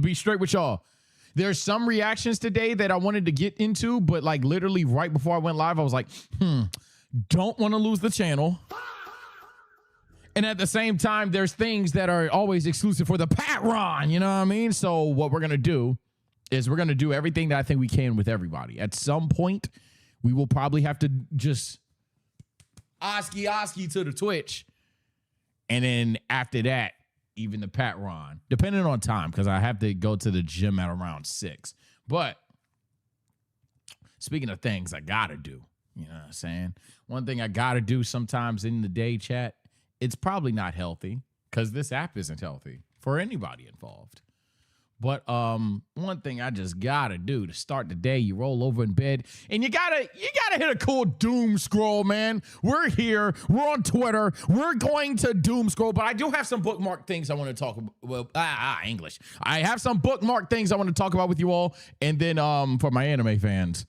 Be straight with y'all. There's some reactions today that I wanted to get into, but like literally right before I went live, I was like, don't want to lose the channel. And at the same time, there's things that are always exclusive for the Patreon, you know what I mean? So what we're going to do is we're going to do everything that I think we can with everybody. At some point, we will probably have to just oski to the Twitch. And then after that, even the Patreon, depending on time, because I have to go to the gym at around 6. But speaking of things I got to do, you know what I'm saying? One thing I got to do sometimes in the day, chat, it's probably not healthy because this app isn't healthy for anybody involved. But one thing I just gotta do to start the day, you roll over in bed and you gotta hit a cool doom scroll, man. We're here, we're on Twitter, we're going to doom scroll, but I do have some bookmark things I want to talk about. Well, English. I have some bookmark things I want to talk about with you all, and then for my anime fans,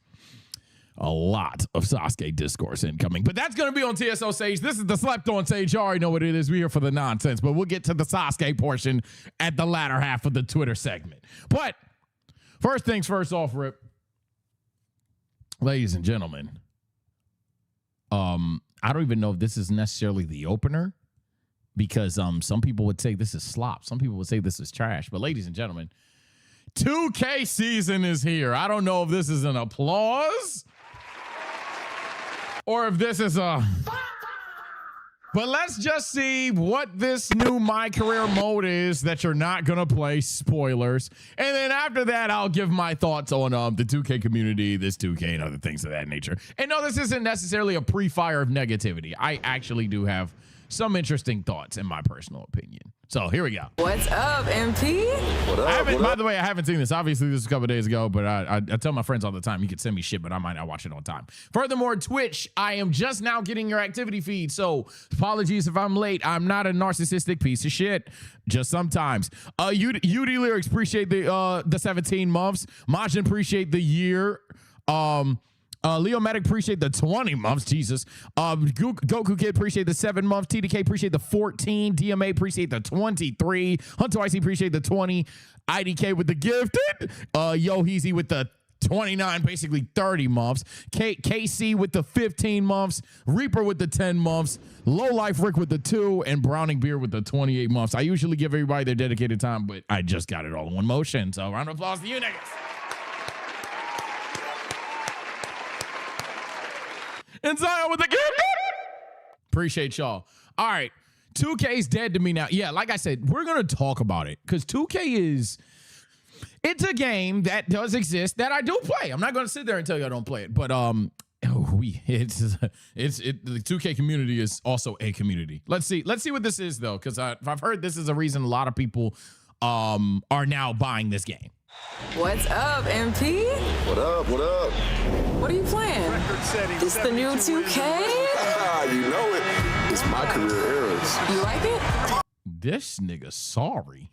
a lot of Sasuke discourse incoming, but that's going to be on TSO Sage. This is the Slept On Sage. You already know what it is. We're here for the nonsense, but we'll get to the Sasuke portion at the latter half of the Twitter segment. But first things first off, Rip, ladies and gentlemen, I don't even know if this is necessarily the opener because some people would say this is slop. Some people would say this is trash, but ladies and gentlemen, 2K season is here. I don't know if this is an applause or if this is a, but let's just see what this new My Career mode is that you're not gonna play. Spoilers. And then after that, I'll give my thoughts on the 2K community, this 2K and other things of that nature. And no, this isn't necessarily a pre-fire of negativity. I actually do have some interesting thoughts in my personal opinion. So here we go. What's up, MP? What up? By the way, I haven't seen this. Obviously, this was a couple of days ago, but I tell my friends all the time, you can send me shit, but I might not watch it on time. Furthermore, Twitch, I am just now getting your activity feed, so apologies if I'm late. I'm not a narcissistic piece of shit, just sometimes. UD Lyrics, appreciate the 17 months. Majin, appreciate the year. Leo Medic, appreciate the 20 months. Jesus. Goku Kid, appreciate the 7 months. TDK, appreciate the 14. DMA, appreciate the 23. Hunter IC, appreciate the 20. IDK with the gifted. Yo Heezy with the 29, basically 30 months. KC with the 15 months. Reaper with the 10 months. Low Life Rick with the 2. And Browning Beer with the 28 months. I usually give everybody their dedicated time, but I just got it all in one motion. So round of applause to you niggas. And Zion with the gift. Appreciate y'all. All right. 2K's dead to me now. Yeah, like I said, we're going to talk about it because 2K it's a game that does exist that I do play. I'm not going to sit there and tell you I don't play it, but the 2K community is also a community. Let's see what this is though, because I've heard this is a reason a lot of people are now buying this game. What's up, MP? What up? What up? What are you playing? This the new 2K? You know it. It's My Career Eras. You like it? This nigga sorry.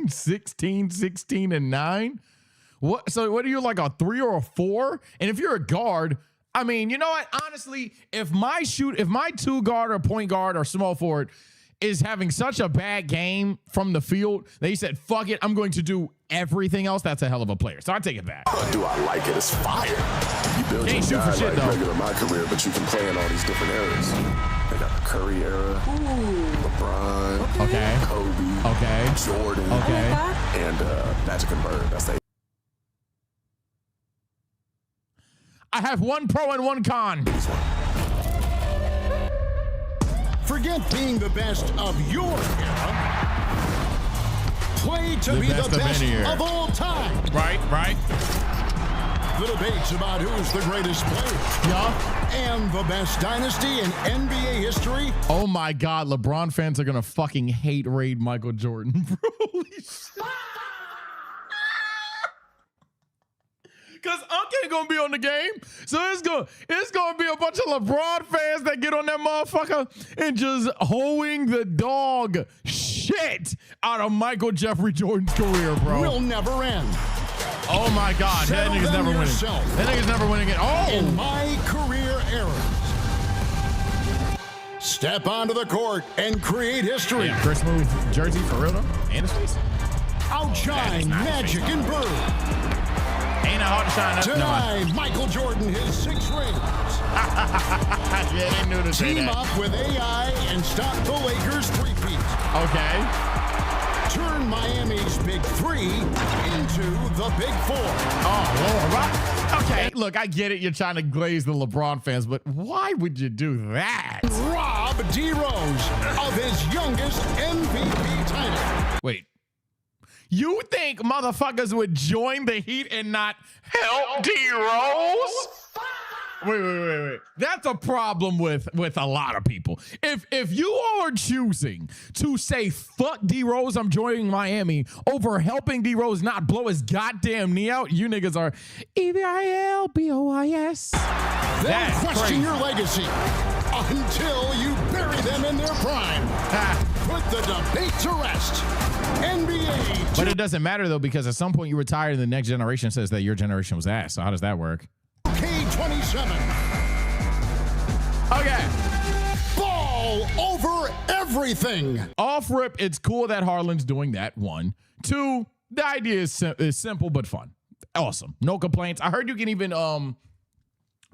16, and 9? What? So what are you, like a 3 or a 4? And if you're a guard, I mean, you know what? Honestly, if my 2 guard or point guard or small forward is having such a bad game from the field, they said, fuck it, I'm going to do everything else, that's a hell of a player. So I take it back. Do I like it? It's fire. You build your guy like regular My Career, but you can play in all these different eras. They got the Curry era, LeBron, okay, Kobe, okay, Jordan, okay, and Magic and Bird. That's they. I have 1 pro and 1 con. Forget being the best of your era. Play to be the best of all time. Right. Little debates about who's the greatest player. Yeah. And the best dynasty in NBA history. Oh my God, LeBron fans are gonna fucking hate raid Michael Jordan. Holy shit. Because Unc ain't gonna be on the game. So it's gonna be a bunch of LeBron fans that get on that motherfucker and just hoeing the dog shit out of Michael Jeffrey Jordan's career, bro. Will never end. Oh my God, that nigga's never winning. That nigga's never winning it. Oh! In My Career Era. Step onto the court and create history. Yeah, Chris moved jersey for real though? And his face. outshine Magic and Bird. Ain't it hard to shine up? Tonight, Michael Jordan his 6 rings. Yeah, they knew to say Team that. up with AI and stop the Lakers 3-peat. Okay. Turn Miami's Big 3 into the Big 4. Oh, Lord. Okay, look, I get it. You're trying to glaze the LeBron fans, but why would you do that? Rob D. Rose of his youngest MVP title. Wait. You think motherfuckers would join the Heat and not help D. Rose? Wait. That's a problem with a lot of people. If you all are choosing to say fuck D Rose, I'm joining Miami over helping D Rose not blow his goddamn knee out, you niggas are EVILBOIS. They'll question your legacy until you bury them in their prime. Put the debate to rest. NBA. But it doesn't matter though, because at some point you retire and the next generation says that your generation was ass. So how does that work? K27. Okay. Ball over everything. Off rip, it's cool that Harlan's doing that. 1, 2, the idea is simple but fun. Awesome. No complaints. I heard you can even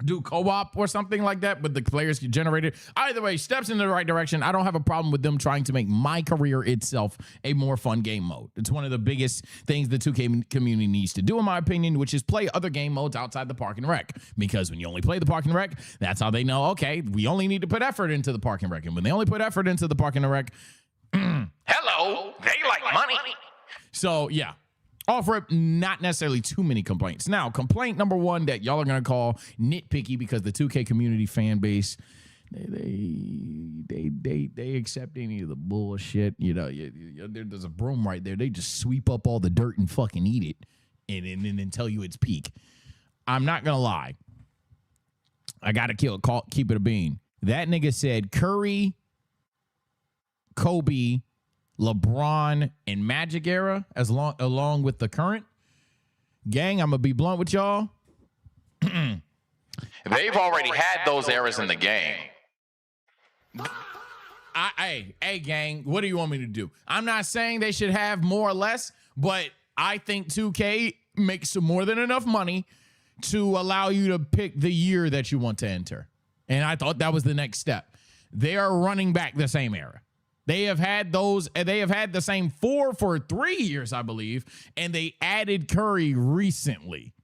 do co-op or something like that, but the players get generated. Either way, steps in the right direction. I don't have a problem with them trying to make my career itself a more fun game mode. It's one of the biggest things the 2K community needs to do, in my opinion, which is play other game modes outside the park and rec. Because when you only play the park and rec, that's how they know, okay, we only need to put effort into the park and rec. And when they only put effort into the park and rec, hello, they like money. So yeah. Off rip, not necessarily too many complaints. Now, complaint number 1 that y'all are gonna call nitpicky because the 2K community fan base, they accept any of the bullshit. You know, there's a broom right there. They just sweep up all the dirt and fucking eat it, and then tell you it's peak. I'm not gonna lie. I gotta keep it a bean. That nigga said Curry, Kobe, LeBron, and Magic era along with the current gang. I'm gonna be blunt with y'all. They've already had those eras in the game. Hey, gang, what do you want me to do? I'm not saying they should have more or less, but I think 2K makes more than enough money to allow you to pick the year that you want to enter. And I thought that was the next step. They are running back the same era. They have had the same 4 for 3 years, I believe, and they added Curry recently.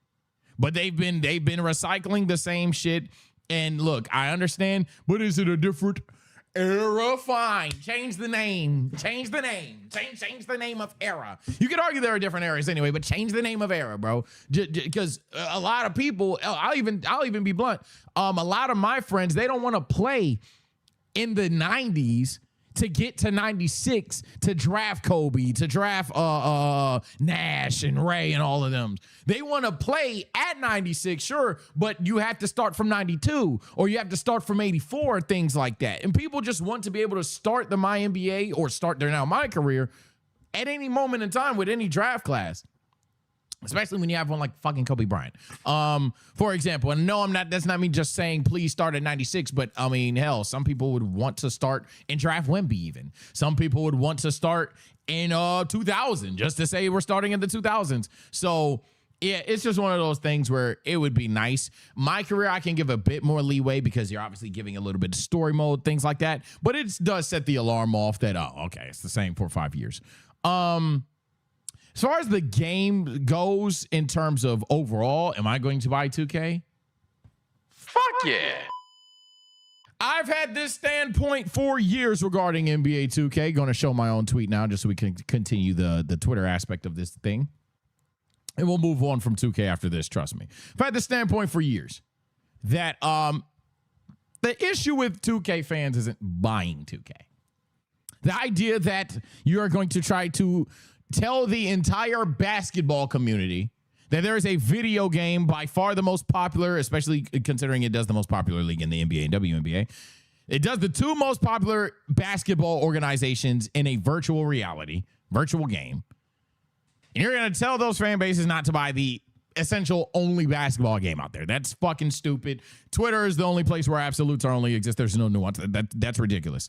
But they've been recycling the same shit. And look, I understand, but is it a different era? Fine. Change the name. Change the name of era. You could argue there are different eras anyway, but change the name of era, bro. Because a lot of people, I'll even be blunt. A lot of my friends, they don't want to play in the 90s to get to 96 to draft Kobe, to draft Nash and Ray and all of them. They want to play at 96, sure, but you have to start from 92 or you have to start from 84, things like that. And people just want to be able to start the My NBA or start their Now My career at any moment in time with any draft class. Especially when you have one like fucking Kobe Bryant. For example, and no, that's not me just saying please start at 96, but I mean, hell, some people would want to start and draft Wemby even. Some people would want to start in 2000 just to say we're starting in the 2000s. So yeah, it's just one of those things where it would be nice. My career, I can give a bit more leeway because you're obviously giving a little bit of story mode, things like that. But it does set the alarm off that, oh, okay, it's the same for 5 years. As far as the game goes in terms of overall, am I going to buy 2K? Fuck yeah. I've had this standpoint for years regarding NBA 2K. Going to show my own tweet now just so we can continue the Twitter aspect of this thing. And we'll move on from 2K after this, trust me. I've had this standpoint for years that the issue with 2K fans isn't buying 2K. The idea that you are going to try to tell the entire basketball community that there is a video game by far the most popular, especially considering it does the most popular league in the NBA and WNBA. It does the 2 most popular basketball organizations in a virtual reality, virtual game. And you're going to tell those fan bases not to buy the essential only basketball game out there. That's fucking stupid. Twitter is the only place where absolutes are only exist. There's no nuance. That's ridiculous.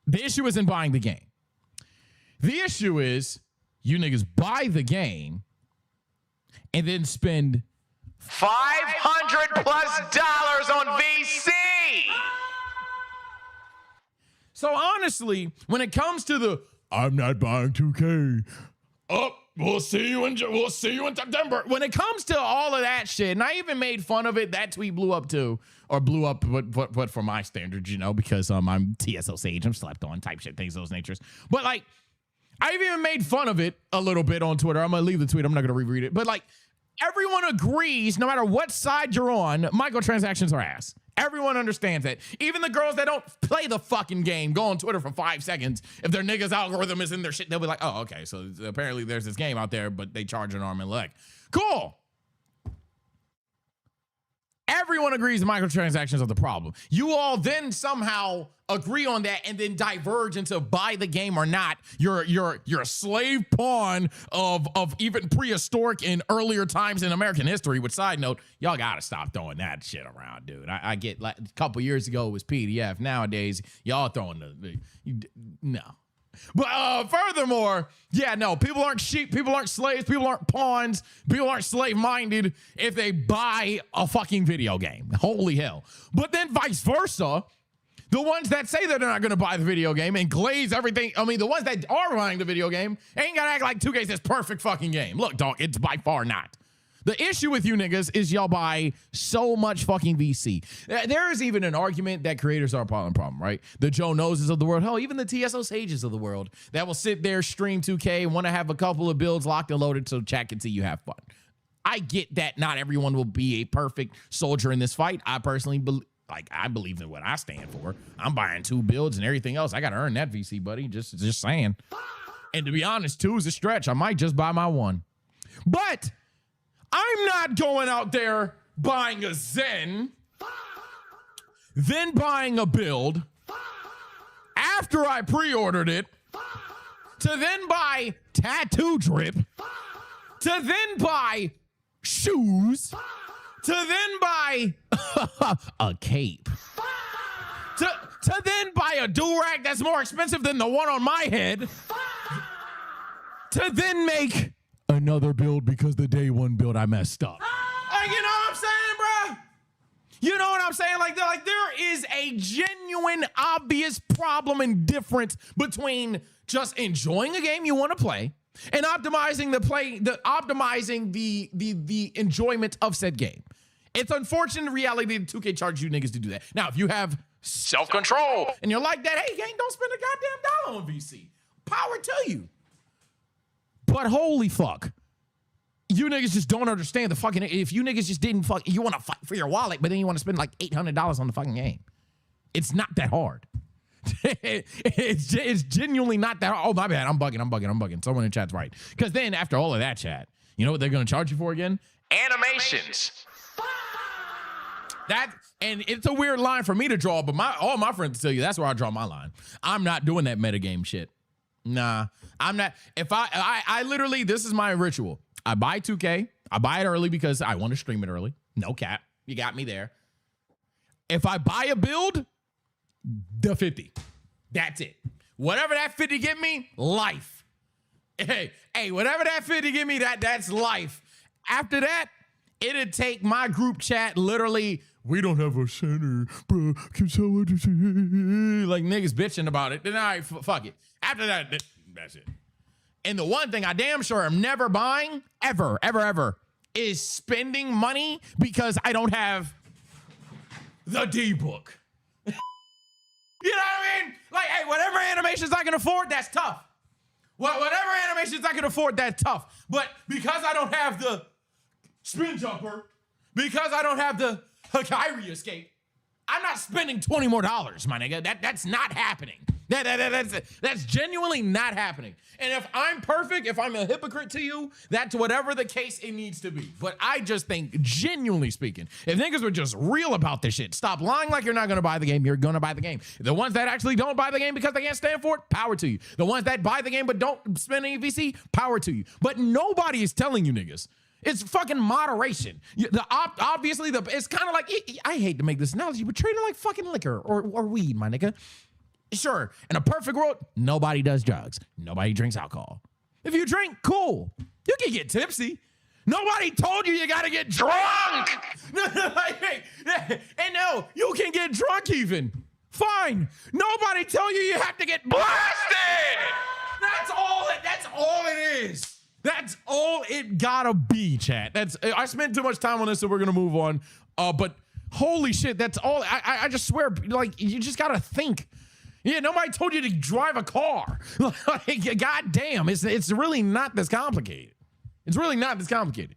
The issue isn't buying the game. The issue is you niggas buy the game and then spend $500+ on VC. So honestly, when it comes to the I'm not buying 2K. We'll see you in September. When it comes to all of that shit, and I even made fun of it. That tweet blew up too, or blew up, but for my standards, you know, because I'm TSO Sage, I'm slept on type shit, things of those natures. But like, I've even made fun of it a little bit on Twitter. I'm gonna leave the tweet. I'm not gonna reread it. But like, everyone agrees, no matter what side you're on, microtransactions are ass. Everyone understands that. Even the girls that don't play the fucking game go on Twitter for 5 seconds. If their nigga's algorithm is in their shit, they'll be like, oh, okay, so apparently there's this game out there, but they charge an arm and leg. Cool. Everyone agrees microtransactions are the problem. You all then somehow agree on that and then diverge into buy the game or not. You're a slave pawn of even prehistoric and earlier times in American history. Which, side note, y'all gotta stop throwing that shit around, dude. I get, like, a couple years ago it was PDF. Nowadays, y'all throwing no. But furthermore, yeah, no, people aren't sheep, people aren't slaves, people aren't pawns, people aren't slave-minded if they buy a fucking video game. Holy hell. But then vice versa, the ones that say that they're not going to buy the video game and glaze everything, I mean, the ones that are buying the video game ain't got to act like 2K's this perfect fucking game. Look, dog, it's by far not. The issue with you niggas is y'all buy so much fucking VC. There is even an argument that creators are a part of the problem, right? The Joe Noses of the world, hell, even the TSO Sages of the world that will sit there, stream 2K, and want to have a couple of builds locked and loaded so chat can see you have fun. I get that not everyone will be a perfect soldier in this fight. I personally I believe in what I stand for. I'm buying 2 builds and everything else. I got to earn that VC, buddy. Just saying. And to be honest, 2 is a stretch. I might just buy my 1. But I'm not going out there buying a Zen, then buying a build after I pre-ordered it, to then buy tattoo drip, to then buy shoes, to then buy a cape, to then buy a do-rag that's more expensive than the one on my head, to then make another build because the day 1 build I messed up. Like, you know what I'm saying, bro? You know what I'm saying? Like there is a genuine, obvious problem and difference between just enjoying a game you want to play and optimizing the enjoyment of said game. It's unfortunate reality that 2K charges you niggas to do that. Now, if you have Self-control. and you're like that, hey, gang, don't spend a goddamn dollar on VC. Power to you. But holy fuck, you niggas just don't understand the fucking, if you niggas just didn't you want to fight for your wallet, but then you want to spend like $800 on the fucking game. It's not that hard. it's genuinely not that hard. Oh, my bad. I'm bugging. Someone in chat's right. Because then after all of that chat, you know what they're going to charge you for again? Animations. And it's a weird line for me to draw, but all my friends tell you that's where I draw my line. I'm not doing that metagame shit. Nah, I'm not. If I literally, this is my ritual. I buy 2K. I buy it early because I want to stream it early. No cap. You got me there. If I buy a build, the 50. That's it. Whatever that 50 get me, life. Hey, whatever that 50 give me, that's life. After that, it'd take my group chat literally, we don't have a center, bro. Can someone just like niggas bitching about it? Then all right, fuck it. After that, that's it. And the one thing I damn sure am never buying, ever, is spending money because I don't have the D-book. You know what I mean? Like, hey, whatever animations I can afford, that's tough. Whatever animations I can afford, that's tough. But because I don't have the spin jumper, because I don't have the Kyrie escape, I'm not spending $20 more, my nigga. That's not happening. That's genuinely not happening. And if I'm perfect, if I'm a hypocrite to you, that's whatever the case it needs to be. But I just think, genuinely speaking, if niggas were just real about this shit, stop lying like you're not gonna buy the game, you're gonna buy the game. The ones that actually don't buy the game because they can't stand for it, power to you. The ones that buy the game but don't spend any VC, power to you. But nobody is telling you niggas. It's fucking moderation. Obviously, it's kind of like, I hate to make this analogy, but treat it like fucking liquor or weed, my nigga. Sure, in a perfect world, nobody does drugs. Nobody drinks alcohol. If you drink, cool. You can get tipsy. Nobody told you got to get drunk. And no, you can get drunk even. Fine. Nobody tell you have to get blasted. That's all it is. That's all it gotta be, chat. I spent too much time on this, so we're gonna move on. But holy shit, that's all. I just swear, like, you just gotta think. Yeah, nobody told you to drive a car. Like, God damn, it's really not this complicated. It's really not this complicated.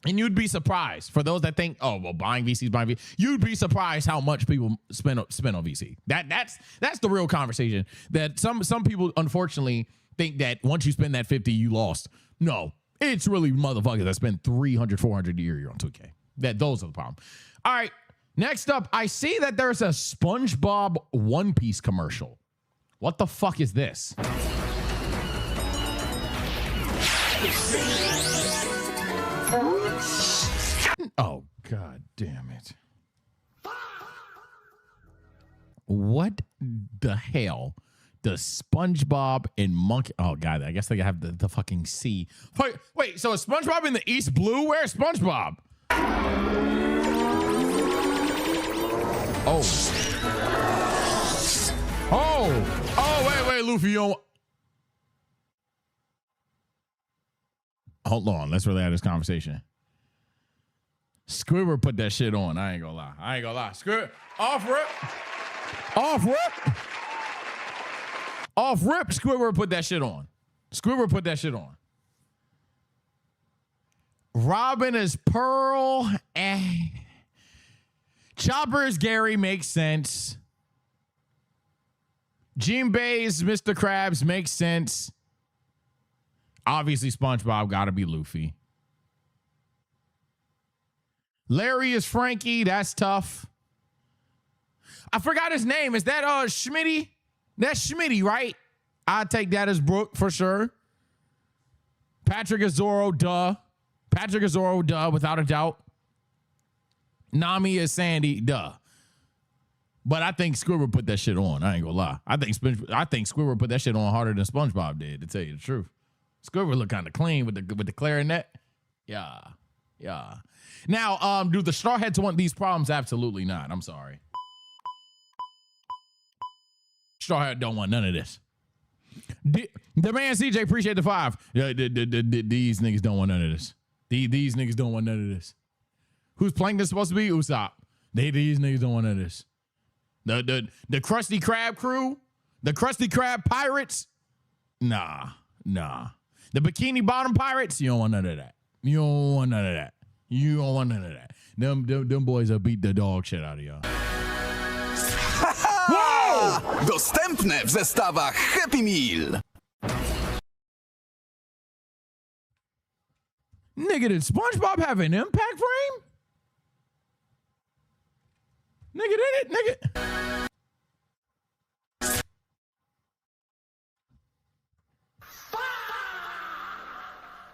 And you'd be surprised, for those that think, oh, well, buying VCs, you'd be surprised how much people spend on VC. That's the real conversation. That some people, unfortunately, think that once you spend that 50, you lost. No, it's really motherfuckers that spend 300, 400 a year on 2K. Those are the problem. All right, next up, I see that there's a SpongeBob One Piece commercial. What the fuck is this? Oh, God damn it. What the hell does SpongeBob and Monkey... Oh, God, I guess they have the fucking C. Wait, so is SpongeBob in the East Blue? Where's SpongeBob? Oh, wait, Luffy, you don't... Hold on, let's really have this conversation. Squidward put that shit on. I ain't gonna lie. Squidward, off rip. Squidward put that shit on. Robin is Pearl. Chopper is Gary, makes sense. Jinbei's Mr. Krabs makes sense. Obviously, SpongeBob gotta be Luffy. Larry is Frankie. That's tough. I forgot his name. Is that Schmitty? That's Schmitty, right? I'd take that as Brooke for sure. Patrick is Zoro, duh. Without a doubt. Nami is Sandy, duh. But I think Squidward put that shit on. I ain't gonna lie. I think Squidward put that shit on harder than SpongeBob did, to tell you the truth. Squidward look kind of clean with the clarinet. Yeah. Now, do the Straw Hats want these problems? Absolutely not. I'm sorry. Straw Hat don't want none of this. The man CJ, appreciate the 5. These niggas don't want none of this. These niggas don't want none of this. Who's Plankton supposed to be? Usopp. These niggas don't want none of this. The Krusty Krab crew? The Krusty Krab pirates? Nah. The Bikini Bottom pirates? You don't want none of that. Them boys will beat the dog shit out of y'all. Whoa! Dostępne w zestawach Happy Meal. Nigga, did SpongeBob have an impact frame? Nigga, did it?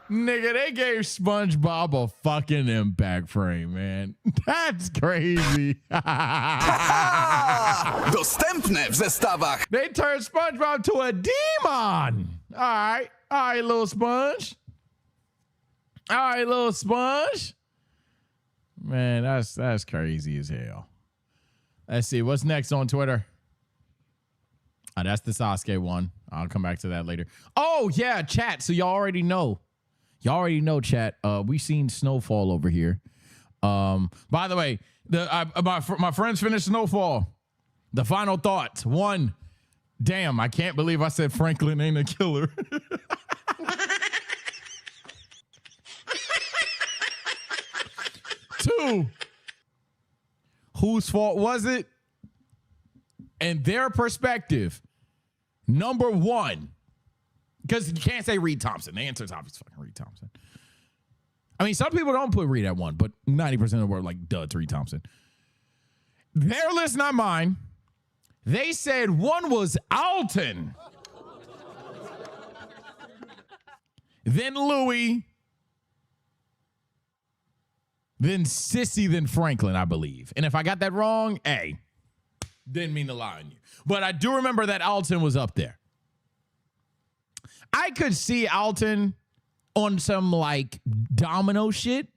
Nigga, they gave SpongeBob a fucking impact frame, man. That's crazy. Dostępne w zestawach. They turned SpongeBob to a demon. All right, little sponge. Man, that's crazy as hell. Let's see what's next on Twitter. Oh, that's the Sasuke one. I'll come back to that later. Oh yeah, chat. So y'all already know, chat. We seen Snowfall over here. By the way, my friends finished Snowfall. The final thoughts. 1, damn, I can't believe I said Franklin ain't a killer. 2, whose fault was it? And their perspective. Number 1, because you can't say Reed Thompson. The answer is obviously fucking Reed Thompson. I mean, some people don't put Reed at 1, but 90% of the world like, duh, it's Reed Thompson. Their list, not mine. They said 1 was Alton. Then Louis. Then Sissy, then Franklin, I believe. And if I got that wrong, didn't mean to lie on you. But I do remember that Alton was up there. I could see Alton on some like domino shit.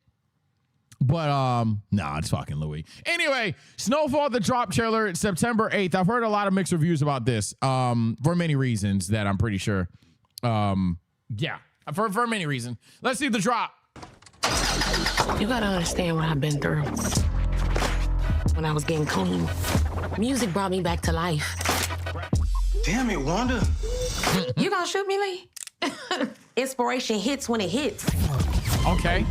But nah, it's fucking Louis. Anyway, Snowfall, the drop trailer, September 8th. I've heard a lot of mixed reviews about this for many reasons that I'm pretty sure. Yeah, I've heard for many reasons. Let's see the drop. You gotta understand what I've been through. When I was getting clean, music brought me back to life. Damn it, Wanda. You gonna shoot me, Lee? Inspiration hits when it hits. Okay.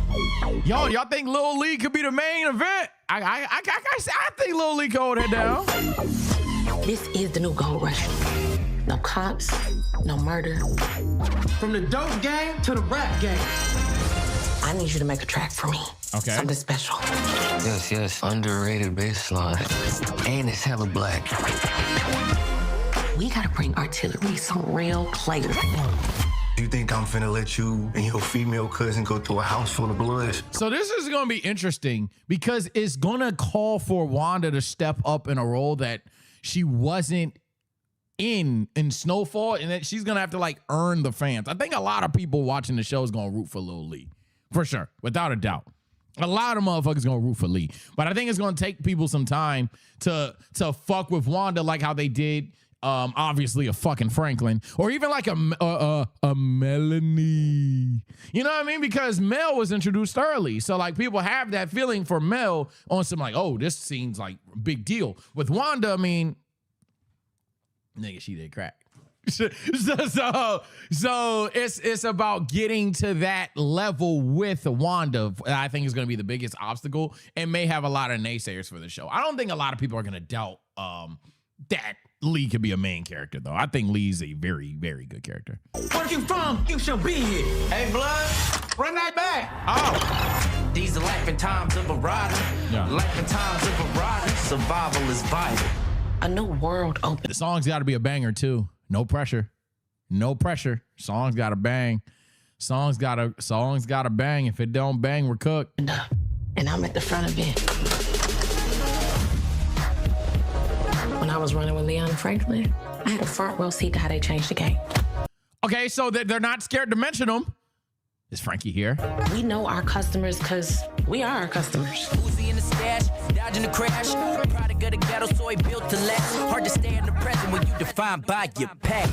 Y'all think Lil Lee could be the main event? I think Lil Lee could hold it down. This is the new gold rush. No cops, no murder. From the dope game to the rap game. I need you to make a track for me. Okay. Something special. Yes. Underrated bass line. And it's hella black. We gotta bring artillery some real players. You think I'm finna let you and your female cousin go through a house full of bloods? So this is going to be interesting because it's going to call for Wanda to step up in a role that she wasn't in Snowfall, and that she's going to have to like earn the fans. I think a lot of people watching the show is going to root for Lil Lee, for sure, without a doubt. A lot of motherfuckers going to root for Lee, but I think it's going to take people some time to fuck with Wanda like how they did. Obviously a fucking Franklin, or even like a Melanie. You know what I mean? Because Mel was introduced early. So like people have that feeling for Mel on some like, oh, this seems like a big deal. With Wanda, I mean, nigga, she did crack. So it's about getting to that level with Wanda. I think is going to be the biggest obstacle and may have a lot of naysayers for the show. I don't think a lot of people are going to doubt that Lee could be a main character, though. I think Lee's a very, very good character. Where you from? You should be here. Hey, blood, run that back. Oh. These are life and times of a rider. Yeah. Life and times of a rider. Survival is vital. A new world open. The song's got to be a banger, too. No pressure. No pressure. Song's got to bang. Song's got to bang. If it don't bang, we're cooked. And I'm at the front of it. When I was running with Leon and Franklin, I had a front row seat to how they changed the game. Okay, so they're not scared to mention them. Is Frankie here? We know our customers because we are our customers. Uzi in the stash, dodging the crash. Product of the ghetto, so he built to last. Hard to stay in the present when you define by your past.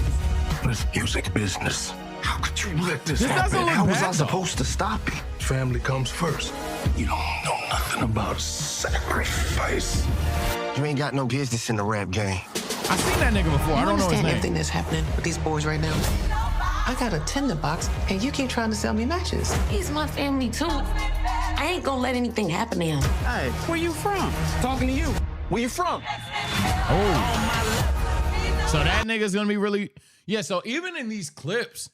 This music business. How could you let this This happen? doesn't look How was bad, I supposed to stop it? Family comes first. You don't know nothing about sacrifice. You ain't got no business in the rap game. I've seen that nigga before. I don't know his understand name. everything that's happening with these boys right now. I got a tinderbox, and you keep trying to sell me matches. He's my family, too. I ain't gonna let anything happen to him. Hey, where you from? Talking to you. Where you from? Oh. So that nigga's gonna be really. Yeah, so even in these clips,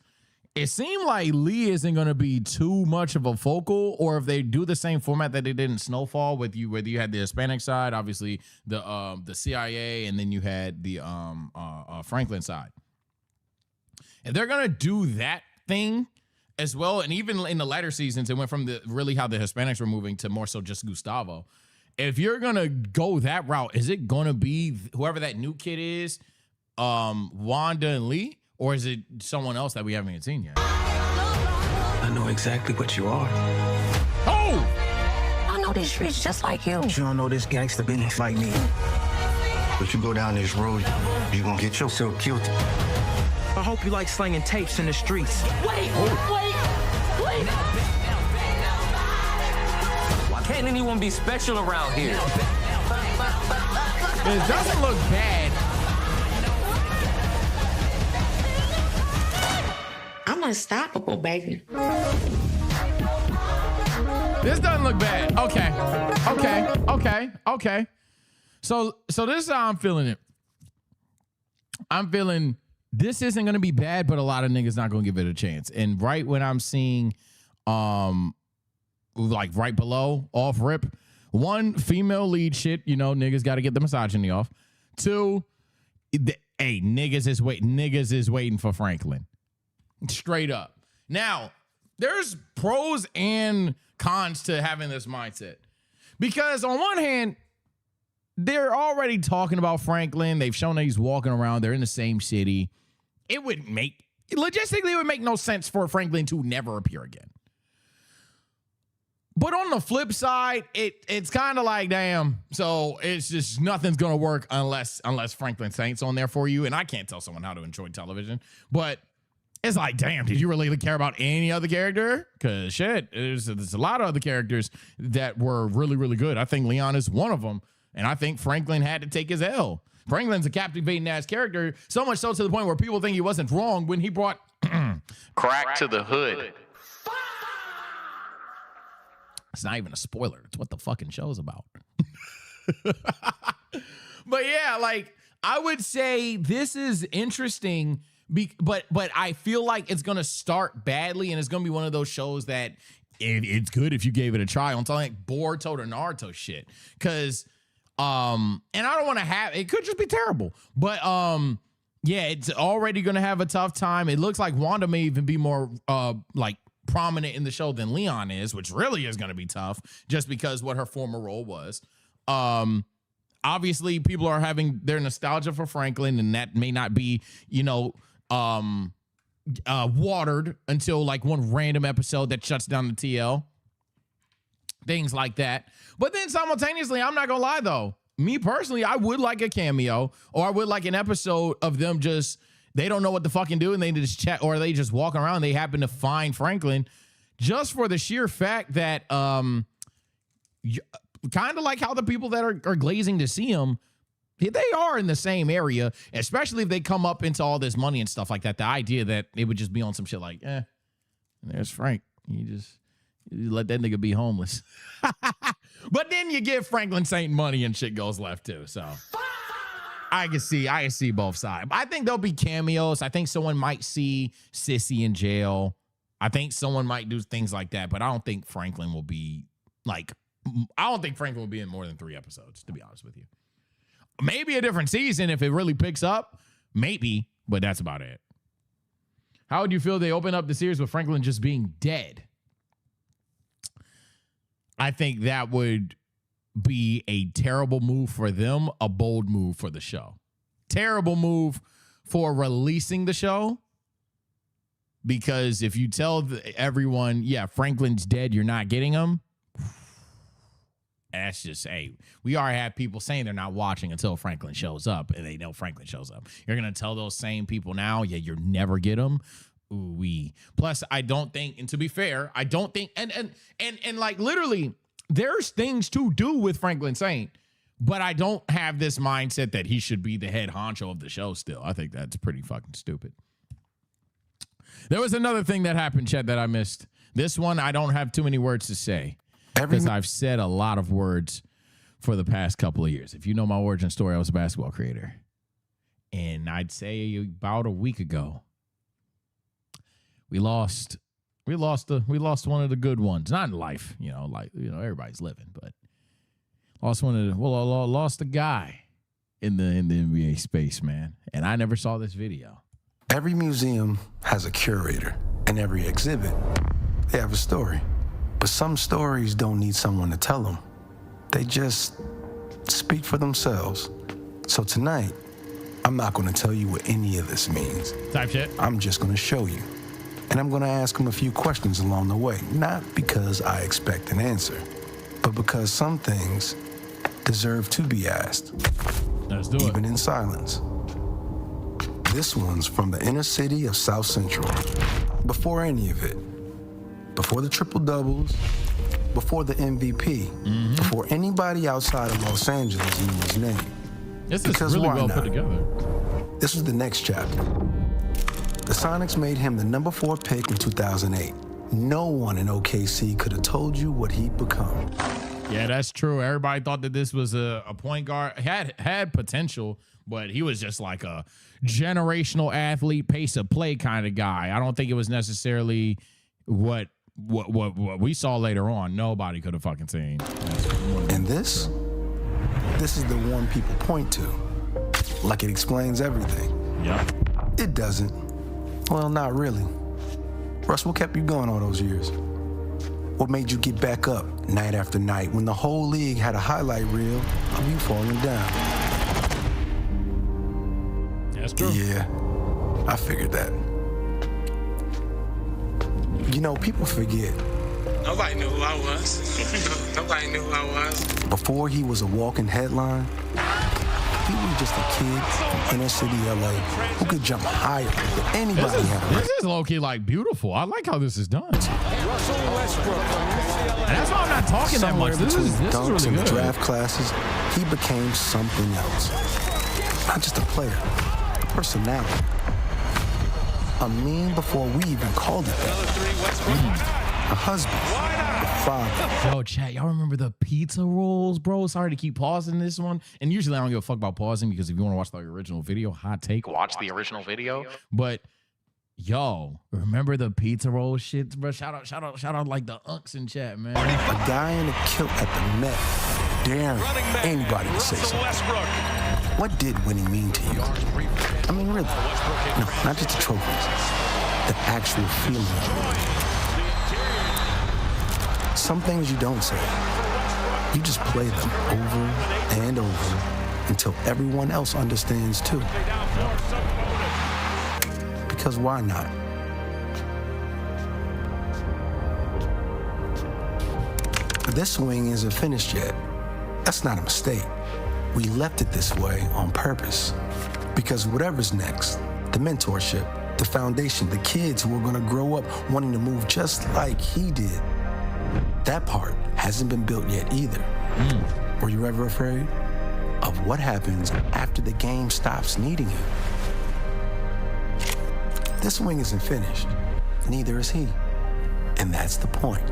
it seemed like Lee isn't gonna be too much of a focal, or if they do the same format that they did in Snowfall with you, whether you had the Hispanic side, obviously the CIA, and then you had the Franklin side. If they're gonna do that thing as well, and even in the latter seasons, it went from the really how the Hispanics were moving to more so just Gustavo. If you're gonna go that route, is it gonna be whoever that new kid is, Wanda and Lee, or is it someone else that we haven't even seen yet? I know exactly what you are. Oh! I know these streets just like you. You don't know this gangster business like me. But you go down this road, you gonna get yourself killed. I hope you like slinging tapes in the streets. Wait. Why can't anyone be special around here? It doesn't look bad. I'm unstoppable, baby. This doesn't look bad. Okay. So this is how I'm feeling it. I'm feeling this isn't gonna be bad, but a lot of niggas not gonna give it a chance. And right when I'm seeing, like right below, off rip, one, female lead shit. You know, niggas got to get the misogyny off. Two, niggas is waiting for Franklin. Straight up. Now, there's pros and cons to having this mindset. Because on one hand, they're already talking about Franklin. They've shown that he's walking around. They're in the same city. It would make logistically, it would make no sense for Franklin to never appear again. But on the flip side, it's kind of like, damn. So it's just nothing's gonna work unless Franklin Saint's on there for you. And I can't tell someone how to enjoy television, but it's like, damn, did you really care about any other character? Because shit, there's a lot of other characters that were really, really good. I think Leon is one of them, and I think Franklin had to take his L. Franklin's a captivating ass character, so much so to the point where people think he wasn't wrong when he brought Crack to the hood. It's not even a spoiler. It's what the fucking show's about. But yeah, like I would say this is interesting, but I feel like it's gonna start badly, and it's gonna be one of those shows that it's good if you gave it a try on something like Boruto or Naruto shit. Cause and I don't want to have it could just be terrible, but yeah, it's already gonna have a tough time. It looks like Wanda may even be more like prominent in the show than Leon is, which really is going to be tough just because what her former role was. Obviously people are having their nostalgia for Franklin, and that may not be, watered until like one random episode that shuts down the TL, things like that. But then simultaneously, I'm not gonna lie though, me personally, I would like a cameo, or I would like an episode of them just, they don't know what to fucking do, and they just chat, or they just walk around. They happen to find Franklin, just for the sheer fact that, kind of like how the people that are glazing to see him, they are in the same area, especially if they come up into all this money and stuff like that. The idea that it would just be on some shit like, there's Frank. You let that nigga be homeless. But then you give Franklin Saint money and shit goes left too. So I can see both sides. I think there'll be cameos. I think someone might see Sissy in jail. I think someone might do things like that, but I don't think Franklin will be in more than 3 episodes, to be honest with you. Maybe a different season if it really picks up, maybe, but that's about it. How would you feel they open up the series with Franklin just being dead? I think that would be a terrible move for them, a bold move for the show. Terrible move for releasing the show, because if you tell everyone, yeah, Franklin's dead, you're not getting him, that's just, hey, we already have people saying they're not watching until Franklin shows up, and they know Franklin shows up. You're going to tell those same people now, yeah, you'll never get them. Ooh-wee. Plus, I don't think, and to be fair, I don't think, and like literally, there's things to do with Franklin Saint, but I don't have this mindset that he should be the head honcho of the show still. I think that's pretty fucking stupid. There was another thing that happened, Chet, that I missed. This one, I don't have too many words to say, because I've said a lot of words for the past couple of years. If you know my origin story, I was a basketball creator. And I'd say about a week ago, we lost one of the good ones. Not in life, everybody's living, but lost a guy in the NBA space, man. And I never saw this video. Every museum has a curator, and every exhibit, they have a story. But some stories don't need someone to tell them. They just speak for themselves. So tonight, I'm not going to tell you what any of this means. Type shit. I'm just going to show you. And I'm going to ask them a few questions along the way, not because I expect an answer, but because some things deserve to be asked. Let's do it. Even in silence. This one's from the inner city of South Central. Before any of it. Before the triple-doubles, before the MVP, before anybody outside of Los Angeles knew his name. This is really well put together. This was the next chapter. The Sonics made him the number 4 pick in 2008. No one in OKC could have told you what he'd become. Yeah, that's true. Everybody thought that this was a point guard. Had potential, but he was just like a generational athlete, pace of play kind of guy. I don't think it was necessarily what we saw later on. Nobody could have fucking seen. And this is the one people point to. Like it explains everything. Yep. It doesn't. Well, not really. Russ, what kept you going all those years? What made you get back up night after night when the whole league had a highlight reel of you falling down? That's true. Yeah, I figured that. You know, people forget. Nobody knew who I was. Nobody knew who I was. Before he was a walking headline, he was just a kid from inner city LA who could jump higher than anybody This is low-key, like, beautiful. I like how this is done. And that's why I'm not talking that much. This is dunks really and good. draft classes, he became something else. Not just a player, a personality. A meme before we even called it that. A husband, a father. Yo, chat, y'all remember the pizza rolls, bro? Sorry to keep pausing this one. And usually I don't give a fuck about pausing because if you want to watch the original video, hot take, watch the original video. But yo, remember the pizza roll shit, bro? Shout out like the unks in chat, man. A guy in a kilt at the Met, daring anybody to say something. What did winning mean to you? I mean, really? No, not just the trophies. The actual feeling of it. Some things you don't say. You just play them over and over until everyone else understands too. Because why not? This swing isn't finished yet. That's not a mistake. We left it this way on purpose. Because whatever's next, the mentorship, the foundation, the kids who are gonna grow up wanting to move just like he did, that part hasn't been built yet either. Were you ever afraid of what happens after the game stops needing you? This swing isn't finished. Neither is he. And that's the point.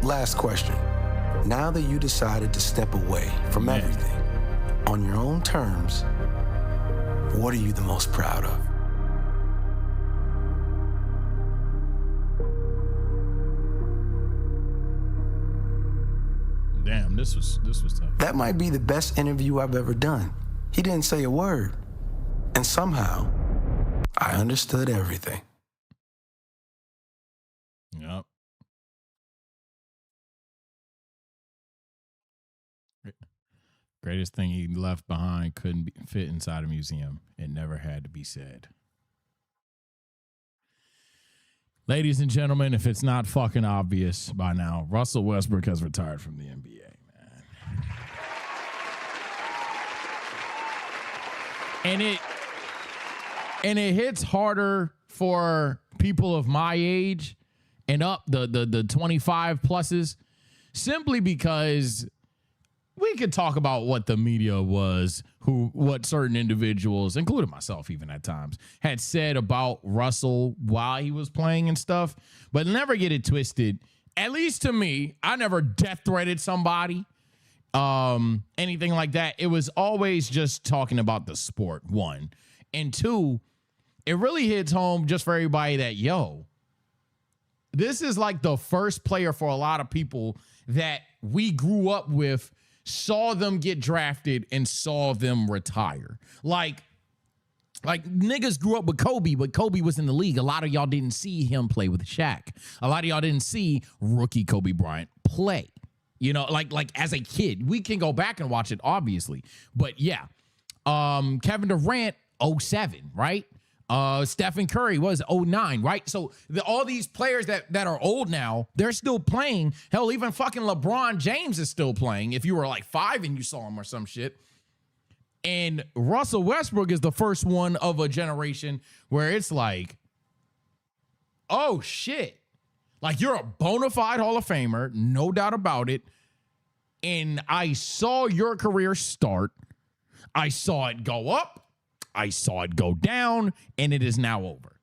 Last question. Now that you decided to step away from everything on your own terms, what are you the most proud of? Damn, this was tough. That might be the best interview I've ever done. He didn't say a word. And somehow, I understood everything. Yep. Greatest thing he left behind couldn't fit inside a museum. It never had to be said. Ladies and gentlemen, if it's not fucking obvious by now, Russell Westbrook has retired from the NBA, man. And it hits harder for people of my age and up, the 25 pluses, simply because we could talk about what the media was, what certain individuals, including myself even at times, had said about Russell while he was playing and stuff, but never get it twisted. At least to me, I never death threatened somebody, anything like that. It was always just talking about the sport, one. And two, it really hits home just for everybody that, yo, this is like the first player for a lot of people that we grew up with, saw them get drafted and saw them retire. Like niggas grew up with Kobe, but Kobe was in the league. A lot of y'all didn't see him play with Shaq. A lot of y'all didn't see rookie Kobe Bryant play. You know, like as a kid. We can go back and watch it, obviously. But yeah. Kevin Durant, 07, right? Stephen Curry was 09, right? So all these players that are old now, they're still playing. Hell, even fucking LeBron James is still playing. If you were like 5 and you saw him or some shit. And Russell Westbrook is the first one of a generation where it's like, oh shit. Like, you're a bona fide Hall of Famer, no doubt about it. And I saw your career start. I saw it go up. I saw it go down, and it is now over.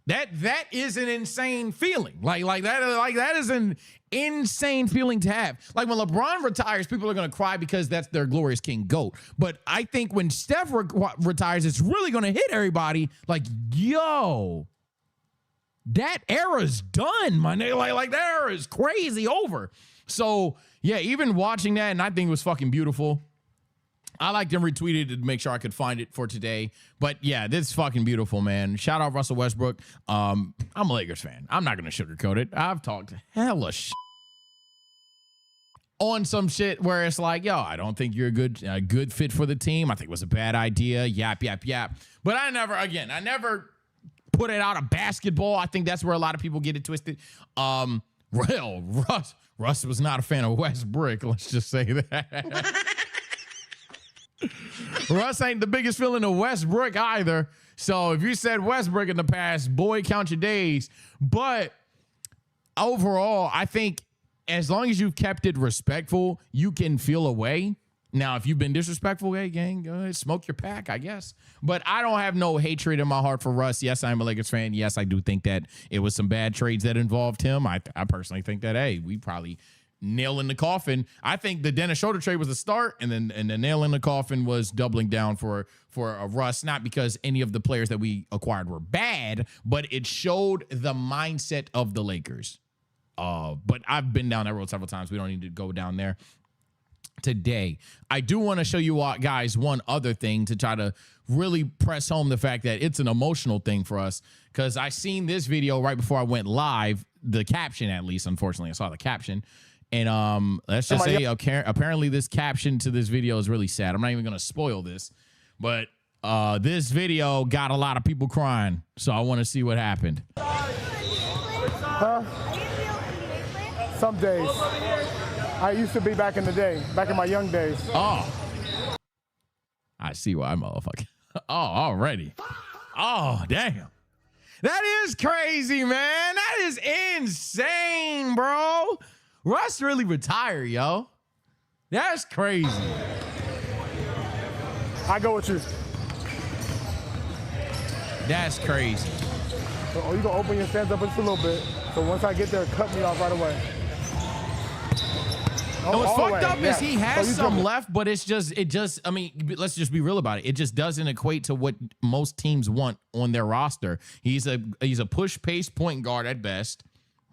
That is an insane feeling. Like that is an insane feeling to have. Like when LeBron retires, people are gonna cry because that's their glorious king GOAT. But I think when Steph retires, it's really gonna hit everybody. Like, yo, that era's done, my nigga. Like that era is crazy over. So yeah, even watching that, and I think it was fucking beautiful. I liked and retweeted to make sure I could find it for today. But yeah, this is fucking beautiful, man. Shout out Russell Westbrook. I'm a Lakers fan. I'm not going to sugarcoat it. I've talked hella shit on some shit where it's like, yo, I don't think you're a good fit for the team. I think it was a bad idea. Yap, yap, yap. But I never put it out of basketball. I think that's where a lot of people get it twisted. Well, Russ was not a fan of Westbrook. Let's just say that. Russ ain't the biggest feeling of Westbrook either. So if you said Westbrook in the past, boy, count your days. But overall, I think as long as you've kept it respectful, you can feel away. Now, if you've been disrespectful, hey, gang, go ahead, smoke your pack, I guess. But I don't have no hatred in my heart for Russ. Yes, I'm a Lakers fan. Yes, I do think that it was some bad trades that involved him. I personally think that, hey, we probably nail in the coffin. I think the Dennis Schroeder trade was the start, and the nail in the coffin was doubling down for a Russ, not because any of the players that we acquired were bad, but it showed the mindset of the Lakers. But I've been down that road several times. We don't need to go down there today. I do want to show you guys one other thing to try to really press home the fact that it's an emotional thing for us, because I seen this video right before I went live, the caption, at least, unfortunately I saw the caption, and let's just say apparently this caption to this video is really sad. I'm not even going to spoil this, but this video got a lot of people crying, so I want to see what happened. Some days. I used to be back in the day, back in my young days. Oh. I see why, motherfucker. Oh, already. Oh, damn. That is crazy, man. That is insane, bro. Russ really retired, yo. That's crazy. I go with you. That's crazy. So, you gonna open your stands up just a little bit. So once I get there, cut me off right away. And what's fucked up is he has some left, but it just, I mean, let's just be real about it. It just doesn't equate to what most teams want on their roster. He's a push pace point guard at best.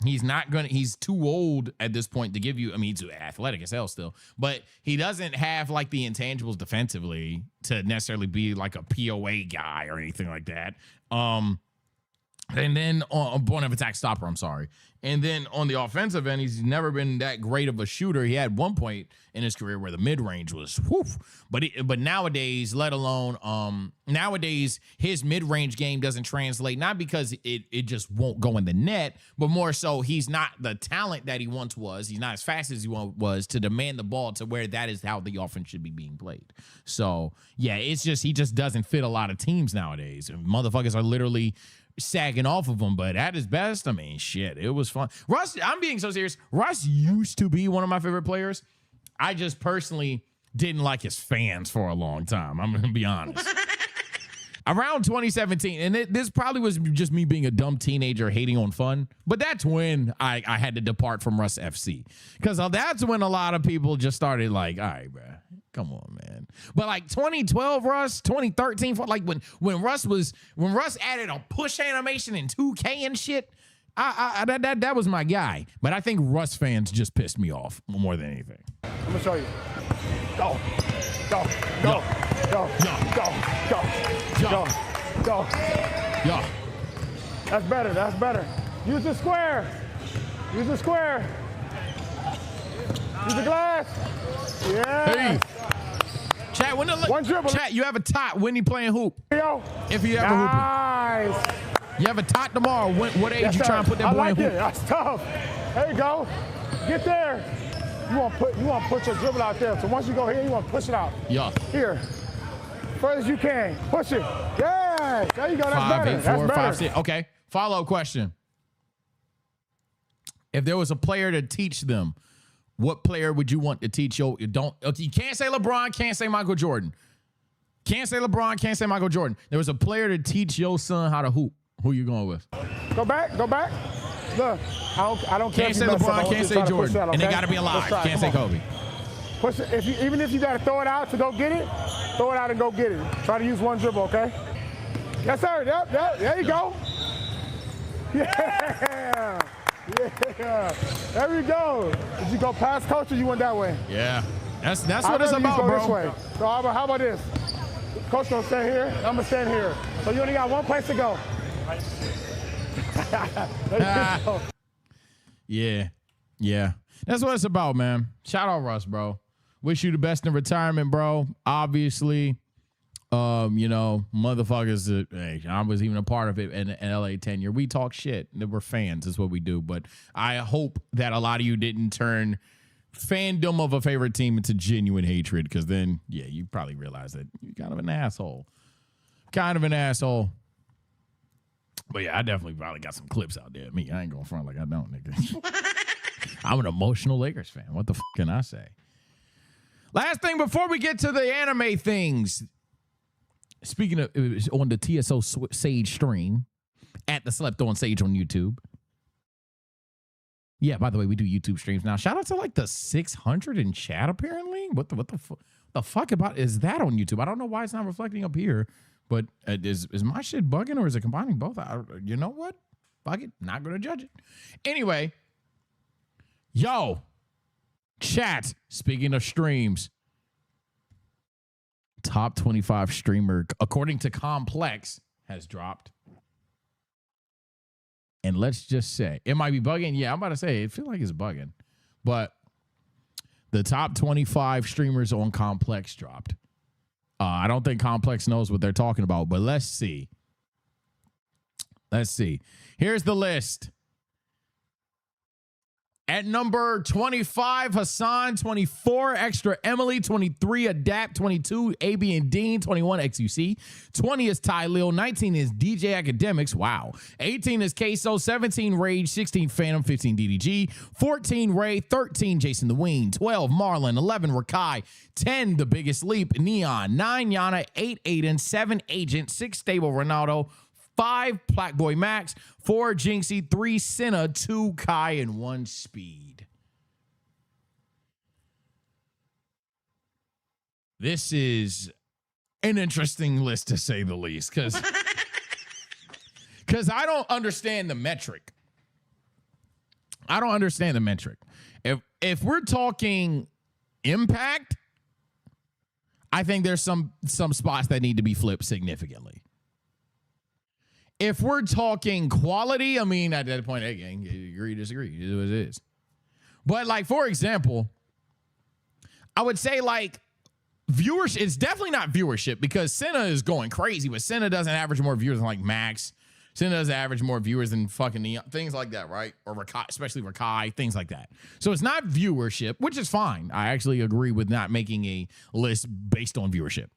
He's too old at this point to give you, I mean, he's athletic as hell still, but he doesn't have like the intangibles defensively to necessarily be like a POA guy or anything like that. And then on point of attack stopper, I'm sorry. And then on the offensive end, he's never been that great of a shooter. He had one point in his career where the mid-range was whoof. But nowadays, let alone nowadays, his mid-range game doesn't translate, not because it just won't go in the net, but more so he's not the talent that he once was. He's not as fast as he was to demand the ball to where that is how the offense should be being played. So, yeah, it's just he just doesn't fit a lot of teams nowadays. Motherfuckers are literally sagging off of him, but at his best, I mean, shit, it was fun. Russ, I'm being so serious. Russ used to be one of my favorite players. I just personally didn't like his fans for a long time. I'm going to be honest. Around 2017, and this probably was just me being a dumb teenager hating on fun, but that's when I had to depart from Russ FC, because that's when a lot of people just started like, all right, bro, come on, man. But like 2012 Russ, 2013, like when Russ added a push animation in 2K and shit, that was my guy. But I think Russ fans just pissed me off more than anything. I'm gonna show you. Go, go, go, go, go, go, go, go. Yeah. That's better. That's better. Use the square. Use the square. Use the glass. Yeah. Hey. Chat, one dribble. Chat, you have a tot when you playing hoop. Yo. If you ever nice. hooping. You have a tot tomorrow. What age you trying to put that boy in hoop? That's tough. There you go. Get there. You want to put your dribble out there. So once you go here, you want to push it out. Yeah. Here. Further as you can. Push it. Yeah. There you go. That's 5, better. 8, 4, That's 5, better. 6. Okay. Follow-up question. If there was a player to teach them, what player would you want to teach you? You can't say LeBron, can't say Michael Jordan. Can't say LeBron, can't say Michael Jordan. There was a player to teach your son how to hoop. Who you going with? Go back. Go back. Look, I don't care. Can't say LeBron, can't say Jordan. And they got to be alive. Can't say Kobe. Push it. Even if you got to throw it out to go get it, throw it out and go get it. Try to use one dribble, okay? Yes, sir. Yep. There you go. Yeah. Yeah. There we go. Did you go past coach or you went that way? Yeah. That's what it's about, bro. This way. So how about this? Coach gonna stay here. I'm gonna stand here. So you only got one place to go. Yeah. That's what it's about, man. Shout out Russ, bro. Wish you the best in retirement, bro. Obviously, You know, motherfuckers, hey, I was even a part of it in LA tenure. We talk shit. We're fans, is what we do. But I hope that a lot of you didn't turn fandom of a favorite team into genuine hatred, because then, yeah, you probably realize that you're kind of an asshole. Kind of an asshole. But yeah, I definitely probably got some clips out there. Me, I ain't going front like I don't, nigga. I'm an emotional Lakers fan. What the fuck can I say? Last thing before we get to the anime things. Speaking of, it was on the TSO Sage stream at the Slept On Sage on YouTube. Yeah, by the way, we do YouTube streams now. Shout out to like the 600 in chat, apparently. What the fuck about is that on YouTube? I don't know why it's not reflecting up here, but is my shit bugging or is it combining both? You know what? Fuck it. Not going to judge it. Anyway, yo, chat, speaking of streams, top 25 streamer, according to Complex, has dropped. And let's just say, it might be bugging. Yeah, I'm about to say, it feels like it's bugging. But the top 25 streamers on Complex dropped. I don't think Complex knows what they're talking about, but let's see. Let's see. Here's the list. At number 25, Hassan. 24, Extra Emily. 23, Adapt. 22, AB and Dean. 21, XUC. 20 is Ty Lil. 19 is DJ Academics. Wow. 18 is Queso. 17, Rage. 16, Phantom. 15, DDG. 14, Ray. 13, Jason the Ween. 12, Marlon. 11, Rakai. 10, The Biggest Leap. Neon. 9, Yana. 8, Aiden. 7, Agent. 6, Stable Ronaldo. 5, Black Boy Max, 4, Jinxie, 3, Senna, 2, Kai, and 1, Speed. This is an interesting list, to say the least, because I don't understand the metric. I don't understand the metric. If we're talking impact, I think there's some spots that need to be flipped significantly. If we're talking quality, I mean, at that point, again, agree, disagree. It is what it is. But, like, for example, I would say, like, viewership, it's definitely not viewership, because Senna is going crazy, but Senna doesn't average more viewers than, like, Max. Senna doesn't average more viewers than fucking Neon, things like that, right? Or Rakai, especially Rakai, things like that. So it's not viewership, which is fine. I actually agree with not making a list based on viewership.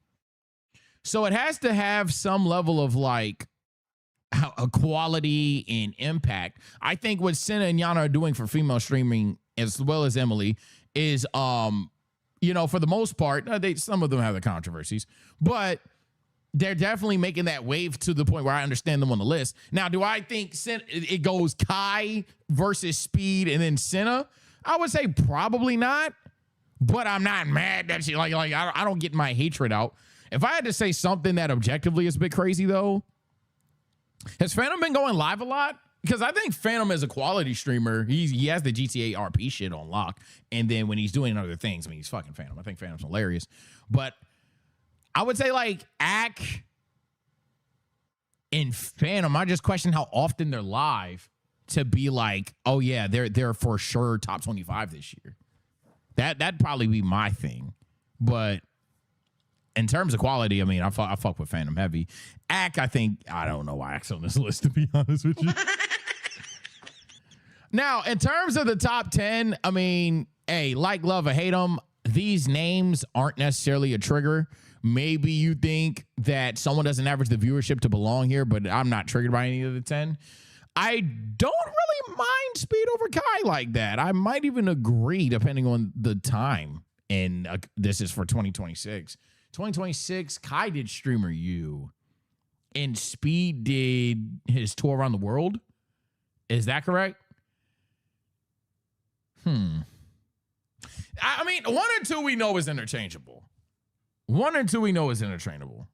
So it has to have some level of, like, a quality and impact. I think what Senna and Yana are doing for female streaming, as well as Emily, is, you know, for the most part, some of them have the controversies, but they're definitely making that wave to the point where I understand them on the list. Now, do I think it goes Kai versus Speed and then Senna? I would say probably not, but I'm not mad that she, like I don't get my hatred out. If I had to say something that objectively is a bit crazy, though, has Phantom been going live a lot? Because I think Phantom is a quality streamer. He has the GTA RP shit on lock. And then when he's doing other things, I mean, he's fucking Phantom. I think Phantom's hilarious. But I would say, like, Ack and Phantom, I just question how often they're live to be like, oh, yeah, they're for sure top 25 this year. That'd probably be my thing. But in terms of quality, I mean, I fuck with Phantom heavy. Ack, I don't know why Ack's on this list, to be honest with you. Now, in terms of the top 10, I mean, hey, like, love, or hate them, these names aren't necessarily a trigger. Maybe you think that someone doesn't average the viewership to belong here, but I'm not triggered by any of the 10. I don't really mind Speed over Kai like that. I might even agree, depending on the time. And this is for 2026. 2026, Kai did Streamer U, and Speed did his tour around the world. Is that correct? I mean, 1 and 2 we know is interchangeable. 1 and 2 we know is interchangeable.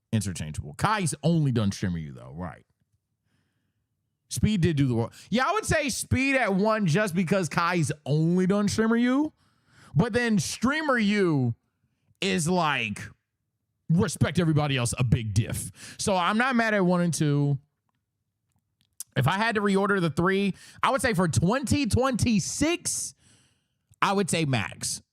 Kai's only done Streamer U, though, right? Speed did do the world. Yeah, I would say Speed at 1 just because Kai's only done Streamer U. But then Streamer U is like, respect everybody else, a big diff. So I'm not mad at 1 and 2. If I had to reorder the 3, I would say for 2026, I would say Max.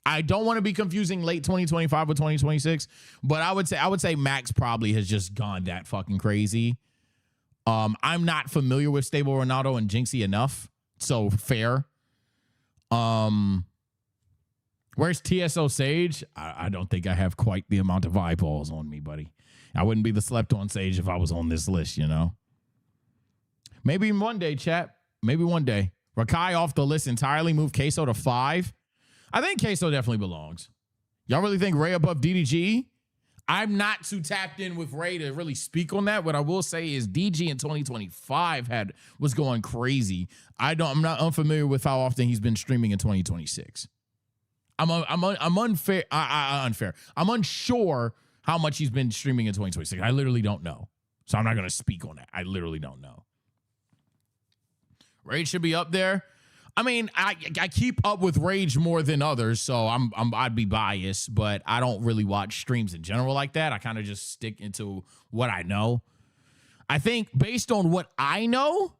I don't want to be confusing late 2025 with 2026, but I would say Max probably has just gone that fucking crazy. I'm not familiar with Stable Ronaldo and Jinxie enough, so fair. Where's TSO Sage? I don't think I have quite the amount of eyeballs on me, buddy. I wouldn't be the slept on Sage if I was on this list, you know? Maybe one day, chat. Maybe one day. Rakai off the list entirely, move Queso to 5. I think Queso definitely belongs. Y'all really think Ray above DDG? I'm not too tapped in with Ray to really speak on that. What I will say is DG in 2025 was going crazy. I'm not unfamiliar with how often he's been streaming in 2026. I'm unfair. I'm unsure how much he's been streaming in 2026. I literally don't know. So I'm not going to speak on that. I literally don't know. Rage should be up there. I mean, I keep up with Rage more than others, so I'd be biased, but I don't really watch streams in general like that. I kind of just stick into what I know. I think based on what I know,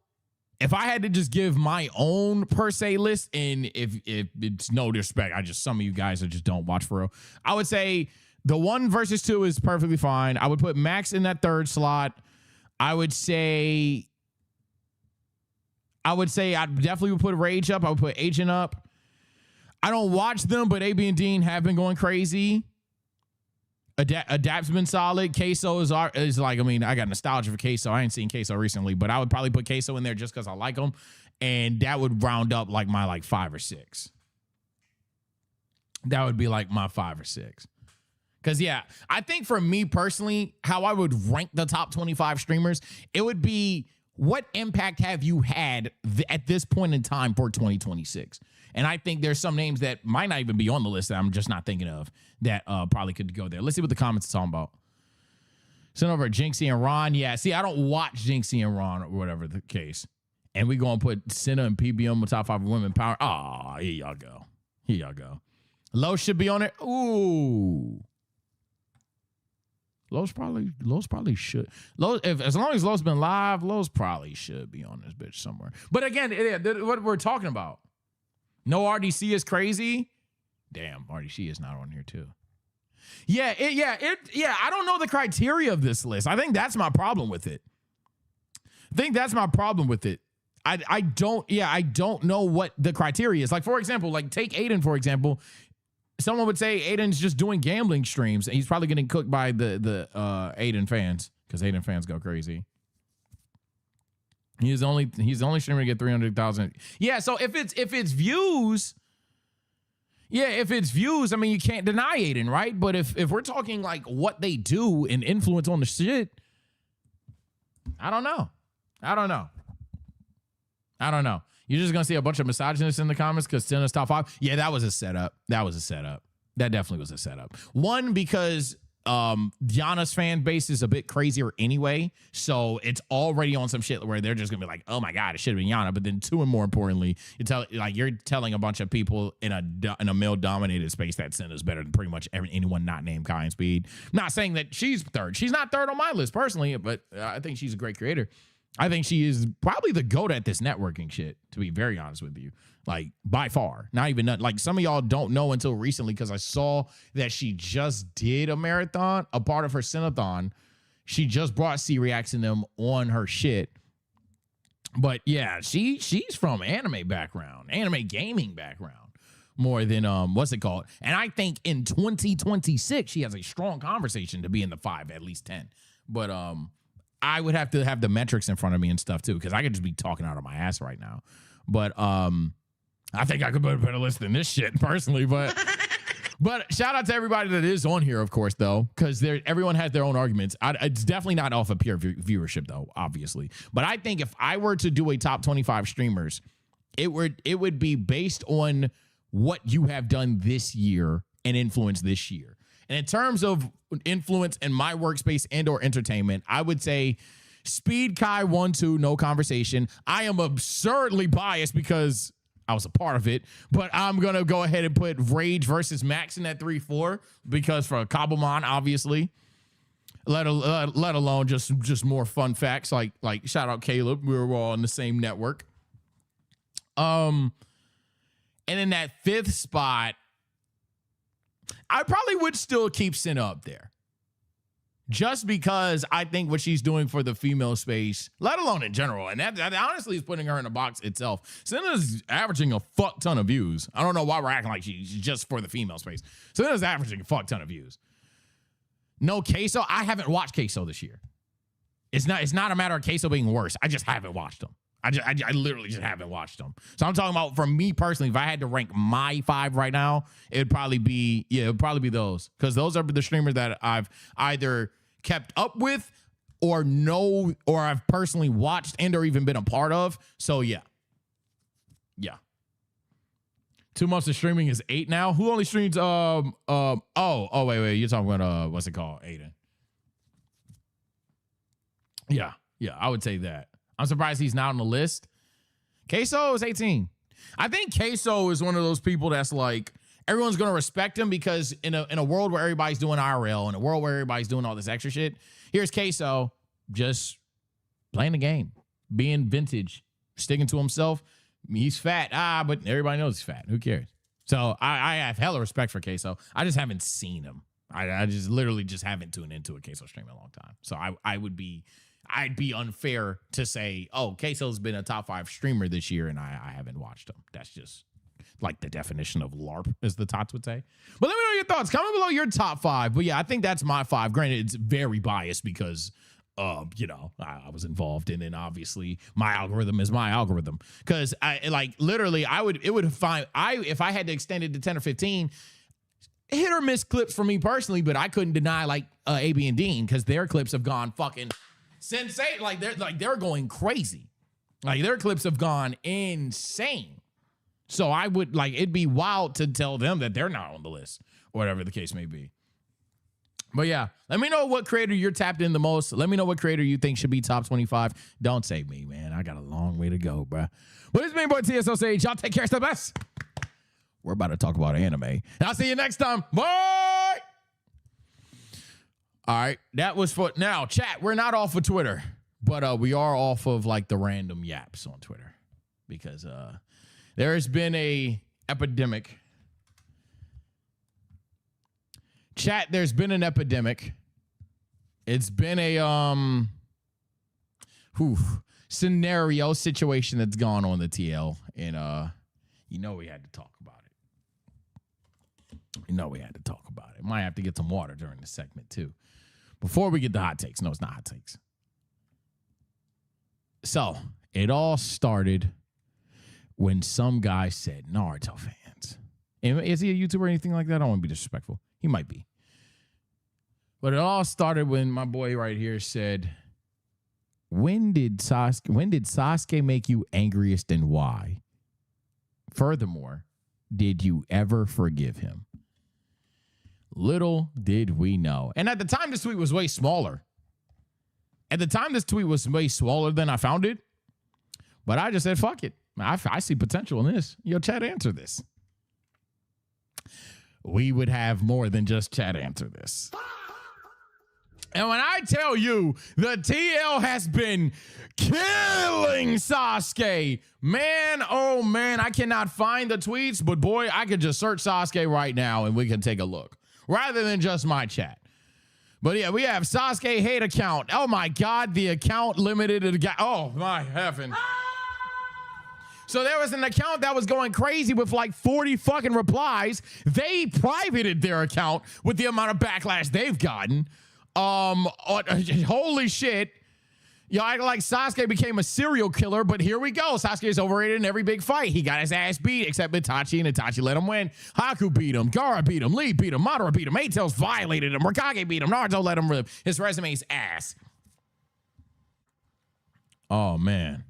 if I had to just give my own per se list, and if it's no disrespect, some of you guys that just don't watch for real, I would say the 1 versus 2 is perfectly fine. I would put Max in that 3rd slot. I would say I definitely would put Rage up. I would put Agent up. I don't watch them, but AB and Dean have been going crazy. Adapt's been solid. Queso is like, I mean, I got nostalgia for Queso. I ain't seen Queso recently, but I would probably put Queso in there just because I like him. And that would round up like my 5 or 6. That would be like my 5 or 6. Because, yeah, I think for me personally, how I would rank the top 25 streamers, it would be, what impact have you had at this point in time for 2026? And I think there's some names that might not even be on the list that I'm just not thinking of that probably could go there. Let's see what the comments are talking about. Send over Jinxie and Ron. Yeah, see, I don't watch Jinxie and Ron or whatever the case. And we're going to put Senna and PBM with top 5 women power. Oh, here y'all go. Here y'all go. Low should be on it. Ooh. Lowe's probably should. As long as Lowe's been live, Lowe's probably should be on this bitch somewhere. But again, what we're talking about. No RDC is crazy. Damn, RDC is not on here too. Yeah, I don't know the criteria of this list. I think that's my problem with it. I don't know what the criteria is. Like, for example, like take Aiden, for example. Someone would say Aiden's just doing gambling streams, and he's probably getting cooked by the Aiden fans, because Aiden fans go crazy. He's the only streamer to get 300,000. Yeah, so if it's views, I mean, you can't deny Aiden, right? But if we're talking like what they do and influence on the shit, I don't know. You're just going to see a bunch of misogynists in the comments because Senna's top 5. Yeah, that was a setup. That definitely was a setup. 1, because Diana's fan base is a bit crazier anyway. So it's already on some shit where they're just going to be like, oh my God, it should have been Yana. But then 2, and more importantly, you're telling a bunch of people in a male-dominated space that Senna's better than pretty much anyone not named Kai and Speed. Not saying that she's 3rd. She's not 3rd on my list personally, but I think she's a great creator. I think she is probably the GOAT at this networking shit, to be very honest with you. Like, by far. Not even, like, some of y'all don't know until recently, because I saw that she just did a marathon, a part of her Cineathon. She just brought C-Reacts and them on her shit. But, yeah, she's from anime background, anime gaming background, more than, what's it called? And I think in 2026, she has a strong conversation to be in the 5, at least 10. But, I would have to have the metrics in front of me and stuff too, because I could just be talking out of my ass right now. But I think I could put a better list than this shit personally. But shout out to everybody that is on here, of course, though, because everyone has their own arguments. It's definitely not off of pure viewership, though, obviously. But I think if I were to do a top 25 streamers, it would be based on what you have done this year and influence this year. And in terms of influence in my workspace and or entertainment, I would say Speed Kai 1, 2, no conversation. I am absurdly biased because I was a part of it, but I'm going to go ahead and put Rage versus Max in that 3, 4, because for Cobblemon, obviously, let alone just more fun facts like shout out Caleb. We were all in the same network. And in that 5th spot, I probably would still keep Senna up there. Just because I think what she's doing for the female space, let alone in general, and that honestly is putting her in a box itself. Senna's averaging a fuck ton of views. I don't know why we're acting like she's just for the female space. Senna's averaging a fuck ton of views. No Queso. I haven't watched Queso this year. It's not a matter of Queso being worse. I just haven't watched them. I literally just haven't watched them. So I'm talking about, for me personally, if I had to rank my 5 right now, it would probably be those, because those are the streamers that I've either kept up with or know, or I've personally watched and or even been a part of. So yeah. 2 months of streaming is 8 now. Who only streams? Wait, you're talking about what's it called, Aiden? Yeah, I would say that. I'm surprised he's not on the list. Queso is 18. I think Queso is one of those people that's like, everyone's going to respect him because in a world where everybody's doing IRL, in a world where everybody's doing all this extra shit, here's Queso just playing the game, being vintage, sticking to himself. He's fat. But everybody knows he's fat. Who cares? So I have hella respect for Queso. I just haven't seen him. I just literally just haven't tuned into a Queso stream in a long time. So I'd be unfair to say, oh, Queso's been a top 5 streamer this year and I haven't watched him. That's just like the definition of LARP, as the tots would say. But let me know your thoughts. Comment below your top 5. But yeah, I think that's my 5. Granted, it's very biased because, I was involved in it. Obviously, my algorithm is my algorithm. Because if I had to extend it to 10 or 15, hit or miss clips for me personally, but I couldn't deny like AB and Dean, because their clips have gone fucking sensei. They're going crazy. Like, their clips have gone insane. So I would it'd be wild to tell them that they're not on the list, or whatever the case may be. But yeah, let me know what creator you're tapped in the most. Let me know what creator you think should be top 25. Don't say me, man. I got a long way to go, bruh. But it's me, boy, TSO Sage. Y'all take care. Stay best. We're about to talk about anime. And I'll see you next time. Bye. All right. That was for now. Chat, we're not off of Twitter, but we are off of like the random yaps on Twitter, because there has been a epidemic. Chat, there's been an epidemic. It's been a scenario situation that's gone on the TL, and we had to talk about it. Might have to get some water during the segment too. Before we get the hot takes. No, it's not hot takes. So it all started when some guy said, Naruto fans. And is he a YouTuber or anything like that? I don't want to be disrespectful. He might be. But it all started when my boy right here said, when did Sasuke make you angriest and why? Furthermore, did you ever forgive him? Little did we know. And at the time, this tweet was way smaller. At the time, this tweet was way smaller than I found it. But I just said, fuck it. I see potential in this. Yo, chat, answer this. We would have more than just chat answer this. And when I tell you the TL has been killing Sasuke, man, oh man, I cannot find the tweets, but boy, I could just search Sasuke right now and we can take a look rather than just my chat. But yeah, we have Sasuke hate account. Oh my God, the account limited. Oh my heaven. So there was an account that was going crazy with like 40 fucking replies. They privated their account with the amount of backlash they've gotten. Holy shit. Y'all act like Sasuke became a serial killer, but here we go. Sasuke is overrated in every big fight. He got his ass beat, except Itachi, and Itachi let him win. Haku beat him. Gaara beat him. Lee beat him. Madara beat him. Eight-Tails violated him. Raikage beat him. Naruto let him rip his resume's ass. Oh, man.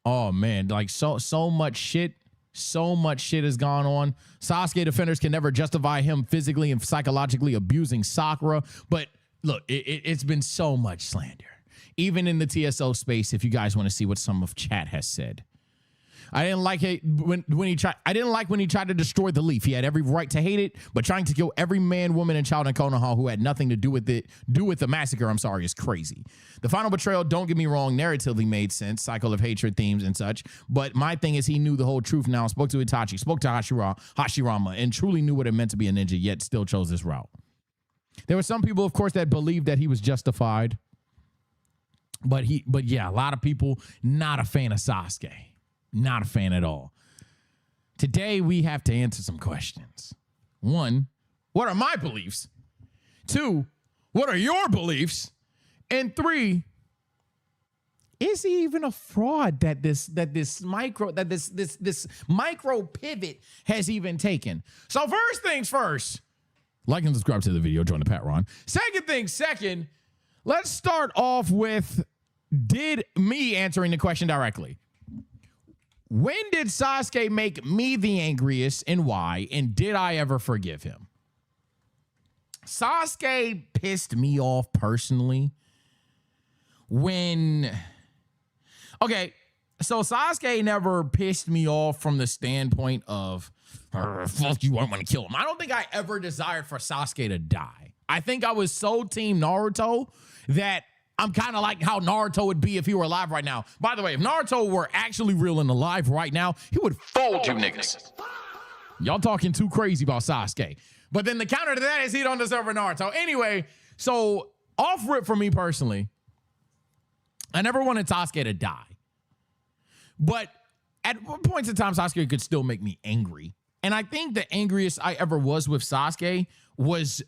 Oh, man. Like, so much shit. So much shit has gone on. Sasuke defenders can never justify him physically and psychologically abusing Sakura. But look, it's been so much slander. Even in the TSO space, if you guys want to see what some of chat has said. I didn't like it when he tried. I didn't like when he tried to destroy the Leaf. He had every right to hate it, but trying to kill every man, woman, and child in Konoha who had nothing to do with the massacre, I'm sorry, is crazy. The final betrayal, don't get me wrong, narratively made sense, cycle of hatred themes and such. But my thing is, he knew the whole truth now, spoke to Itachi, spoke to Hashirama, and truly knew what it meant to be a ninja, yet still chose this route. There were some people, of course, that believed that he was justified. But yeah, a lot of people not a fan of Sasuke. Not a fan at all. Today, we have to answer some questions. 1, what are my beliefs? 2, what are your beliefs? And 3, is he even a fraud that this micro pivot has even taken? So first things first, like and subscribe to the video, join the Patreon. Second thing second, let's start off with me answering the question directly. When did Sasuke make me the angriest and why? And did I ever forgive him? Sasuke pissed me off personally okay, so Sasuke never pissed me off from the standpoint of, fuck you, I want to kill him. I don't think I ever desired for Sasuke to die. I think I was so team Naruto that I'm kind of like how Naruto would be if he were alive right now. By the way, if Naruto were actually real and alive right now, he would fold you niggas. Y'all talking too crazy about Sasuke. But then the counter to that is he don't deserve a Naruto. Anyway, so off rip for me personally, I never wanted Sasuke to die. But at points in time, Sasuke could still make me angry. And I think the angriest I ever was with Sasuke was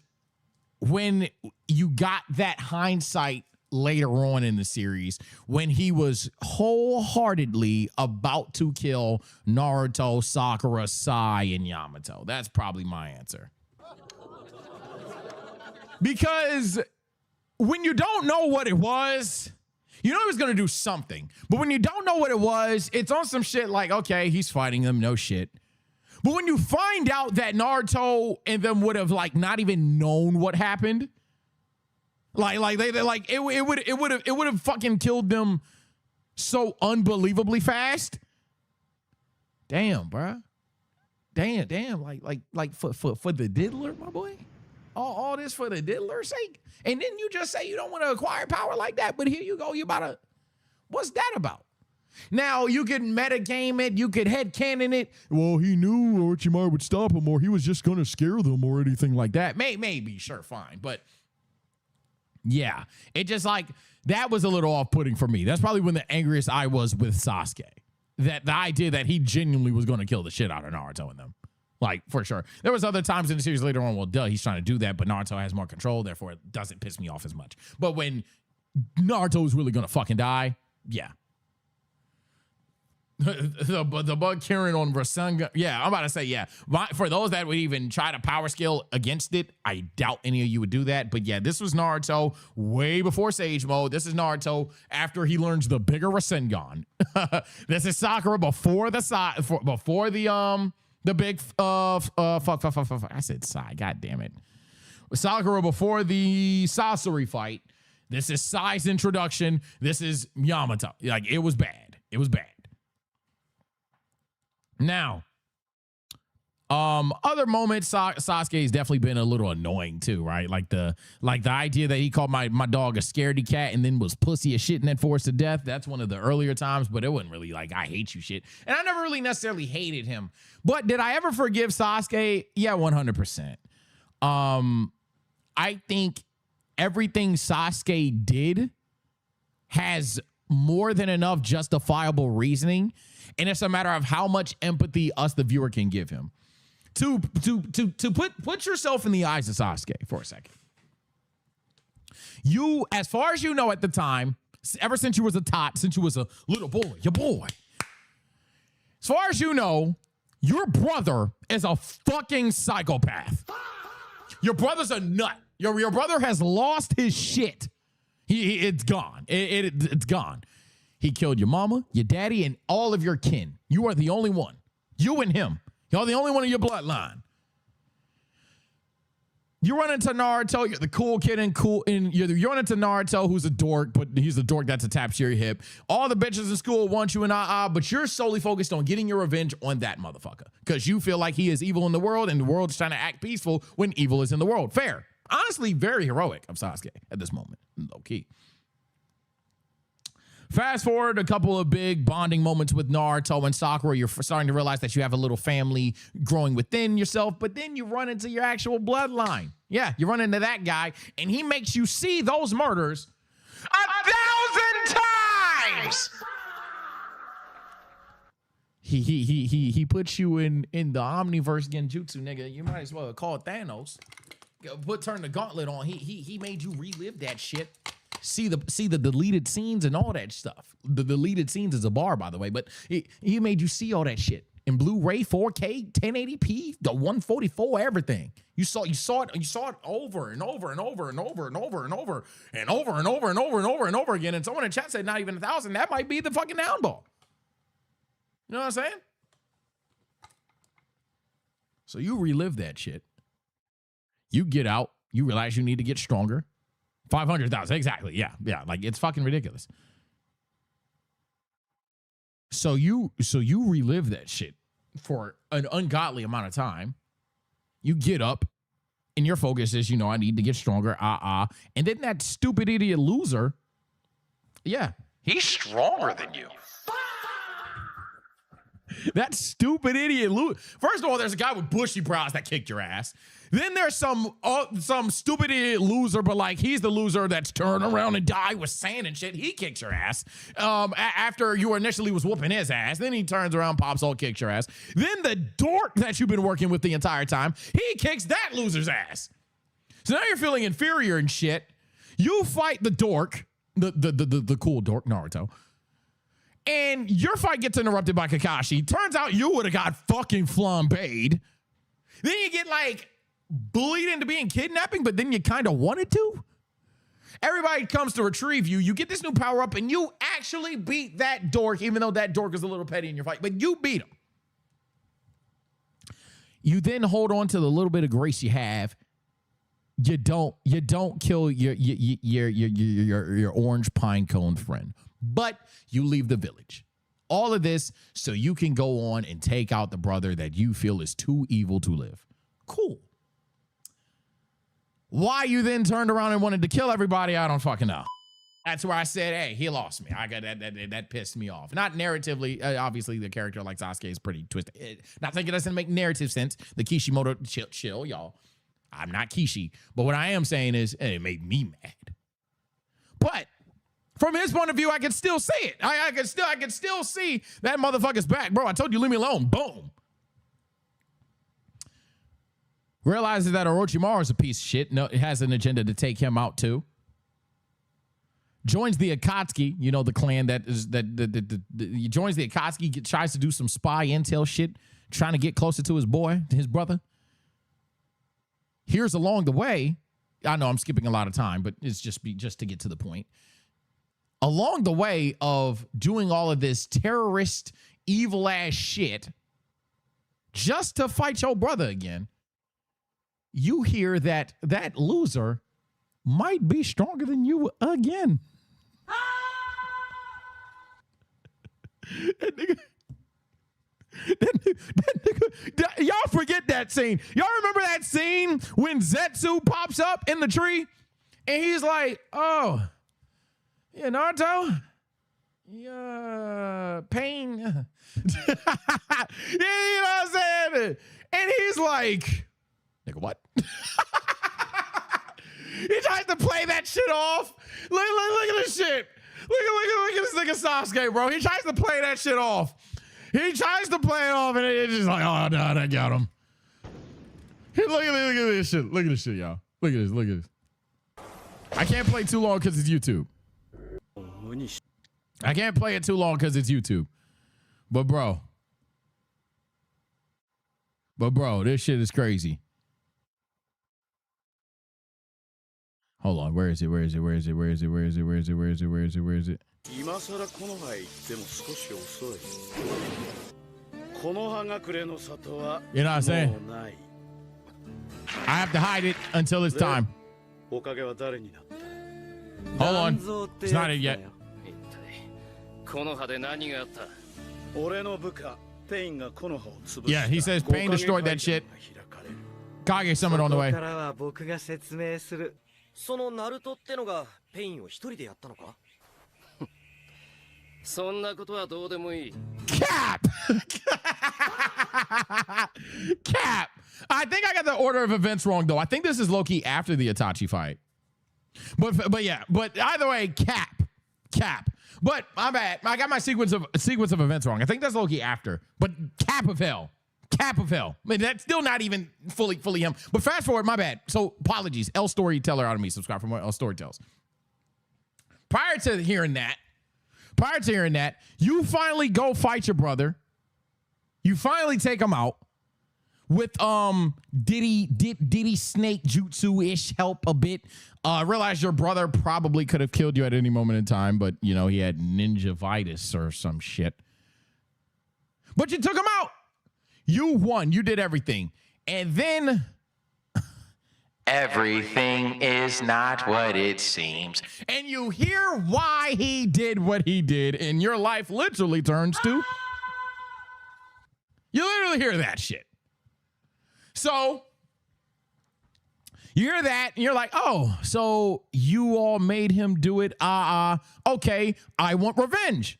when you got that hindsight later on in the series when he was wholeheartedly about to kill Naruto, Sakura, Sai, and Yamato. That's probably my answer. Because when you don't know what it was, you know he was going to do something. But when you don't know what it was, it's on some shit like, okay, he's fighting them, no shit. But when you find out that Naruto and them would have like not even known what happened, it would have fucking killed them so unbelievably fast. Damn, bruh. Damn. Like for the diddler, my boy. All this for the diddler's sake. And then you just say you don't want to acquire power like that, but here you go. You about to. What's that about? Now you could metagame it. You could headcanon it. Well, he knew Orochimaru would stop him, or he was just gonna scare them, or anything like that. Maybe, sure, fine, but. Yeah, it just like, that was a little off-putting for me. That's probably when the angriest I was with Sasuke. That the idea that he genuinely was going to kill the shit out of Naruto and them. Like, for sure. There was other times in the series later on, well, duh, he's trying to do that, but Naruto has more control, therefore it doesn't piss me off as much. But when Naruto was really going to fucking die, yeah. the bug Karen on Rasengan. Yeah, I'm about to say, yeah. For those that would even try to power scale against it, I doubt any of you would do that. But yeah, this was Naruto way before Sage Mode. This is Naruto after he learns the bigger Rasengan. This is Sakura before the big fuck. I said Sai. God damn it. Sakura before the Sasori fight. This is Sai's introduction. This is Yamato. Like, it was bad. It was bad. Now, other moments, Sasuke's definitely been a little annoying too, right? Like the idea that he called my dog a scaredy cat and then was pussy as shit in that forest to death. That's one of the earlier times, but it wasn't really like I hate you shit. And I never really necessarily hated him. But did I ever forgive Sasuke? Yeah, 100%. I think everything Sasuke did has more than enough justifiable reasoning. And it's a matter of how much empathy us, the viewer, can give him. To put yourself in the eyes of Sasuke for a second. You, as far as you know at the time, ever since you was a tot, since you was a little boy, your boy, as far as you know, your brother is a fucking psychopath. Your brother's a nut. Your brother has lost his shit. It's gone. It's gone. He killed your mama, your daddy, and all of your kin. You are the only one. You and him. You're the only one in your bloodline. You run into Naruto, you're the cool kid and you run into Naruto, who's a dork, but he's the dork that's attached to your hip. All the bitches in school want you and but you're solely focused on getting your revenge on that motherfucker because you feel like he is evil in the world and the world's trying to act peaceful when evil is in the world. Fair. Honestly, very heroic of Sasuke at this moment. Low key. Fast forward a couple of big bonding moments with Naruto and Sakura. You're starting to realize that you have a little family growing within yourself, but then you run into your actual bloodline. Yeah, you run into that guy, and he makes you see those murders 1,000 times. He puts you in the Omniverse Genjutsu, nigga. You might as well call it Thanos. Turn the gauntlet on. He made you relive that shit. See the deleted scenes and all that stuff. The deleted scenes is a bar, by the way, but he made you see all that shit in Blu-ray, 4K, 1080p, the 144, everything. You saw it over and over and over and over and over and over and over and over and over and over and over again. And someone in chat said not even 1,000. That might be the fucking downball. You know what I'm saying? So you relive that shit. You get out. You realize you need to get stronger. 500,000, exactly. Yeah, like it's fucking ridiculous. So you relive that shit for an ungodly amount of time. You get up, and your focus is, I need to get stronger. And then that stupid idiot loser, yeah, he's stronger than you. That stupid idiot loser. First of all, there's a guy with bushy brows that kicked your ass. Then there's some stupid idiot loser, but like he's the loser that's turned around and died with sand and shit. He kicks your ass after you initially was whooping his ass. Then he turns around, pops all, kicks your ass. Then the dork that you've been working with the entire time, he kicks that loser's ass. So now you're feeling inferior and shit. You fight the dork, the cool dork Naruto. And your fight gets interrupted by Kakashi. Turns out you would have got fucking flambéed. Then you get like bullied into being kidnapping, but then you kind of wanted to. Everybody comes to retrieve you. You get this new power up, and you actually beat that dork, even though that dork is a little petty in your fight, but you beat him. You then hold on to the little bit of grace you have. You don't kill your orange pine cone friend, but you leave the village. All of this so you can go on and take out the brother that you feel is too evil to live. Cool. Why you then turned around and wanted to kill everybody, I don't fucking know. That's where I said, hey, he lost me. I got that pissed me off. Not narratively. Obviously, the character like Sasuke is pretty twisted. Not thinking it doesn't make narrative sense. The Kishimoto, chill, y'all. I'm not Kishi. But what I am saying is, it made me mad. But from his point of view, I can still see it. I can still see that motherfucker's back. Bro, I told you, leave me alone. Boom. Realizes that Orochimaru's a piece of shit. No, it has an agenda to take him out too. Joins the Akatsuki, the clan that is he joins the Akatsuki, tries to do some spy intel shit, trying to get closer to his boy, to his brother. Here's along the way, I know I'm skipping a lot of time, but it's just to get to the point. Along the way of doing all of this terrorist, evil ass shit, just to fight your brother again, you hear that loser might be stronger than you again. Y'all forget that scene. Y'all remember that scene when Zetsu pops up in the tree and he's like, oh, yeah, Naruto? Yeah, pain. Yeah, you know what I'm saying? And he's like, nigga, what? He tries to play that shit off. Look at this shit. Look at this nigga Sasuke, bro. He tries to play that shit off. He tries to play it off, and it's just like, oh, no, I got him. Look at this shit. Look at this shit, y'all. Look at this. I can't play too long because it's YouTube. I can't play it too long because it's YouTube. But bro, this shit is crazy. Hold on, where is it? You know what I'm saying? I have to hide it until it's time. Hold on. It's not it yet. Yeah, he says Pain destroyed that shit. Kage summoned on the way. そのナルトってのがペインを一人でやったのかそんなことはどうでもいい Cap! Cap! I think I got the order of events wrong, though. I think this is low-key after the Itachi fight. But yeah, but either way, Cap. But my bad. I got my sequence of events wrong. I think that's low-key after. But Cap of Hell. I mean, that's still not even fully him. But fast forward, my bad. So apologies. L Storyteller out of me. Subscribe for more L Storytells. Prior to hearing that, you finally go fight your brother. You finally take him out with Diddy Snake Jutsu-ish help a bit. Realize your brother probably could have killed you at any moment in time, but you know, he had ninja-vitis or some shit. But you took him out. You won. You did everything. And then everything is not what it seems. And you hear why he did what he did, and your life literally turns to. You literally hear that shit. So you hear that, and you're like, oh, so you all made him do it. Okay, I want revenge.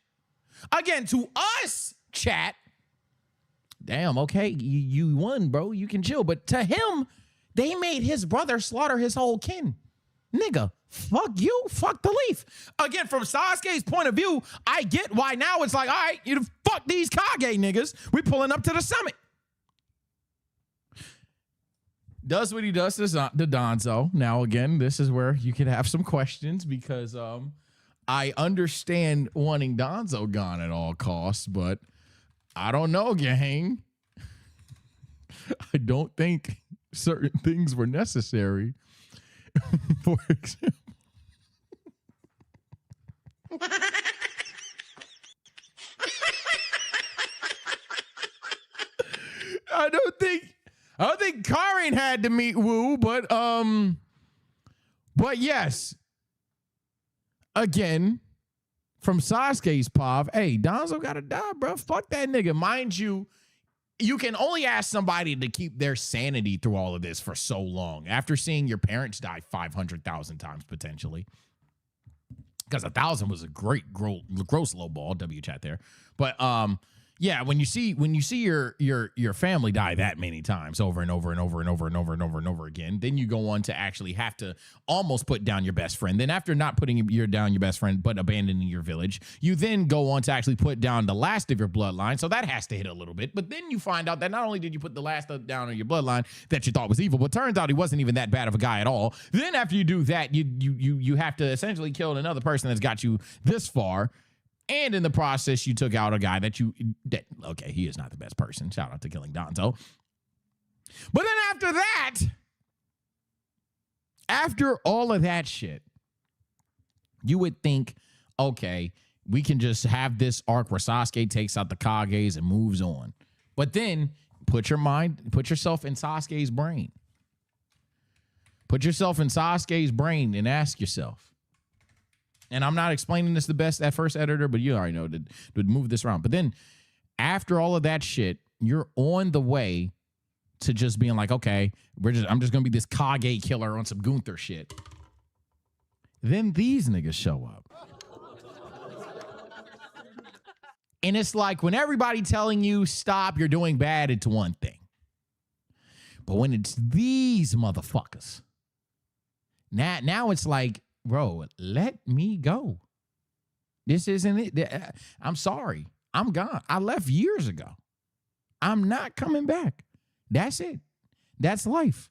Again, to us, chat. Damn, okay, you won, bro. You can chill. But to him, they made his brother slaughter his whole kin. Nigga, fuck you, fuck the leaf. Again, from Sasuke's point of view, I get why now it's like, all right, you fuck these Kage niggas. We pulling up to the summit. Does what he does to Danzo. Now, again, this is where you could have some questions because I understand wanting Danzo gone at all costs, but I don't know, gang. I don't think certain things were necessary. For example, I don't think Karin had to meet Wu, but yes. Again, from Sasuke's POV, hey, Danzo gotta die, bro. Fuck that nigga. Mind you, you can only ask somebody to keep their sanity through all of this for so long. After seeing your parents die 500,000 times potentially. Because 1,000 was a great gross low ball, W chat there. But yeah, when you see your family die that many times over and over and over and over and over and over and over again, then you go on to actually have to almost put down your best friend. Then after not putting down your best friend but abandoning your village, you then go on to actually put down the last of your bloodline. So that has to hit a little bit. But then you find out that not only did you put the last down on your bloodline that you thought was evil, but turns out he wasn't even that bad of a guy at all. Then after you do that, you have to essentially kill another person that's got you this far. And in the process, you took out a guy okay, he is not the best person. Shout out to killing Danzo. But then after that, after all of that shit, you would think, okay, we can just have this arc where Sasuke takes out the Kages and moves on. But then put yourself in Sasuke's brain. Put yourself in Sasuke's brain and ask yourself. And I'm not explaining this the best at first, editor, but you already know to move this around. But then after all of that shit, you're on the way to just being like, okay, I'm just going to be this Kage killer on some Gunther shit. Then these niggas show up. And it's like when everybody telling you stop, you're doing bad, it's one thing. But when it's these motherfuckers, now it's like, bro, let me go. This isn't it. I'm sorry. I'm gone. I left years ago. I'm not coming back. That's it. That's life.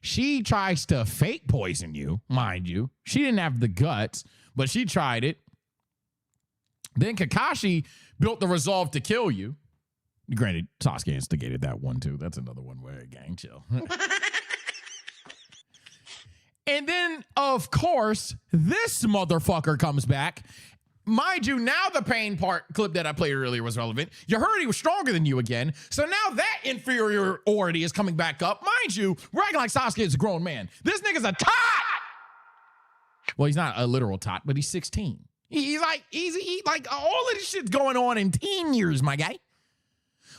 She tries to fake poison you, mind you. She didn't have the guts, but she tried it. Then Kakashi built the resolve to kill you. Granted, Sasuke instigated that one too. That's another one where gang chill. And then, of course, this motherfucker comes back mind you, now the pain part clip that I played earlier was relevant. You heard he was stronger than you again. So now that inferiority is coming back up. Mind you, we're acting like Sasuke is a grown man. This nigga's a tot. Well, he's not a literal tot, but he's 16. He's like all of this shit's going on in teen years, my guy.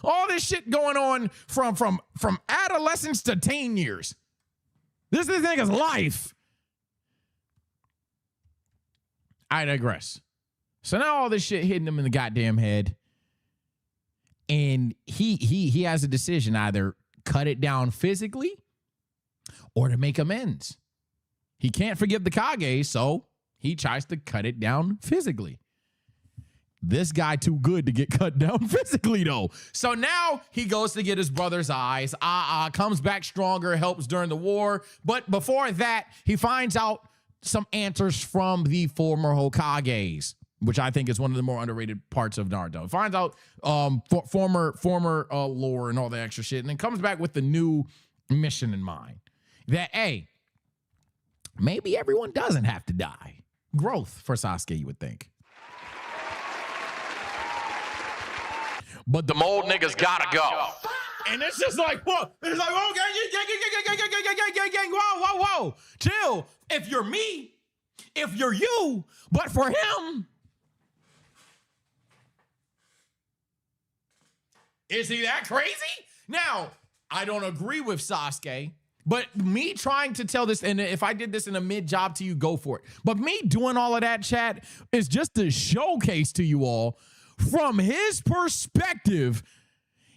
All this shit going on from adolescence to teen years. This nigga's life. I digress. So now all this shit hitting him in the goddamn head. And he has a decision, either cut it down physically or to make amends. He can't forgive the Kage, so he tries to cut it down physically. This guy too good to get cut down physically, though. So now he goes to get his brother's eyes. Comes back stronger, helps during the war. But before that, he finds out some answers from the former Hokages, which I think is one of the more underrated parts of Naruto. Finds out former lore and all the extra shit, and then comes back with the new mission in mind. That, hey, maybe everyone doesn't have to die. Growth for Sasuke, you would think. But the mold niggas gotta go. And it's just like, whoa. It's like, whoa, gang, whoa. Chill. If you're me, if you're you, but for him, is he that crazy? Now, I don't agree with Sasuke, but me trying to tell this, and if I did this in a mid-job to you, go for it. But me doing all of that, chat, is just to showcase to you all, from his perspective,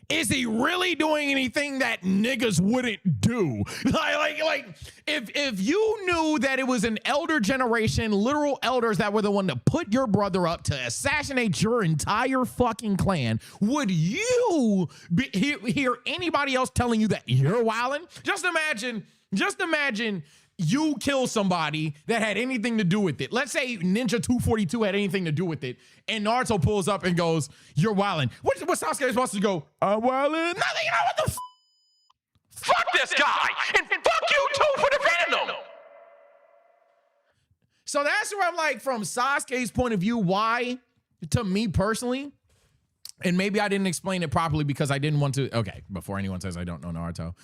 is he really doing anything that niggas wouldn't do? Like if you knew that it was an elder generation, literal elders that were the one to put your brother up to assassinate your entire fucking clan, would you hear anybody else telling you that you're wildin'? Just imagine you kill somebody that had anything to do with it. Let's say Ninja 242 had anything to do with it, and Naruto pulls up and goes, "You're wildin'." What Sasuke is supposed to go? "I'm wildin'." Nothing. You know what the fuck this guy, and fuck you too for defending him. So that's where I'm like, from Sasuke's point of view, why, to me personally, and maybe I didn't explain it properly because I didn't want to. Okay, before anyone says I don't know Naruto,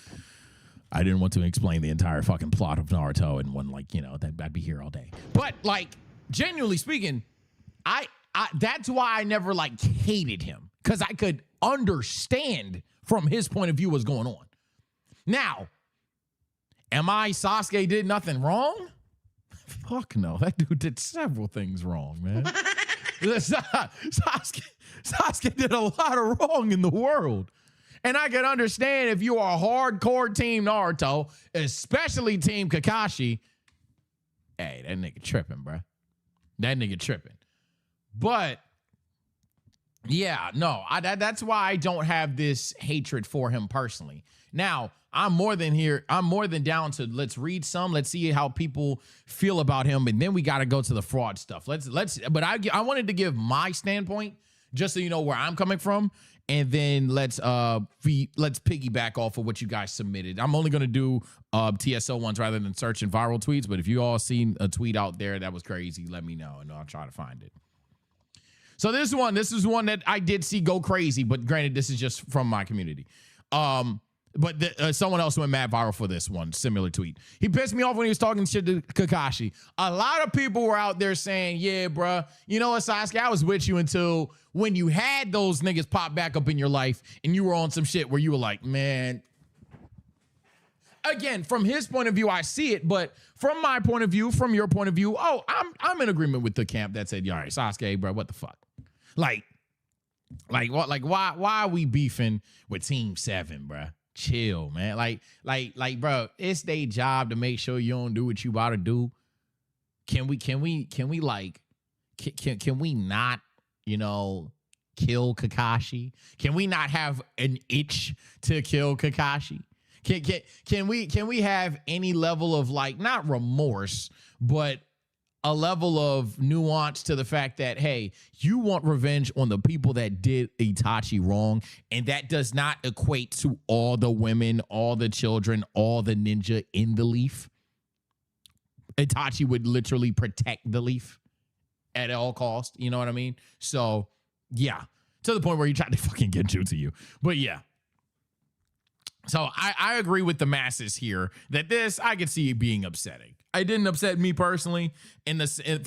I didn't want to explain the entire fucking plot of Naruto in one, like, you know, I'd be here all day. But like, genuinely speaking, I that's why I never like hated him, because I could understand from his point of view what's going on. Now, am I Sasuke did nothing wrong? Fuck no, that dude did several things wrong, man. Sasuke did a lot of wrong in the world. And I can understand if you are a hardcore team Naruto, especially team Kakashi. Hey, that nigga tripping, bro. That nigga tripping. But yeah, no, that's why I don't have this hatred for him personally. Now, I'm more than down to let's read some. Let's see how people feel about him, and then we got to go to the fraud stuff. But I wanted to give my standpoint just so you know where I'm coming from. And then let's piggyback off of what you guys submitted. I'm only gonna do TSO ones rather than searching viral tweets. But if you all seen a tweet out there that was crazy, let me know and I'll try to find it. So this is one that I did see go crazy, but granted, this is just from my community. But someone else went mad viral for this one, similar tweet. He pissed me off when he was talking shit to Kakashi. A lot of people were out there saying, yeah, bruh, you know what, Sasuke, I was with you until when you had those niggas pop back up in your life and you were on some shit where you were like, man. Again, from his point of view, I see it, but from my point of view, from your point of view, I'm in agreement with the camp that said, all right, Sasuke, bro, what the fuck? Like what? Like why are we beefing with Team 7, bro? Chill, man. Like, bro, it's their job to make sure you don't do what you about to do. Can we not, you know, kill Kakashi? Can we not have an itch to kill Kakashi? Can we have any level of, like, not remorse, but a level of nuance to the fact that, hey, you want revenge on the people that did Itachi wrong, and that does not equate to all the women, all the children, all the ninja in the leaf. Itachi would literally protect the leaf. at all costs. You know what I mean? So yeah, to the point where he tried to fucking get jutsu you. But yeah. So I agree with the masses here that this, I could see it being upsetting. It didn't upset me personally.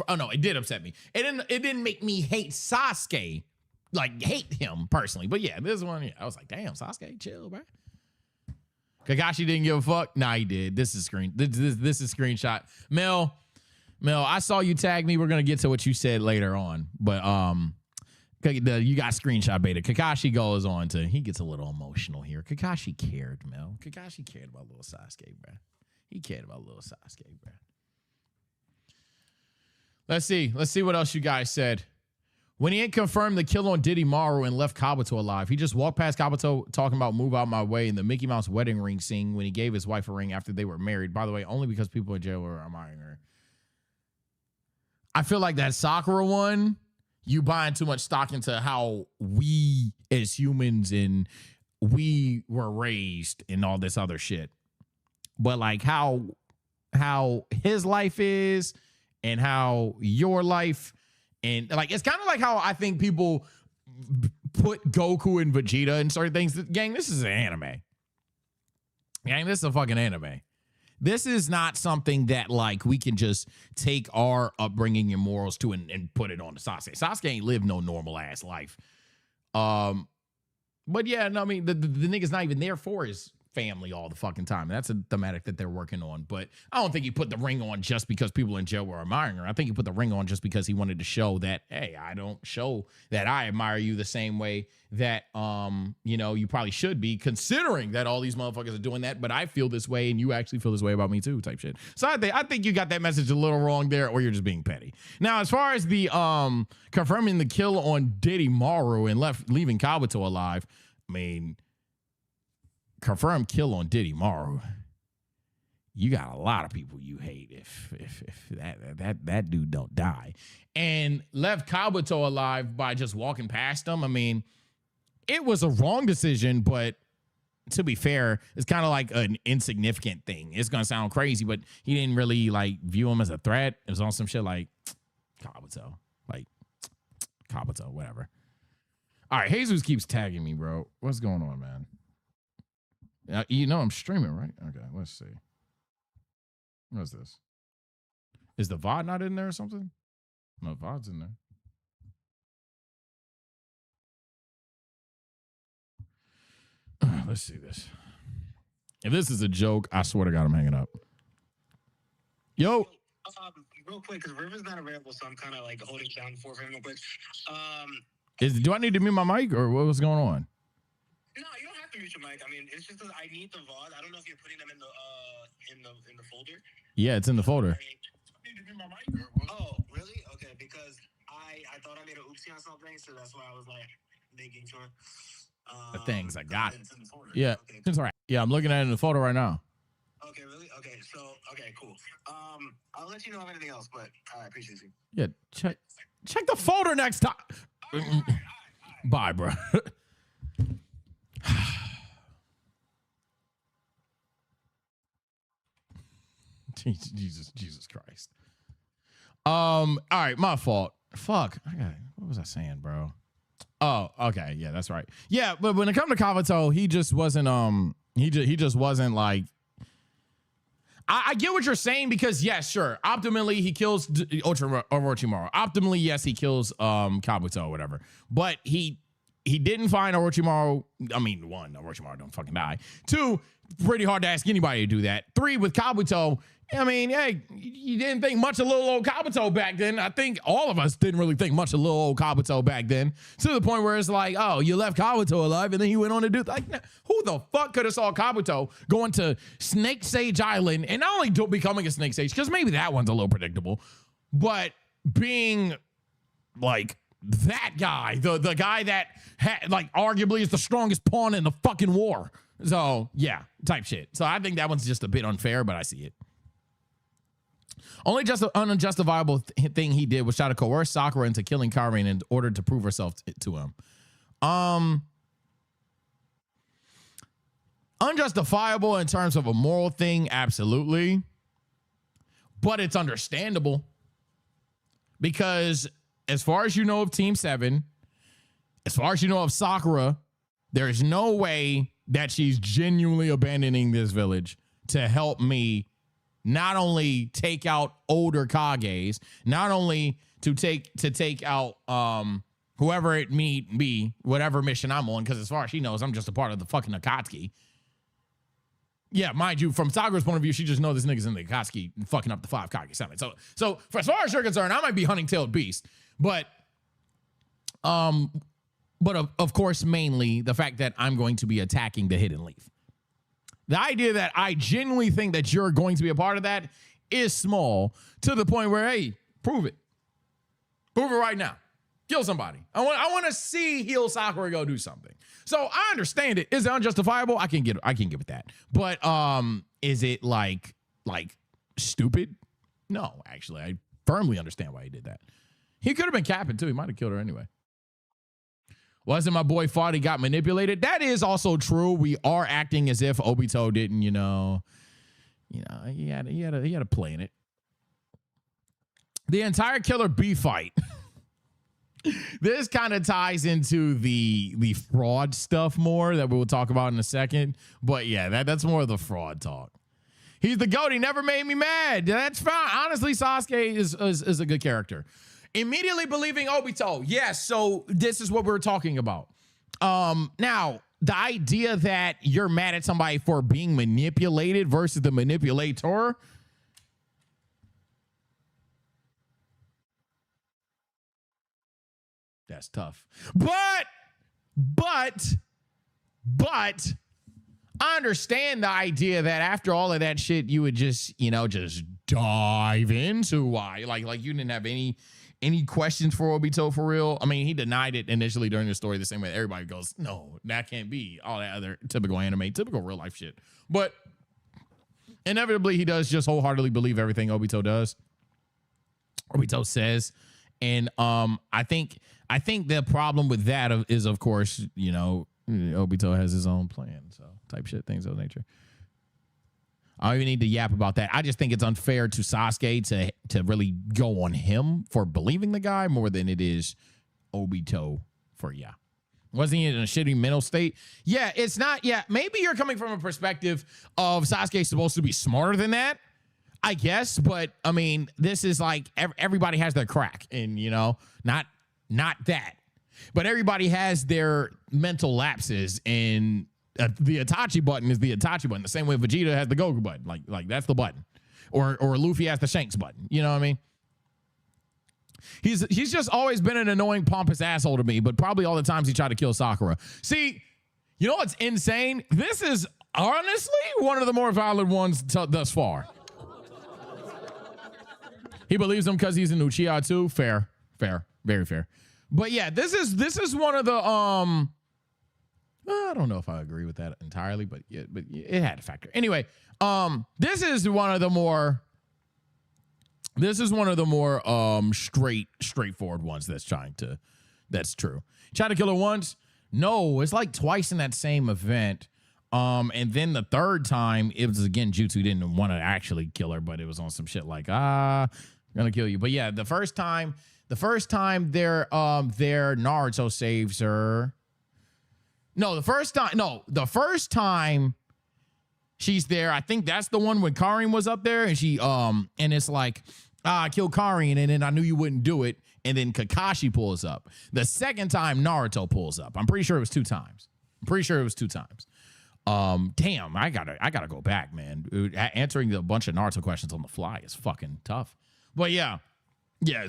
Oh no, it did upset me. It didn't make me hate Sasuke, like hate him personally. But yeah, this one, yeah, I was like, damn, Sasuke, chill, bro. Kakashi didn't give a fuck. Nah, he did. This is screenshot. Mel, I saw you tag me. We're gonna get to what you said later on, but you got screenshot beta. Kakashi goes on to, he gets a little emotional here. Kakashi cared, Mel. Kakashi cared about little Sasuke, bro. He cared about little Sasuke, bro. Let's see what else you guys said. When he ain't confirmed the kill on Diddy Maru and left Kabuto alive, he just walked past Kabuto talking about move out my way in the Mickey Mouse wedding ring scene when he gave his wife a ring after they were married. By the way, only because people in jail were admiring her. I feel like that Sakura one, you buying too much stock into how we as humans and we were raised and all this other shit. But like how his life is and how your life, and like it's kind of like how I think people put Goku and Vegeta and certain things. Gang, this is an anime. Gang, this is a fucking anime. This is not something that like we can just take our upbringing and morals to and put it on to Sasuke. Sasuke ain't lived no normal ass life. But yeah, no, I mean the nigga's not even there for his family all the fucking time. And that's a thematic that they're working on. But I don't think he put the ring on just because people in jail were admiring her. I think he put the ring on just because he wanted to show that, hey, I don't show that I admire you the same way that you probably should be, considering that all these motherfuckers are doing that, but I feel this way and you actually feel this way about me too, type shit. So I think you got that message a little wrong there, or you're just being petty. Now, as far as the confirming the kill on Diddy Maru and leaving Kabuto alive, I mean, confirmed kill on Diddy Maru. You got a lot of people you hate if that dude don't die, and left Kabuto alive by just walking past him. I mean, it was a wrong decision, but to be fair, it's kind of like an insignificant thing. It's gonna sound crazy, but he didn't really like view him as a threat. It was on some shit like Kabuto, whatever. All right, Jesus keeps tagging me, bro. What's going on, man? You know I'm streaming, right? Okay, let's see. What's this? Is the VOD not in there or something? No, VOD's in there. Let's see this. If this is a joke, I swear to God, I'm hanging up. Yo. Real quick, because River's not available, so I'm kind of like holding down for him real quick. Do I need to mute my mic or what was going on? No, you don't have to mute your mic. I mean, it's just that I need the VOD. I don't know if you're putting them in the folder. Yeah, it's in the folder. Oh, really? Okay, because I thought I made an oopsie on something, so that's why I was like making sure. The things I got it. Yeah, okay, it's all right. Yeah, I'm looking at it in the folder right now. Okay, really? Okay, so okay, cool. I'll let you know of anything else, but I appreciate you. Yeah, check the folder next time. All right. Bye, bro. Jesus Christ. All right, my fault. Fuck. What was I saying, bro? Oh, okay. Yeah, that's right. Yeah, but when it comes to Kabuto, he just wasn't he just wasn't like, I get what you're saying, because yes, sure, optimally he kills Orochimaru. Optimally, yes, he kills Kabuto or whatever. But he didn't find Orochimaru. I mean, one, Orochimaru don't fucking die. Two, pretty hard to ask anybody to do that. Three, with Kabuto, I mean, hey, you didn't think much of little old Kabuto back then. I think all of us didn't really think much of little old Kabuto back then. To the point where it's like, oh, you left Kabuto alive and then he went on to do, like, who the fuck could have saw Kabuto going to Snake Sage Island and not only becoming a Snake Sage, because maybe that one's a little predictable, but being like that guy, the guy that like arguably is the strongest pawn in the fucking war. So yeah, type shit. So I think that one's just a bit unfair, but I see it. Only just an unjustifiable thing he did was try to coerce Sakura into killing Karin in order to prove herself to him. Unjustifiable in terms of a moral thing, absolutely. But it's understandable, because as far as you know of Team 7, as far as you know of Sakura, there is no way that she's genuinely abandoning this village to help me not only take out older Kages, not only to take out whoever it may be, whatever mission I'm on, because as far as she knows, I'm just a part of the fucking Akatsuki. Yeah, mind you, from Sakura's point of view, she just knows this nigga's in the Akatsuki fucking up the 5 Kage summit. So for as far as you're concerned, I might be hunting tailed beast, but of course, mainly the fact that I'm going to be attacking the hidden leaf. The idea that I genuinely think that you're going to be a part of that is small, to the point where, hey, prove it. Prove it right now. Kill somebody. I want to see Heal Sakura go do something. So I understand it. Is it unjustifiable? I can get with that. But is it like stupid? No, actually, I firmly understand why he did that. He could have been capping too. He might have killed her anyway. Wasn't my boy fought, he got manipulated? That is also true. We are acting as if Obito didn't, he had a play in it. The entire Killer Bee fight. This kind of ties into the fraud stuff more that we'll talk about in a second. But yeah, that's more of the fraud talk. He's the GOAT. He never made me mad. That's fine. Honestly, Sasuke is a good character. Immediately believing Obito. Yes, so this is what we're talking about. Now, the idea that you're mad at somebody for being manipulated versus the manipulator. That's tough. But I understand the idea that after all of that shit, you would just dive into why. Like you didn't have any questions for Obito for real? I mean, he denied it initially during the story the same way everybody goes, no, that can't be. All that other typical anime, typical real life shit. But inevitably, he does just wholeheartedly believe everything Obito does. Obito says. And I think the problem with that is, of course, Obito has his own plan. So type shit, things of that nature. I don't even need to yap about that. I just think it's unfair to Sasuke to really go on him for believing the guy more than it is Obito for, Wasn't he in a shitty mental state? Yeah, it's not. Yeah, maybe you're coming from a perspective of Sasuke supposed to be smarter than that, I guess. But, I mean, this is like everybody has their crack and, not that. But everybody has their mental lapses, and the Itachi button is the Itachi button. The same way Vegeta has the Goku button. Like that's the button. Or Luffy has the Shanks button. You know what I mean? He's just always been an annoying, pompous asshole to me, but probably all the times he tried to kill Sakura. See, you know what's insane? This is honestly one of the more violent ones thus far. He believes him because he's an Uchiha too. Fair, very fair. But yeah, this is one of the I don't know if I agree with that entirely, but it had a factor. Anyway, this is one of the more straightforward ones that's true. Try to kill her once? No, it's like twice in that same event. And then the third time it was again Jutsu didn't want to actually kill her, but it was on some shit like I'm gonna kill you. But yeah, the first time their Naruto saves her. The first time she's there, I think that's the one when Karin was up there, and she and it's like, I killed Karin, and then I knew you wouldn't do it, and then Kakashi pulls up. The second time Naruto pulls up. I'm pretty sure it was 2 times. Damn, I gotta go back, man. Answering a bunch of Naruto questions on the fly is fucking tough. But yeah,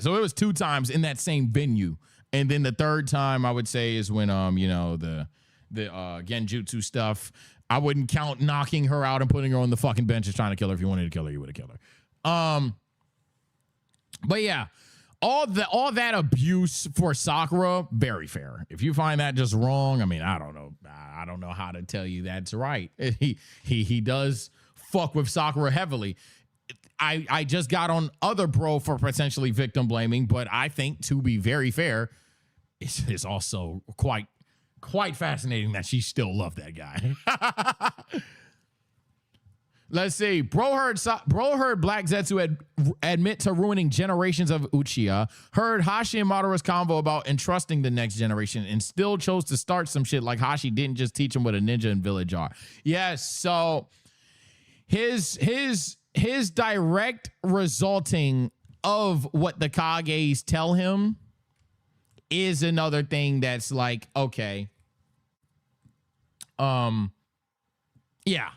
so it was 2 times in that same venue. And then the third time I would say is when the Genjutsu stuff. I wouldn't count knocking her out and putting her on the fucking bench as trying to kill her. If you wanted to kill her, you would have killed her. But yeah, all that abuse for Sakura, very fair. If you find that just wrong, I mean, I don't know how to tell you that's right. He does fuck with Sakura heavily. I just got on other bro for potentially victim blaming, but I think, to be very fair, it's also quite fascinating that she still loved that guy. Let's see. Bro heard Black Zetsu admit to ruining generations of Uchiha. Heard Hashi and Madara's convo about entrusting the next generation, and still chose to start some shit like Hashi didn't just teach him what a ninja and village are. Yes. So his direct resulting of what the Kages tell him is another thing that's like, okay. Yeah.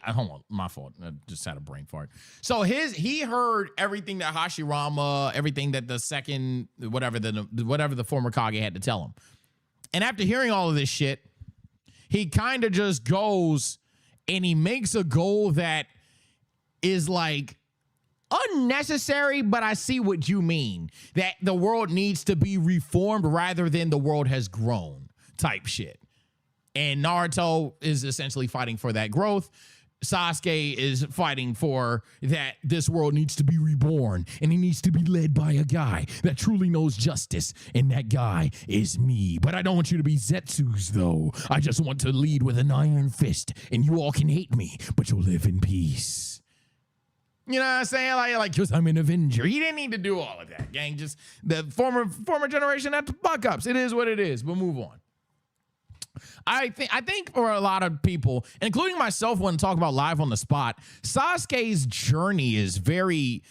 Hold on, my fault. I just had a brain fart. So he heard everything that Hashirama, everything that the second whatever the former Kage had to tell him. And after hearing all of this shit, he kind of just goes and he makes a goal that is like unnecessary, but I see what you mean. That the world needs to be reformed rather than the world has grown type shit. And Naruto is essentially fighting for that growth. Sasuke is fighting for that this world needs to be reborn and he needs to be led by a guy that truly knows justice. And that guy is me. But I don't want you to be Zetsu's though. I just want to lead with an iron fist and you all can hate me, but you'll live in peace. You know what I'm saying? Like, because I'm an Avenger. He didn't need to do all of that, gang. Just the former generation had to fuck ups. It is what it is. We'll move on. I think for a lot of people, including myself, when talk about live on the spot, Sasuke's journey is very,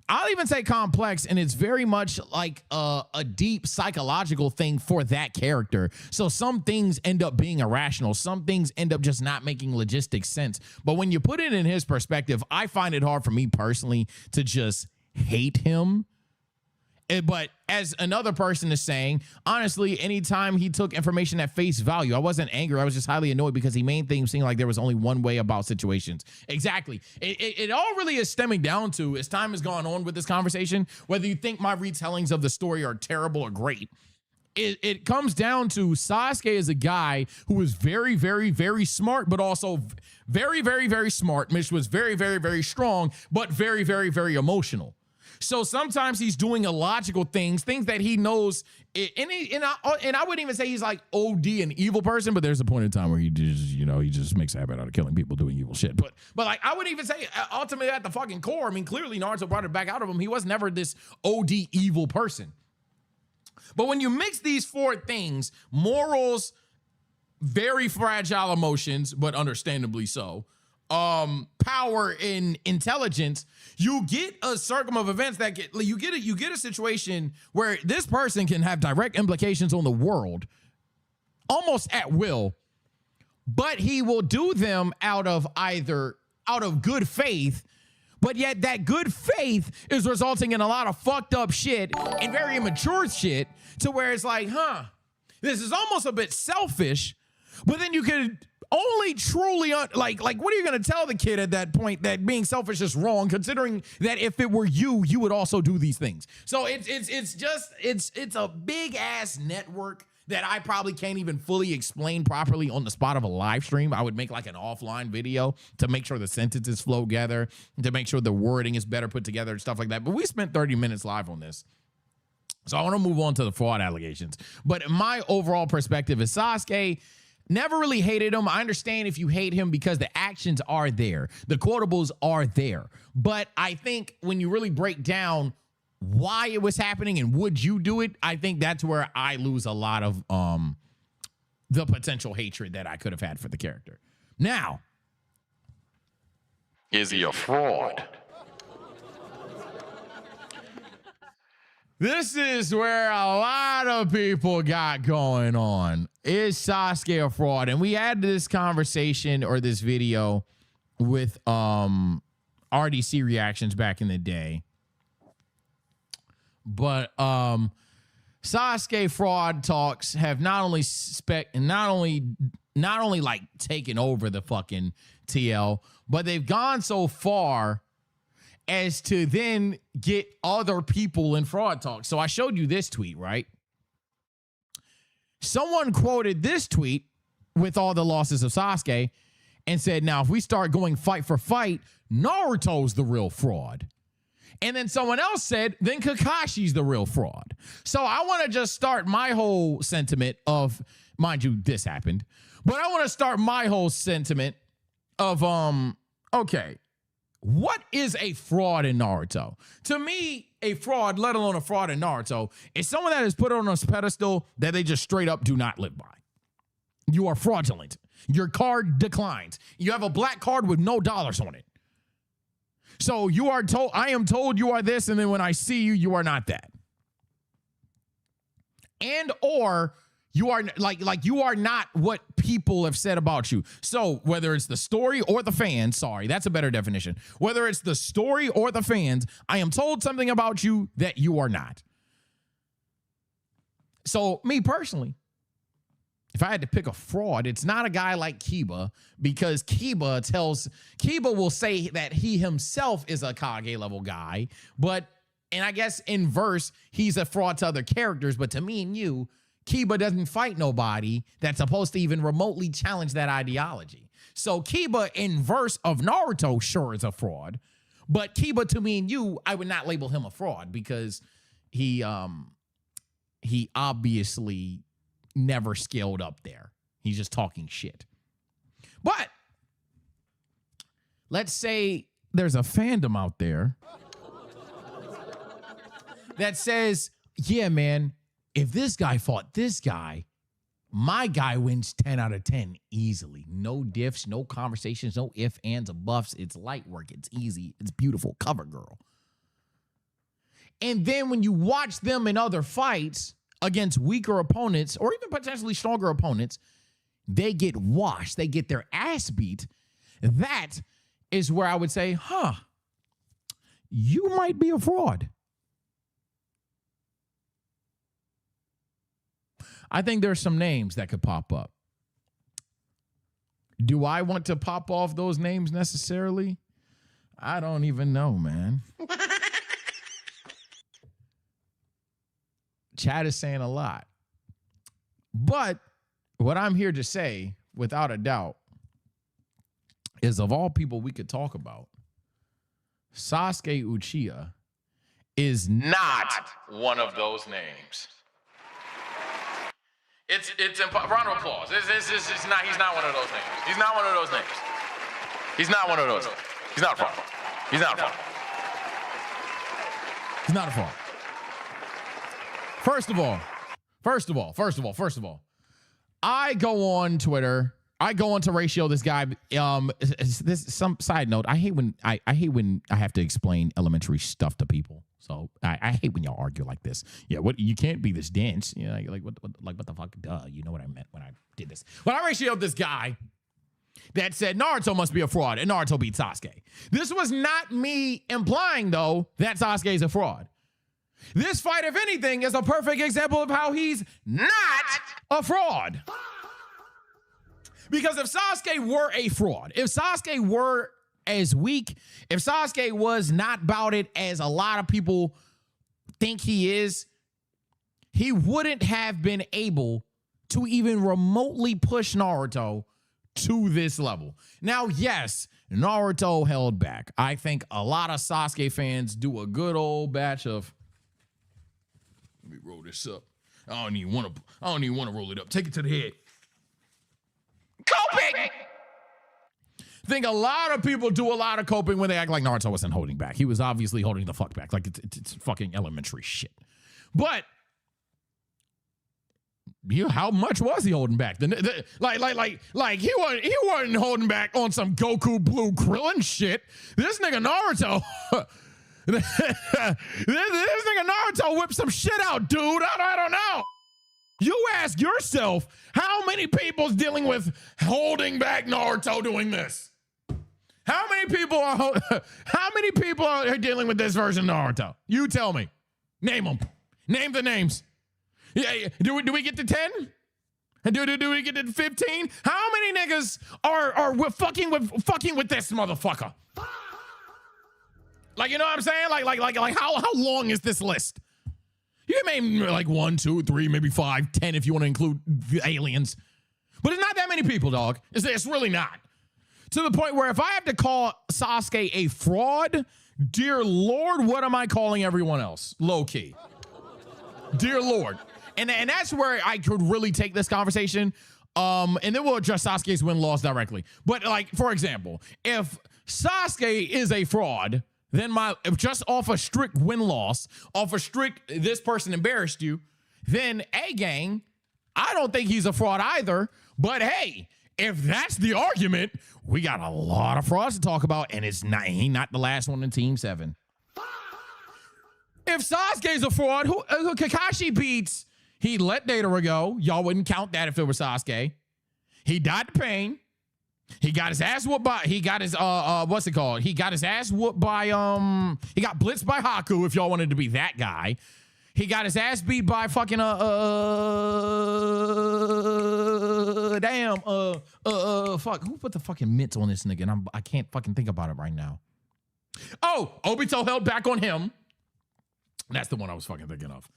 I'll even say complex, and it's very much like a deep psychological thing for that character. So some things end up being irrational. Some things end up just not making logistic sense. But when you put it in his perspective, I find it hard for me personally to just hate him. But as another person is saying, honestly, anytime he took information at face value, I wasn't angry. I was just highly annoyed because he made things seem like there was only one way about situations. Exactly. It all really is stemming down to, as time has gone on with this conversation, whether you think my retellings of the story are terrible or great, it comes down to Sasuke is a guy who is very, very, very smart, but also very, very, very smart. Mitch was very, very, very strong, but very, very, very emotional. So sometimes he's doing illogical things that he knows, and I wouldn't even say he's like OD an evil person, but there's a point in time where he just makes a habit out of killing people doing evil shit. But like I wouldn't even say ultimately at the fucking core. I mean, clearly Naruto brought it back out of him. He was never this OD evil person. But when you mix these four things, morals, very fragile emotions, but understandably so, power and intelligence, you get a circle of events that you get a situation where this person can have direct implications on the world almost at will, but he will do them out of good faith, but yet that good faith is resulting in a lot of fucked up shit and very immature shit to where it's like, this is almost a bit selfish, but then you could only truly like what are you going to tell the kid at that point that being selfish is wrong, considering that if it were you would also do these things. So it's a big ass network that I probably can't even fully explain properly on the spot of a live stream. I would make like an offline video to make sure the sentences flow together, to make sure the wording is better put together and stuff like that. But we spent 30 minutes live on this. So I want to move on to the fraud allegations. But my overall perspective is Sasuke never really hated him. I understand if you hate him because the actions are there. The quotables are there. But I think when you really break down why it was happening and would you do it, I think that's where I lose a lot of the potential hatred that I could have had for the character. Now, is he a fraud? This is where a lot of people got going on. Is Sasuke a fraud? And we had this conversation or this video with RDC reactions back in the day. But Sasuke fraud talks have not only like taken over the fucking TL, but they've gone so far as to then get other people in fraud talk. So I showed you this tweet, right? Someone quoted this tweet with all the losses of Sasuke and said, now, if we start going fight for fight, Naruto's the real fraud. And then someone else said, then Kakashi's the real fraud. So I want to just start my whole sentiment of, mind you, this happened, but I want to start my whole sentiment of okay, what is a fraud in Naruto? To me, a fraud, let alone a fraud in Naruto, is someone that is put on a pedestal that they just straight up do not live by. You are fraudulent. Your card declines. You have a black card with no dollars on it. So you are told, I am told you are this, and then when I see you, you are not that. And or you are like you are not what people have said about you. So whether it's the story or the fans, sorry, that's a better definition. Whether it's the story or the fans, I am told something about you that you are not. So me personally, if I had to pick a fraud, it's not a guy like Kiba, because Kiba will say that he himself is a Kage level guy, and I guess in verse, he's a fraud to other characters, but to me and you, Kiba doesn't fight nobody that's supposed to even remotely challenge that ideology. So Kiba in verse of Naruto sure is a fraud, but Kiba to me and you, I would not label him a fraud because he obviously never scaled up there. He's just talking shit. But let's say there's a fandom out there that says, yeah, man, if this guy fought this guy, my guy wins 10 out of 10 easily. No diffs, no conversations, no ifs, ands, or buffs. It's light work. It's easy. It's beautiful. Cover girl. And then when you watch them in other fights against weaker opponents or even potentially stronger opponents, they get washed. They get their ass beat. That is where I would say, you might be a fraud. I think there's some names that could pop up. Do I want to pop off those names necessarily? I don't even know, man. Chat is saying a lot. But what I'm here to say, without a doubt, is of all people we could talk about, Sasuke Uchiha is not one of those names. It's round of applause. He's not one of those names. He's not one of those names. He's not one of those. He's not a fraud. He's not a fraud. He's not a fraud. First of all, I go on Twitter. I go onto Ratio. This guy. Some side note. I hate when I have to explain elementary stuff to people. So I hate when y'all argue like this. Yeah, what you can't be this dense. You know, what the fuck? Duh. You know what I meant when I did this. But I ratioed this guy that said Naruto must be a fraud and Naruto beat Sasuke. This was not me implying though that Sasuke is a fraud. This fight, if anything, is a perfect example of how he's not a fraud. Because if Sasuke were a fraud, if Sasuke were as weak, if Sasuke was not about it as a lot of people think he is, he wouldn't have been able to even remotely push Naruto to this level. Now, yes, Naruto held back. I think a lot of Sasuke fans do a good old batch of, let me roll this up. I don't even want to roll it up. Take it to the head. Coping! I think a lot of people do a lot of coping when they act like Naruto wasn't holding back. He was obviously holding the fuck back. Like it's fucking elementary shit. But how much was he holding back? Like he wasn't holding back on some Goku Blue Krillin shit. This nigga Naruto, this nigga Naruto whipped some shit out, dude. I don't know. You ask yourself, how many people's dealing with holding back Naruto doing this? How many people are dealing with this version of Naruto? You tell me. Name them. Name the names. Yeah, do we get to 10? Do we get to 15? How many niggas are fucking with this motherfucker? Like, you know what I'm saying? Like how long is this list? You can name like 1, 2, 3, maybe 5, 10 if you want to include the aliens. But it's not that many people, dog. It's really not. To the point where if I have to call Sasuke a fraud, dear Lord, what am I calling everyone else? Low key. Dear Lord. And that's where I could really take this conversation. And then we'll address Sasuke's win-loss directly. But like, for example, if Sasuke is a fraud, then just off a strict win-loss, off a strict this person embarrassed you, then gang, I don't think he's a fraud either. But hey, if that's the argument, we got a lot of frauds to talk about, and he's not the last one in Team 7. If Sasuke's a fraud, who Kakashi beats, he let Deidara go. Y'all wouldn't count that if it were Sasuke. He died to pain. He got his ass whooped by, he got his, what's it called? He got his ass whooped by, he got blitzed by Haku, if y'all wanted to be that guy. He got his ass beat by fucking, fuck, who put the fucking mitts on this nigga? And I can't fucking think about it right now. Oh, Obito held back on him. That's the one I was fucking thinking of.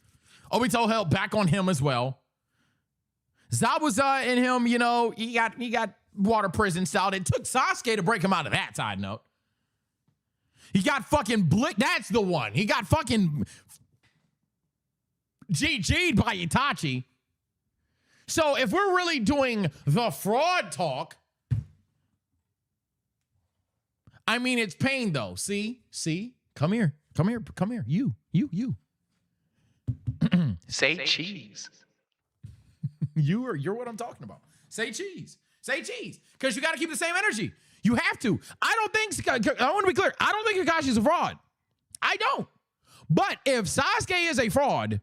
Obito held back on him as well. Zabuza and him, you know, he got water prison style. It took Sasuke to break him out of that side note. He got fucking blicked. That's the one. He got fucking GG'd by Itachi. So if we're really doing the fraud talk, I mean, it's pain though. See, come here. You. Say cheese. You're what I'm talking about. Say cheese. Because you got to keep the same energy. You have to. I want to be clear. I don't think Kakashi's a fraud. I don't. But if Sasuke is a fraud,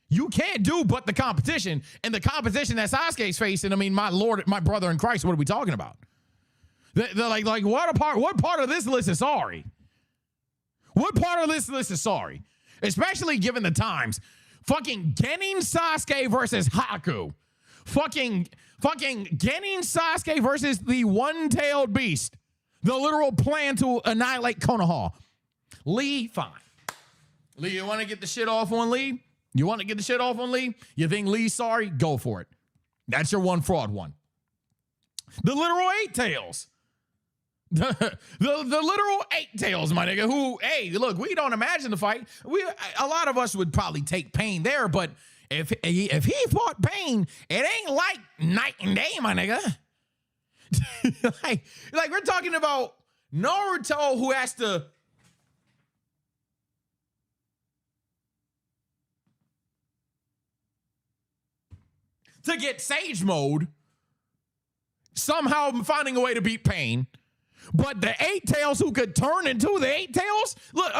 you can't do but the competition. And the competition that Sasuke's facing, I mean, my Lord, my brother in Christ, what are we talking about? They're like what part of this list is sorry? What part of this list is sorry? Especially given the times. Fucking Genin Sasuke versus Haku. Fucking Genin Sasuke versus the one-tailed beast. The literal plan to annihilate Konoha. Lee, fine. Lee, you want to get the shit off on Lee? You think Lee's sorry? Go for it. That's your one fraud one. The literal eight tails. The literal eight tails, my nigga, who, hey, look, we don't imagine the fight. A lot of us would probably take pain there, but if he fought pain, it ain't like night and day, my nigga. like we're talking about Naruto who has to get Sage mode, somehow finding a way to beat pain. But the eight tails who could turn into the eight tails, look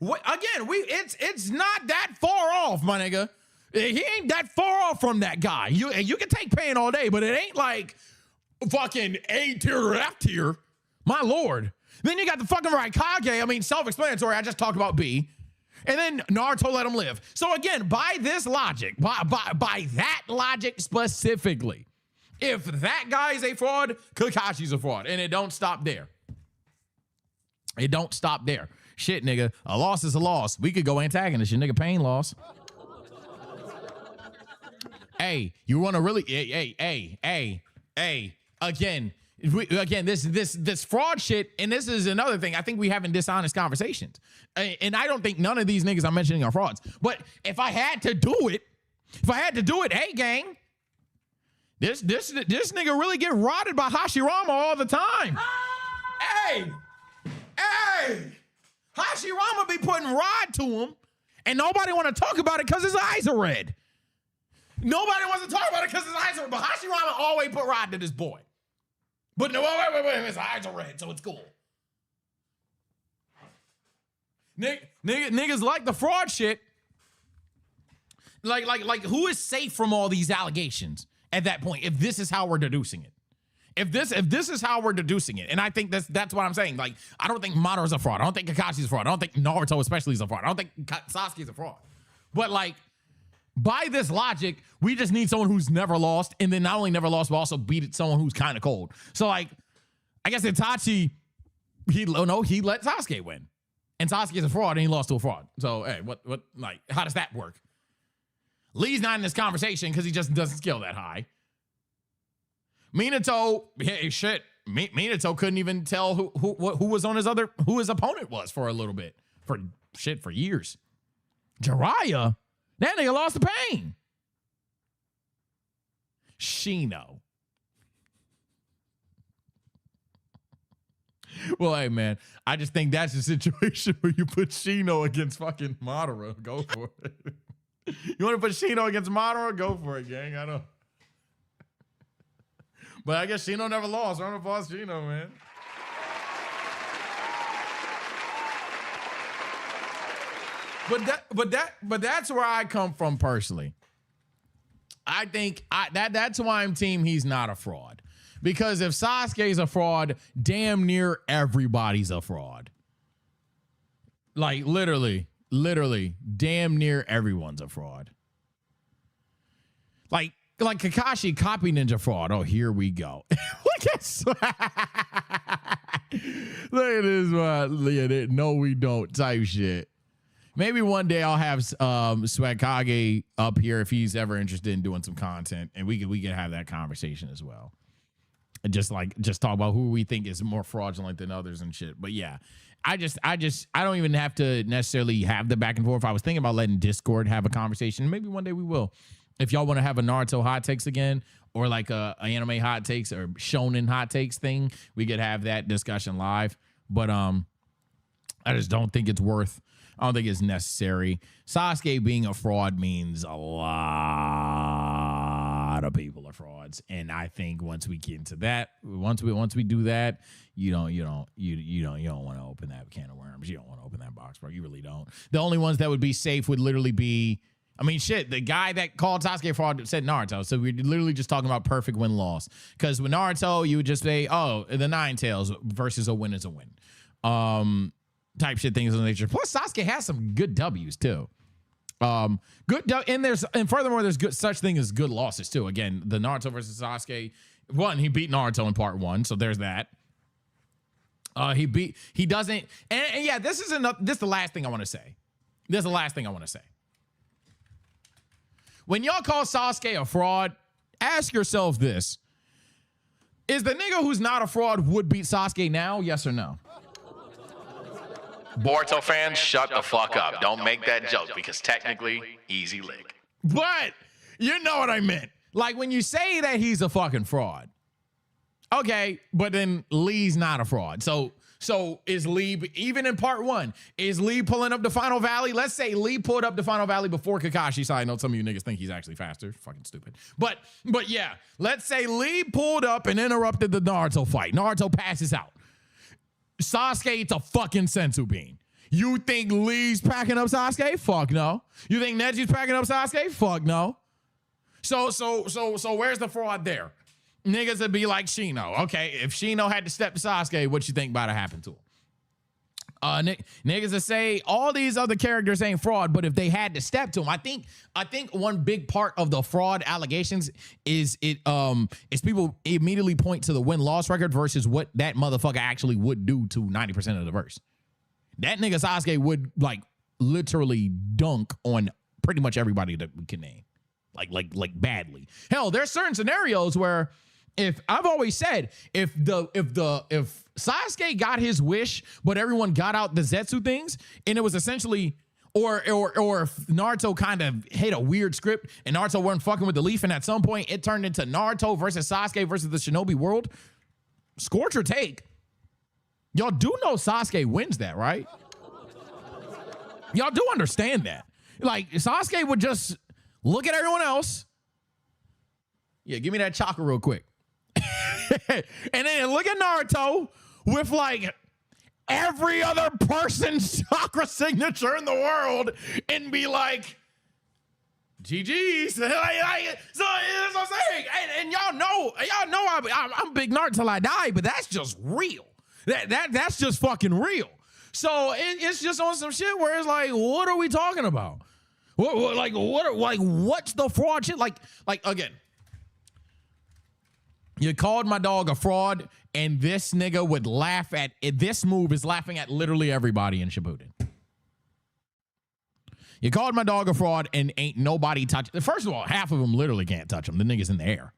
it's not that far off, my nigga. He ain't that far off from that guy. You can take pain all day, but it ain't like fucking A tier or F tier. My Lord. Then you got the fucking Raikage. I mean, self-explanatory. I just talked about B. And then Naruto let him live. So again, by this logic, by that logic specifically, if that guy is a fraud, Kakashi's a fraud. And it don't stop there. Shit, nigga. A loss is a loss. We could go antagonist. Your nigga Pain loss. Hey, you want to really... Hey. Again, this fraud shit, and this is another thing. I think we having dishonest conversations. And I don't think none of these niggas I'm mentioning are frauds. But if I had to do it, hey, gang... This nigga really get rotted by Hashirama all the time. Hey! Hashirama be putting rod to him, and nobody want to talk about it because his eyes are red. Nobody wants to talk about it because his eyes are red. But Hashirama always put rod to this boy. But no, wait, his eyes are red, so it's cool. Niggas like the fraud shit. Like who is safe from all these allegations? At that point, if this is how we're deducing it, if this is how we're deducing it, and I think that's what I'm saying. Like, I don't think Madara's a fraud. I don't think Kakashi's a fraud. I don't think Naruto especially is a fraud. I don't think Sasuke's a fraud. But like, by this logic, we just need someone who's never lost, and then not only never lost, but also beat someone who's kind of cold. So like, I guess Itachi, he let Sasuke win, and Sasuke's a fraud, and he lost to a fraud. So hey, what like, how does that work? Lee's not in this conversation because he just doesn't scale that high. Minato, hey, shit. Minato couldn't even tell who his opponent was for a little bit. For years. Jiraiya, that nigga lost the pain. Well, hey, man, I just think that's a situation where you put Shino against fucking Madara. Go for it. You want to put Shino against Madara? Go for it, gang. I don't. But I guess Shino never lost. Run lost Shino, man. But that's where I come from personally. I think that's why I'm team he's not a fraud. Because if Sasuke's a fraud, damn near everybody's a fraud. Like literally, damn near everyone's a fraud. Like Kakashi copy ninja fraud. Oh, here we go. Look at this one. Look at it. No, we don't type shit. Maybe one day I'll have Swagkage up here if he's ever interested in doing some content, and we could have that conversation as well. And just talk about who we think is more fraudulent than others and shit. But yeah, I don't even have to necessarily have the back and forth. I was thinking about letting Discord have a conversation. Maybe one day we will. If y'all want to have a Naruto hot takes again, or like a anime hot takes or shonen hot takes thing, we could have that discussion live. But I just don't think it's worth. I don't think it's necessary. Sasuke being a fraud means a lot of people are frauds, and I think once we get into that, once we do that, you don't want to open that can of worms. You don't want to open that box, bro. You really don't. The only ones that would be safe would literally be, I mean, shit. The guy that called Sasuke fraud said Naruto, so we're literally just talking about perfect win-loss. Because with Naruto, you would just say, oh, the Nine Tails versus a win is a win. Type shit, things of the nature. Plus, Sasuke has some good W's too. And furthermore, there's good such thing as good losses too. Again, the Naruto versus Sasuke. One, he beat Naruto in part 1, so there's that. He doesn't, and yeah, this is the last thing I want to say. This is the last thing I want to say. When y'all call Sasuke a fraud, ask yourself this: is the nigga who's not a fraud would beat Sasuke now? Yes or no? Boruto fans, shut the fuck up. Don't make that joke because technically, easy lick. But you know what I meant. Like when you say that he's a fucking fraud. Okay, but then Lee's not a fraud. So is Lee, even in part 1, is Lee pulling up the Final Valley? Let's say Lee pulled up the Final Valley before Kakashi. So I know some of you niggas think he's actually faster. Fucking stupid. But yeah, let's say Lee pulled up and interrupted the Naruto fight. Naruto passes out. Sasuke eats a fucking senzu bean. You think Lee's packing up Sasuke? Fuck no. You think Neji's packing up Sasuke? Fuck no. So where's the fraud there? Niggas would be like Shino. Okay, if Shino had to step to Sasuke, what you think about to happen to him? Niggas would say all these other characters ain't fraud, but if they had to step to him, I think one big part of the fraud allegations is people immediately point to the win-loss record versus what that motherfucker actually would do to 90% of the verse. That nigga Sasuke would like literally dunk on pretty much everybody that we can name. Like badly. Hell, there's certain scenarios where if Sasuke got his wish, but everyone got out the Zetsu things, and it was essentially, or if Naruto kind of hit a weird script and Naruto weren't fucking with the leaf, and at some point it turned into Naruto versus Sasuke versus the Shinobi world, scorch or take. Y'all do know Sasuke wins that, right? Y'all do understand that. Like, Sasuke would just look at everyone else. Yeah, give me that chakra real quick. And then look at Naruto with like every other person's chakra signature in the world and be like, GG's. So that's what I'm saying. And y'all know I'm big Naruto till I die, but that's just real. That's just fucking real. So it's just on some shit where it's like, what are we talking about? What's the fraud shit? Like again, you called my dog a fraud, and this nigga would laugh at it. This move is laughing at literally everybody in Shippuden. You called my dog a fraud, and ain't nobody touch. First of all, half of them literally can't touch him. The nigga's in the air.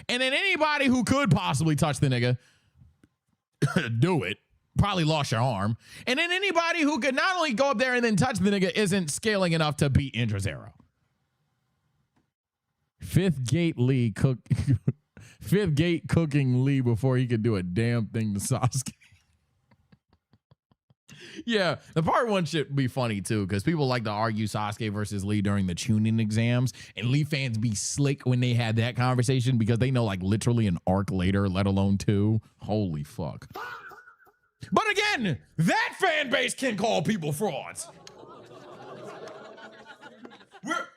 And then anybody who could possibly touch the nigga, do it. Probably lost your arm. And then anybody who could not only go up there and then touch the nigga isn't scaling enough to beat Indra Zero. Fifth gate cooking Lee before he could do a damn thing to Sasuke. Yeah, the part one should be funny too, because people like to argue Sasuke versus Lee during the tuning exams, and Lee fans be slick when they had that conversation because they know like literally an arc later, let alone two. Holy fuck. But again, that fan base can call people frauds.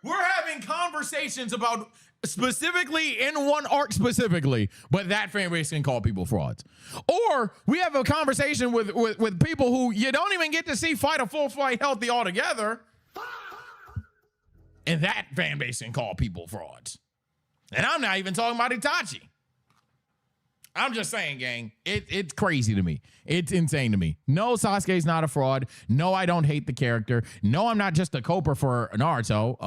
We're having conversations about specifically in one arc specifically, but that fan base can call people frauds. Or we have a conversation with people who you don't even get to see fight a full fight healthy altogether, and that fan base can call people frauds. And I'm not even talking about Itachi. I'm just saying, gang, it's crazy to me. It's insane to me. No, Sasuke's not a fraud. No, I don't hate the character. No, I'm not just a coper for Naruto.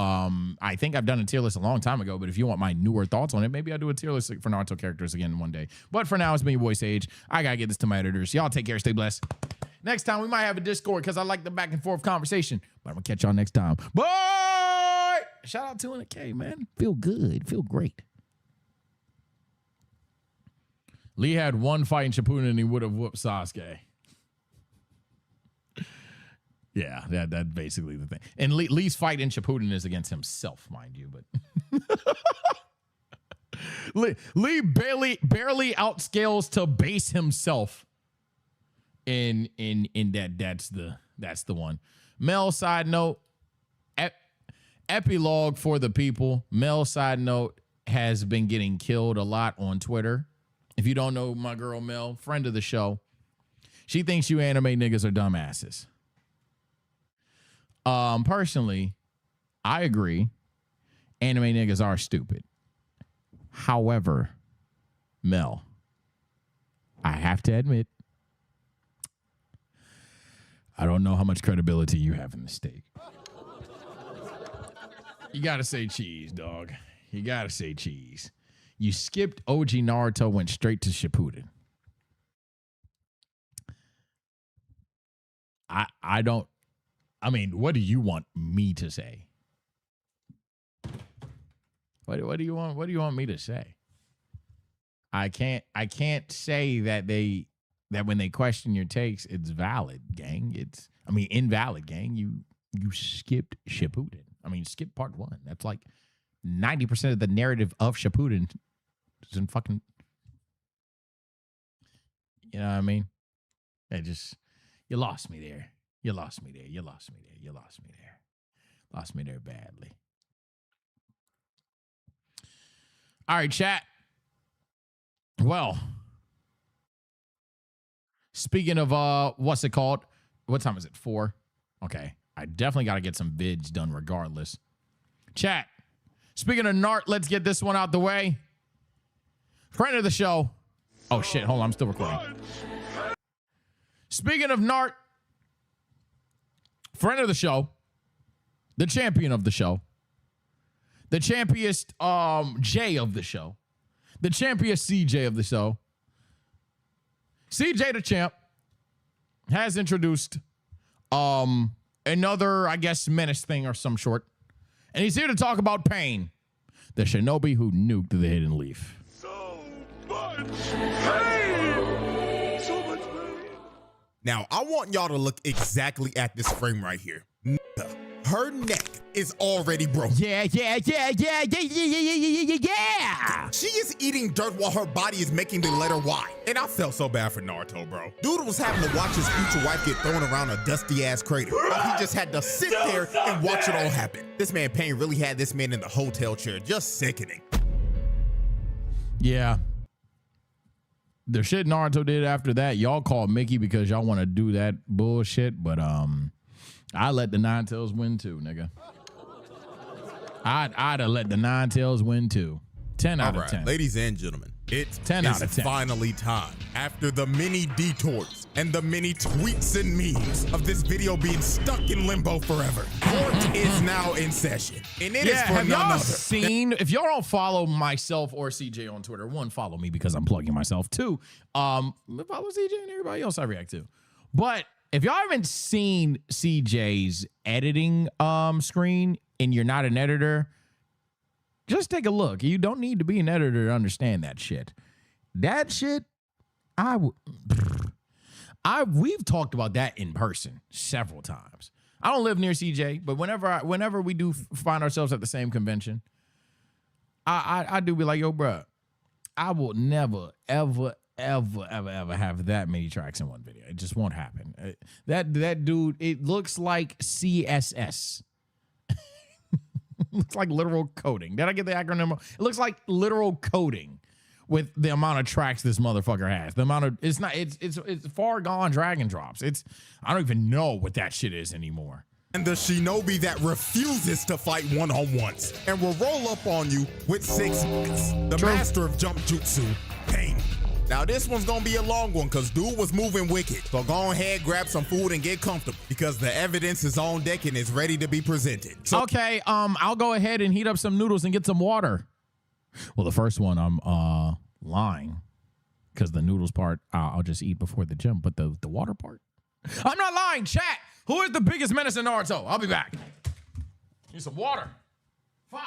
I think I've done a tier list a long time ago, but if you want my newer thoughts on it, maybe I'll do a tier list for Naruto characters again one day. But for now, it's me, your boy Sage. I gotta get this to my editors. Y'all take care, stay blessed. Next time, we might have a Discord because I like the back and forth conversation. But I'm gonna catch y'all next time. Bye! Shout out to 200K, man. Feel good. Feel great. Lee had one fight in Shippuden and he would have whooped Sasuke. Yeah, that's basically the thing. And Lee's fight in Shippuden is against himself, mind you, but Lee barely outscales to base himself in that. That's the one. Mel, side note, epilogue for the people. Mel, side note, has been getting killed a lot on Twitter. If you don't know my girl Mel, friend of the show, she thinks you anime niggas are dumbasses. Personally, I agree. Anime niggas are stupid. However, Mel, I have to admit, I don't know how much credibility you have in the state. You gotta say cheese, dog. You gotta say cheese. You skipped OG Naruto, went straight to Shippuden. I mean, what do you want me to say? What do you want me to say? I can't say that when they question your takes, it's valid, gang. Invalid, gang. You skipped Shippuden. Skip part one. That's like 90% of the narrative of Shippuden is in fucking, you know what I mean? You lost me there. You lost me there. You lost me there. You lost me there. Lost me there badly. All right, chat. Well, speaking of, what's it called? What time is it? 4? Okay. I definitely got to get some vids done regardless. Chat. Speaking of Nart, let's get this one out the way. Friend of the show. Oh, shit. Hold on. I'm still recording. Speaking of Nart, friend of the show, the champion of the show, the champiest J of the show, the champiest CJ of the show, CJ the champ has introduced another, I guess, menace thing or some sort. And he's here to talk about Pain, the shinobi who nuked the Hidden Leaf. So much pain! So much pain. Now, I want y'all to look exactly at this frame right here. Her neck is already broken. Yeah. She is eating dirt while her body is making the letter Y. And I felt so bad for Naruto, bro. Dude was having to watch his future wife get thrown around a dusty-ass crater. While he just had to sit there and watch it all happen. This man Pain really had this man in the hotel chair. Just sickening. Yeah. The shit Naruto did after that, y'all call Mickey because y'all want to do that bullshit, but I let the Nine Tails win too, nigga. I'd have let the Nine Tails win too. 10 out of 10. Ladies and gentlemen, it's 10 out of 10. Finally time. After the many detours and the many tweets and memes of this video being stuck in limbo forever, court is now in session. And it is for have none y'all other. seen, if y'all don't follow myself or CJ on Twitter, 1, follow me because I'm plugging myself. 2, follow CJ and everybody else I react to. But if y'all haven't seen CJ's editing screen and you're not an editor, just take a look. You don't need to be an editor to understand that shit. That shit, We've talked about that in person several times. I don't live near CJ, but whenever we do find ourselves at the same convention, I do be like, yo, bro, I will never, ever have that many tracks in one video. It just won't happen. That dude, it looks like CSS. Looks like literal coding. Did I get the acronym? It looks like literal coding with the amount of tracks this motherfucker has. The amount of it's far gone drag and drops. I don't even know what that shit is anymore. And the shinobi that refuses to fight one-on-ones and will roll up on you with 6 niggas. The master of jump jutsu, Pain. Now this one's gonna be a long one because dude was moving wicked. So go ahead, grab some food and get comfortable because the evidence is on deck and is ready to be presented. So okay, I'll go ahead and heat up some noodles and get some water. Well, the first one I'm lying because the noodles part I'll just eat before the gym, but the water part, I'm not lying. Chat. Who is the biggest menace in Naruto? I'll be back. Need some water. Fuck.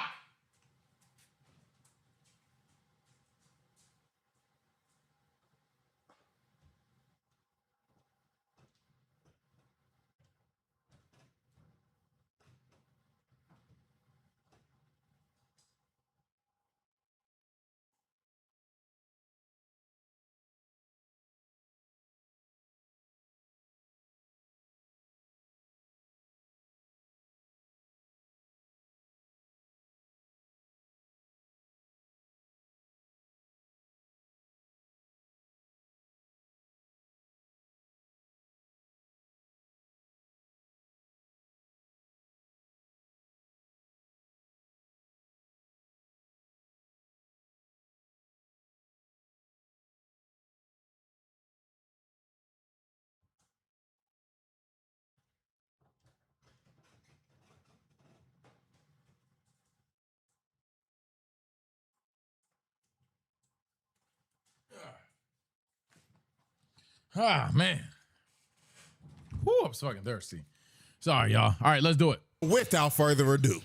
Ah, man. Whoo, I'm so fucking thirsty. Sorry, y'all. All right, let's do it. Without further ado,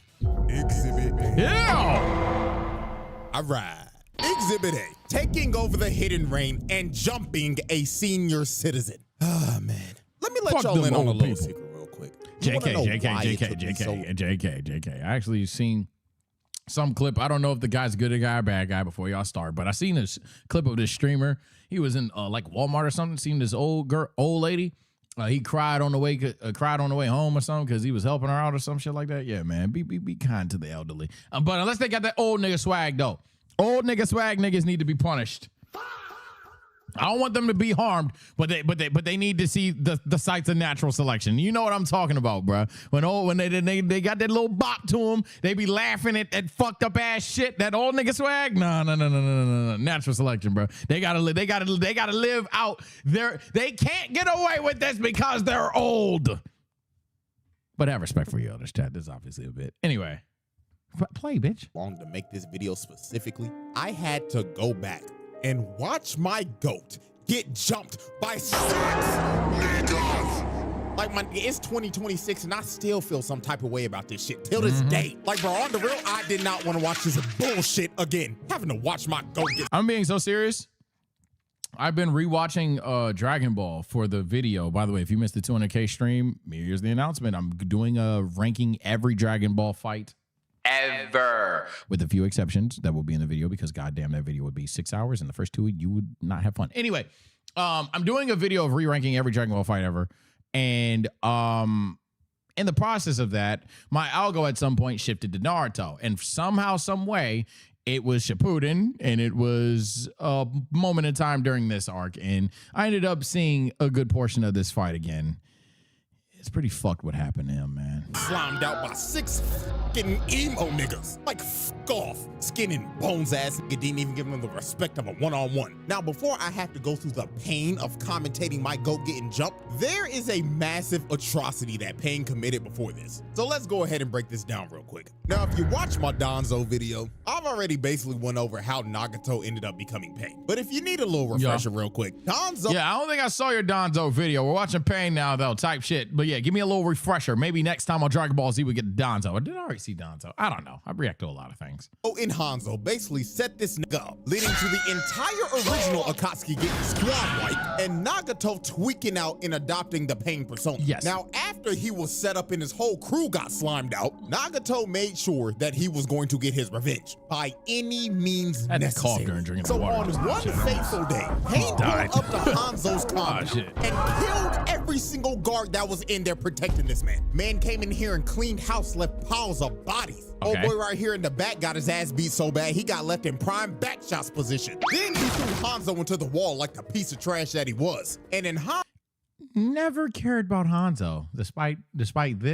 Exhibit A. Yeah! All right. Exhibit A, taking over the hidden reign and jumping a senior citizen. Ah, man. Let me let y'all in on a little secret real quick. JK. I actually seen some clip. I don't know if the guy's good guy or bad guy before y'all start, but I seen this clip of this streamer. He was in like Walmart or something. Seen this old lady. He cried on the way home or something because he was helping her out or some shit like that. Yeah, man, be kind to the elderly. But unless they got that old nigga swag though, old nigga swag niggas need to be punished. I don't want them to be harmed, but they need to see the sights of natural selection. You know what I'm talking about, bro. When they got that little bop to them, they be laughing at that fucked up ass shit. That old nigga swag. No. Natural selection, bro. They gotta live out their. They can't get away with this because they're old. But have respect for your elders, chat. This is obviously a bit. Anyway, play, bitch. Long to make this video specifically, I had to go back and watch my goat get jumped by 6 niggas. Like, it's 2026 and I still feel some type of way about this shit till this day. Like, bro, on the real, I did not want to watch this bullshit again. Having to watch my goat get. I'm being so serious. I've been rewatching Dragon Ball for the video. By the way, if you missed the 200K stream, here's the announcement. I'm doing a ranking every Dragon Ball fight ever, with a few exceptions that will be in the video because goddamn that video would be 6 hours and the first 2 you would not have fun. Anyway, I'm doing a video of re-ranking every Dragon Ball fight ever, and in the process of that, my algo at some point shifted to Naruto, and somehow, some way, it was Shippuden, and it was a moment in time during this arc, and I ended up seeing a good portion of this fight again. It's pretty fucked what happened to him, man. Slimed out by 6 fucking emo niggas. Like, fuck off. Skin and bones ass nigga didn't even give him the respect of a one-on-one. Now, before I have to go through the pain of commentating my goat getting jumped, there is a massive atrocity that Pain committed before this. So let's go ahead and break this down real quick. Now, if you watch my Danzo video, I've already basically went over how Nagato ended up becoming Pain. But if you need a little refresher real quick, Danzo... Yeah, I don't think I saw your Danzo video. We're watching Pain now, though, type shit. But yeah, give me a little refresher. Maybe next time on Dragon Ball Z we get Danzo. Or did I already see Danzo? I don't know. I react to a lot of things. In Hanzo basically set this nigga up, leading to the entire original Akatsuki getting squad wiped and Nagato tweaking out and adopting the Pain persona. Yes. Now, after he was set up and his whole crew got slimed out, Nagato made sure that he was going to get his revenge by any means necessary. Cough during drinking so the water. on one fateful day, Pain pulled up to Hanzo's compound and killed every single guard that was in there protecting this man. Man came in here and cleaned house, left piles of bodies. Okay. Old boy right here in the back got his ass beat so bad he got left in prime back shots position. Then he threw Hanzo into the wall like the piece of trash that he was. And in never cared about Hanzo, despite the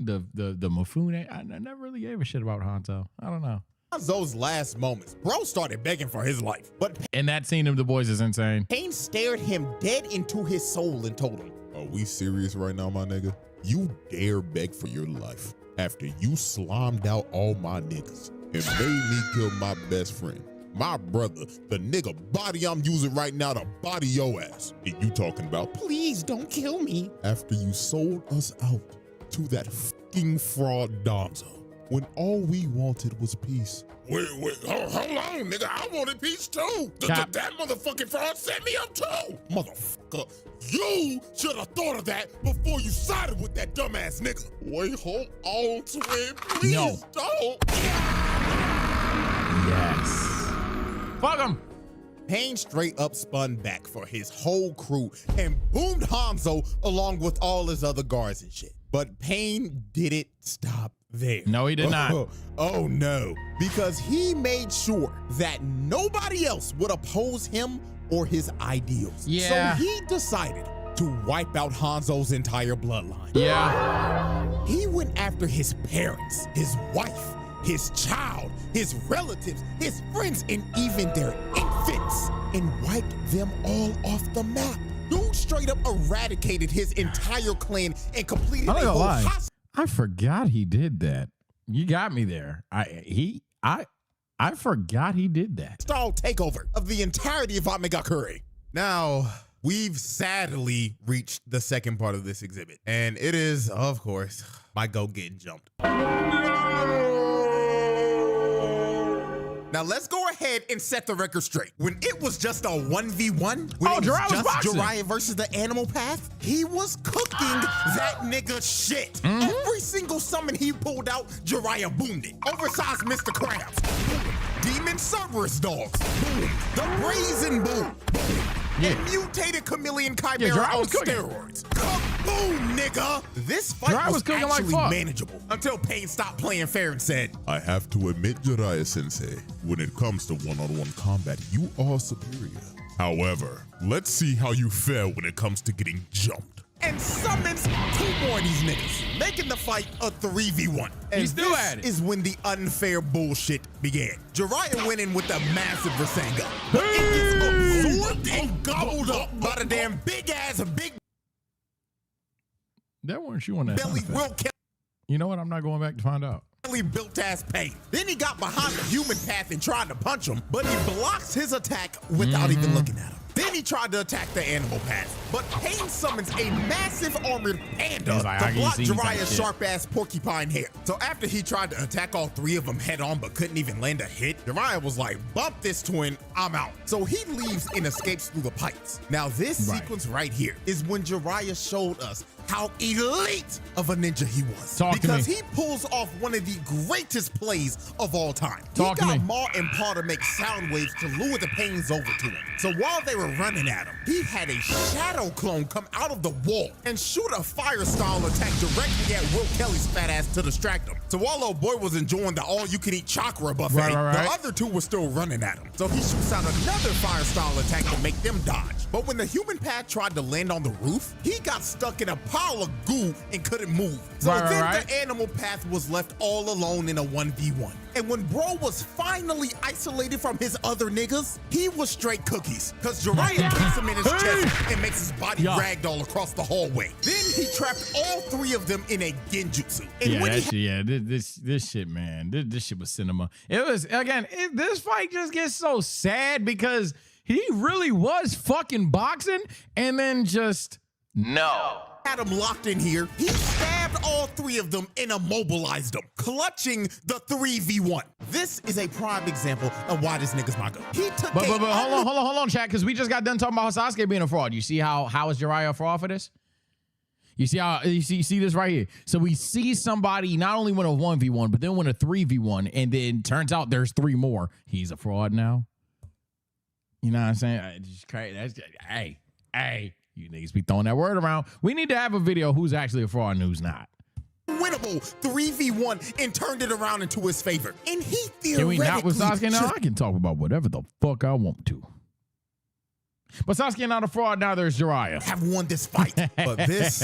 Mifune. I never really gave a shit about Hanzo. I don't know. Hanzo's last moments, bro started begging for his life. But in that scene of the boys is insane. Pain stared him dead into his soul and told him, "Are we serious right now, my nigga? You dare beg for your life after you slimed out all my niggas and made me kill my best friend, my brother, the nigga body I'm using right now to body your ass. And you talking about, please don't kill me, after you sold us out to that fucking fraud Danzo, when all we wanted was peace." Wait, hold on, nigga. I wanted peace too. That motherfucking fraud set me up too. Motherfucker, you should have thought of that before you sided with that dumbass nigga. Wait, hold on, twin. Please don't. Yes. Fuck him. Pain straight up spun back for his whole crew and boomed Hanzo along with all his other guards and shit. But Pain didn't stop there. No, he did not. Oh no, because he made sure that nobody else would oppose him or his ideals. Yeah. So he decided to wipe out Hanzo's entire bloodline. Yeah. He went after his parents, his wife, his child, his relatives, his friends, and even their infants, and wiped them all off the map. Dude straight up eradicated his entire clan and completed a whole I forgot he did that. You got me there. I forgot he did that. Stall takeover of the entirety of Amegakure. Now, we've sadly reached the second part of this exhibit, and it is, of course, my goat getting jumped. Now let's go ahead and set the record straight. When it was just a 1v1, when it was just Jiraiya versus the Animal Path, he was cooking that nigga shit. Every single summon he pulled out, Jiraiya boomed it. Oversized Mr. Krabs, boom. Demon Cerberus dogs, boom. The Brazen Boom, boom. And mutated chameleon chimera on steroids. Kaboom, nigga! This fight was actually manageable until Pain stopped playing fair and said, "I have to admit, Jiraiya-sensei, when it comes to one-on-one combat, you are superior. However, let's see how you fare when it comes to getting jumped." And summons 2 more of these niggas, making the fight a 3v1. And this is when the unfair bullshit began. Jiraiya went in with a massive Rasengan, but it gets absorbed and gobbled up by the damn big-ass big... That weren't you on that. Belly will kill. You know what? I'm not going back to find out. Built ass Pain. Then he got behind the human path and tried to punch him, but he blocks his attack without even looking at him. Then he tried to attack the animal path, but Pain summons a massive armored panda to block Jiraiya's sharp-ass porcupine hair. So after he tried to attack all 3 of them head-on but couldn't even land a hit, Jiraiya was like, "Bump this twin, I'm out." So he leaves and escapes through the pipes. Now this sequence right here is when Jiraiya showed us how elite of a ninja he was. Because he pulls off one of the greatest plays of all time. He got Ma and Pa to make sound waves to lure the Pains over to him. So while they were running at him, he had a shadow clone come out of the wall and shoot a fire style attack directly at Will Kelly's fat ass to distract him. So while old boy was enjoying the all-you-can-eat chakra buffet, the other 2 were still running at him. So he shoots out another fire style attack to make them dodge. But when the human pad tried to land on the roof, he got stuck in a pile of goo and couldn't move. So then the animal path was left all alone in a 1v1. And when bro was finally isolated from his other niggas, he was straight cookies. Cause Jiraiya kicks him in his chest and makes his body ragdoll across the hallway. Then he trapped all 3 of them in a genjutsu. And this shit, man. This shit was cinema. It was, again, this fight just gets so sad because he really was fucking boxing and then just No. Had them locked in here. He stabbed all three of them and immobilized them, clutching the 3v1. This is a prime example of why this nigga's my go. He took But hold on, chat, because we just got done talking about Sasuke being a fraud. You see how is Jiraiya a fraud for this? You see how you see this right here. So we see somebody not only win a 1v1, but then win a 3v1, and then turns out there's 3 more. He's a fraud now. You know what I'm saying? It's just crazy. That's just, hey, you niggas be throwing that word around. We need to have a video who's actually a fraud and who's not. Winnable 3v1 and turned it around into his favor. And he theoretically Can we not with Sasuke now? I can talk about whatever the fuck I want to. But Sasuke not a fraud, now there's Jiraiya. Have won this fight. But this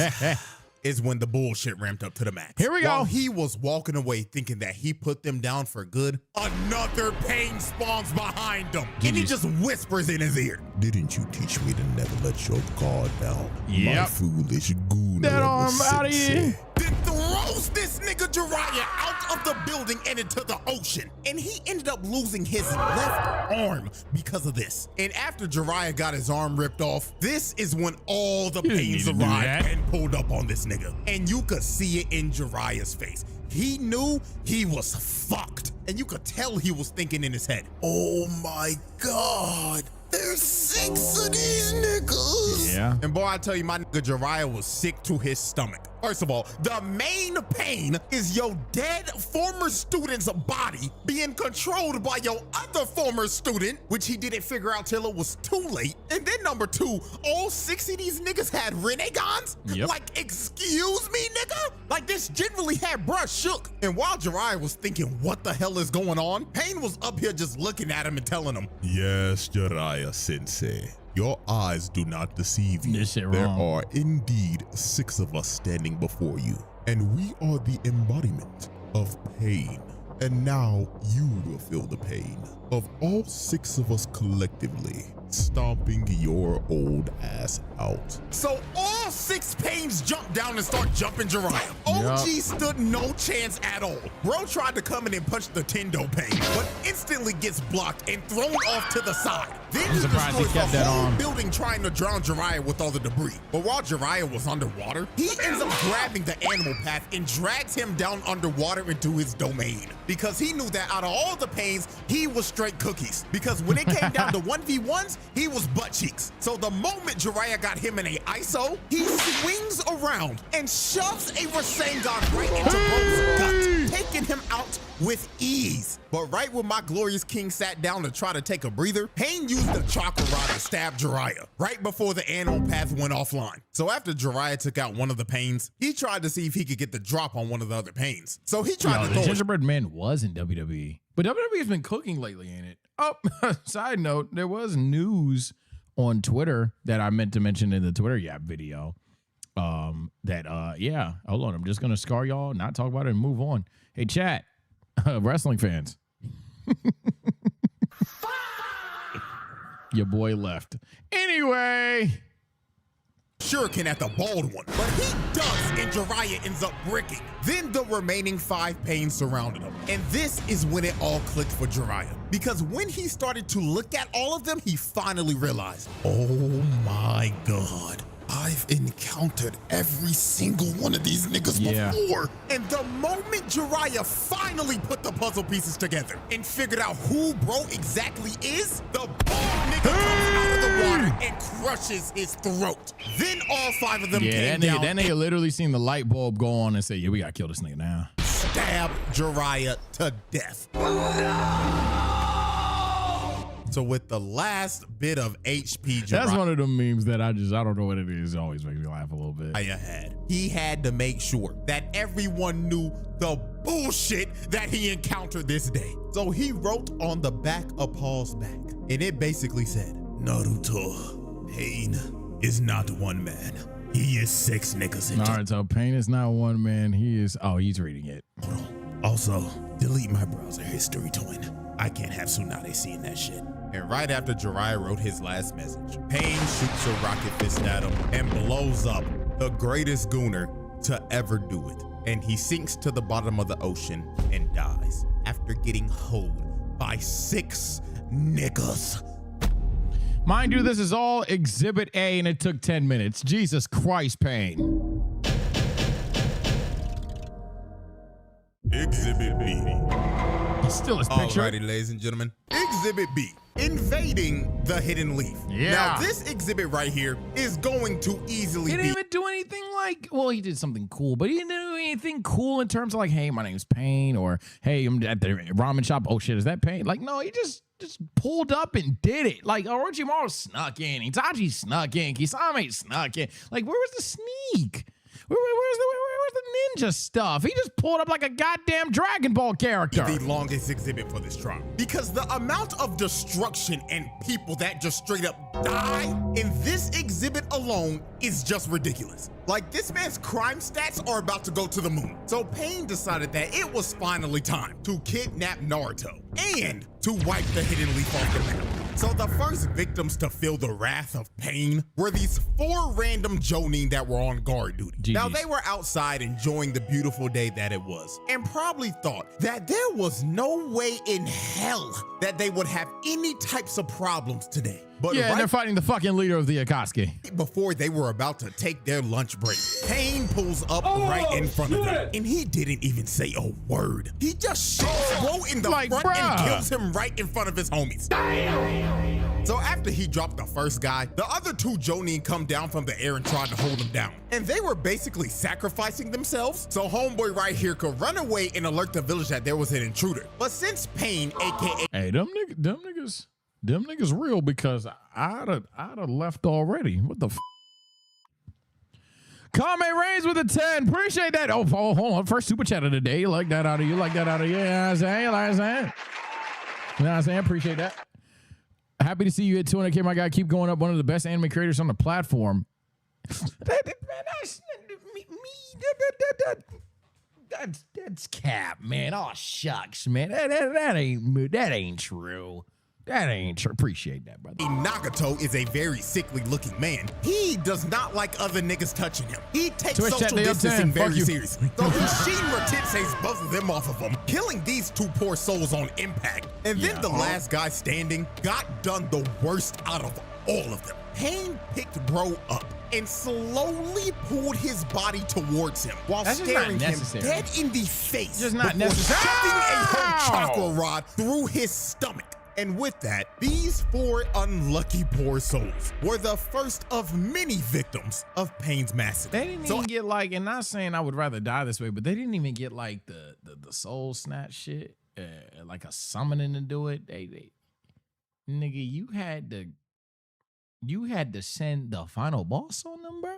is when the bullshit ramped up to the max. Here we go. While he was walking away thinking that he put them down for good, another pain spawns behind him. And he just whispers in his ear. Didn't you teach me to never let your guard down? Yep. My foolish goon. That arm out of here. Then throws this nigga Jiraiya out of the building and into the ocean. And he ended up losing his left arm because of this. And after Jiraiya got his arm ripped off, this is when all the pains arrived and pulled up on this nigga. And you could see it in Jiraiya's face. He knew he was fucked. And you could tell he was thinking in his head, oh my God. There's 6 of these niggas. Yeah. And boy, I tell you, my nigga Jiraiya was sick to his stomach. First of all, the main pain is your dead former student's body being controlled by your other former student, which he didn't figure out till it was too late. And then number 2, all 6 of these niggas had renegons? Yep. Like, excuse me, nigga? Like, this generally had bruh shook. And while Jiraiya was thinking, what the hell is going on? Pain was up here just looking at him and telling him, yes, Jiraiya sensei. Your eyes do not deceive you. This shit There wrong. are indeed 6 of us standing before you, and we are the embodiment of pain. And now you will feel the pain of all 6 of us collectively stomping your old ass out. So all 6 pains jump down and start jumping Jiraiya. OG stood no chance at all. Bro tried to come in and punch the Tendo pain, but instantly gets blocked and thrown off to the side. Then he destroys the whole building trying to drown Jiraiya with all the debris. But while Jiraiya was underwater, he ends up grabbing the animal path and drags him down underwater into his domain. Because he knew that out of all the pains, he was straight cookies. Because when it came down to 1v1s, he was butt cheeks. So the moment Jiraiya got him in a ISO, he swings around and shoves a Rasengan right into Bro's gut, taking him out with ease. But right when my glorious king sat down to try to take a breather, Pain used the chakra rod to stab Jiraiya right before the animal path went offline. So after Jiraiya took out one of the pains, he tried to see if he could get the drop on one of the other pains. So he tried to the throw Gingerbread Man was in WWE, but WWE's been cooking lately, ain't it? Oh, side note, there was news on Twitter that I meant to mention in the Twitter Yap video. Yeah, hold on, I'm just gonna scar y'all, not talk about it, and move on. Hey, chat, wrestling fans. Your boy left. Anyway. Shuriken at the bald one, but he ducks and Jiraiya ends up bricking. Then the remaining 5 pains surrounded him. And this is when it all clicked for Jiraiya. Because when he started to look at all of them, he finally realized, oh my God, I've encountered every single one of these niggas before. And the moment Jiraiya finally put the puzzle pieces together and figured out who bro exactly is, the bald nigga comes out of the water and crushes his throat. Then all 5 of them came down. That nigga literally seen the light bulb go on and say, yeah, we gotta kill this nigga now. Stab Jiraiya to death. So with the last bit of HP, Jiraiya, that's one of the memes that I don't know what it is. It always makes me laugh a little bit. He had to make sure that everyone knew the bullshit that he encountered this day. So he wrote on the back of Paul's back, and it basically said, Naruto, Pain is not one man. He is 6 niggas in Naruto, Pain is not one man. He is, he's reading it. Hold on. Also, delete my browser history, twin. I can't have Tsunade seeing that shit. And right after Jiraiya wrote his last message, Pain shoots a rocket fist at him and blows up the greatest gooner to ever do it. And he sinks to the bottom of the ocean and dies after getting hoed by 6 niggas. Mind you, this is all Exhibit A, and it took 10 minutes. Jesus Christ, Pain. Exhibit B. Still his picture. Alrighty, ladies and gentlemen. Exhibit B. Invading the hidden leaf. Yeah. Now, this exhibit right here is going to easily He didn't even do anything like, well, he did something cool, but he didn't do anything cool in terms of like, hey, my name's Pain, or hey, I'm at the ramen shop. Oh shit, is that Pain? Like, no, he just pulled up and did it. Like, Orochimaru snuck in, Itachi snuck in, Kisame snuck in. Like, where was the sneak? Where's the ninja stuff? He just pulled up like a goddamn Dragon Ball character. The longest exhibit for this trial, because the amount of destruction and people that just straight up die in this exhibit alone is just ridiculous. Like, this man's crime stats are about to go to the moon. So Pain decided that it was finally time to kidnap Naruto and to wipe the hidden leaf off the map. So the first victims to feel the wrath of Pain were these 4 random Jonin that were on guard duty. GG's. Now, they were outside enjoying the beautiful day that it was, and probably thought that there was no way in hell that they would have any types of problems today. But yeah, right and they're fighting the fucking leader of the Akatsuki. before they were about to take their lunch break, Pain pulls up right in front of them, and he didn't even say a word. He just shoots Bro in the Like, front bruh. and kills him right in front of his homies. So after he dropped the first guy, the other 2 Jonin come down from the air and tried to hold him down. And they were basically sacrificing themselves so homeboy right here could run away and alert the village that there was an intruder. But since Pain, aka Hey, them niggas real, because I'd have left already. What the f? Kame Reigns with a 10. Appreciate that. Oh, hold on. First super chat of the day. Like that out of you. Like that out of you. You know what I'm saying? You know what I'm saying? You know what I'm saying? Appreciate that. Happy to see you hit 200K, my guy. Keep going up. One of the best anime creators on the platform. That's cap, man. Oh, shucks, man. That ain't true. That ain't true. Appreciate that, brother. Nagato is a very sickly looking man. He does not like other niggas touching him. He takes Twitch social chat, distancing Fuck very you. seriously. So he Shinra titsays both of them off of him, killing these 2 poor souls on impact. And then the last guy standing got done the worst out of all of them. Pain picked bro up and slowly pulled his body towards him while That's just not staring him necessary. dead in the face Just not before necessary. shoving a whole chakra rod through his stomach. And with that, these 4 unlucky poor souls were the first of many victims of Pain's massacre. They didn't even get like, and not saying I would rather die this way, but they didn't even get like the soul snatch shit, like a summoning to do it. They nigga, you had to send the final boss on them, bro.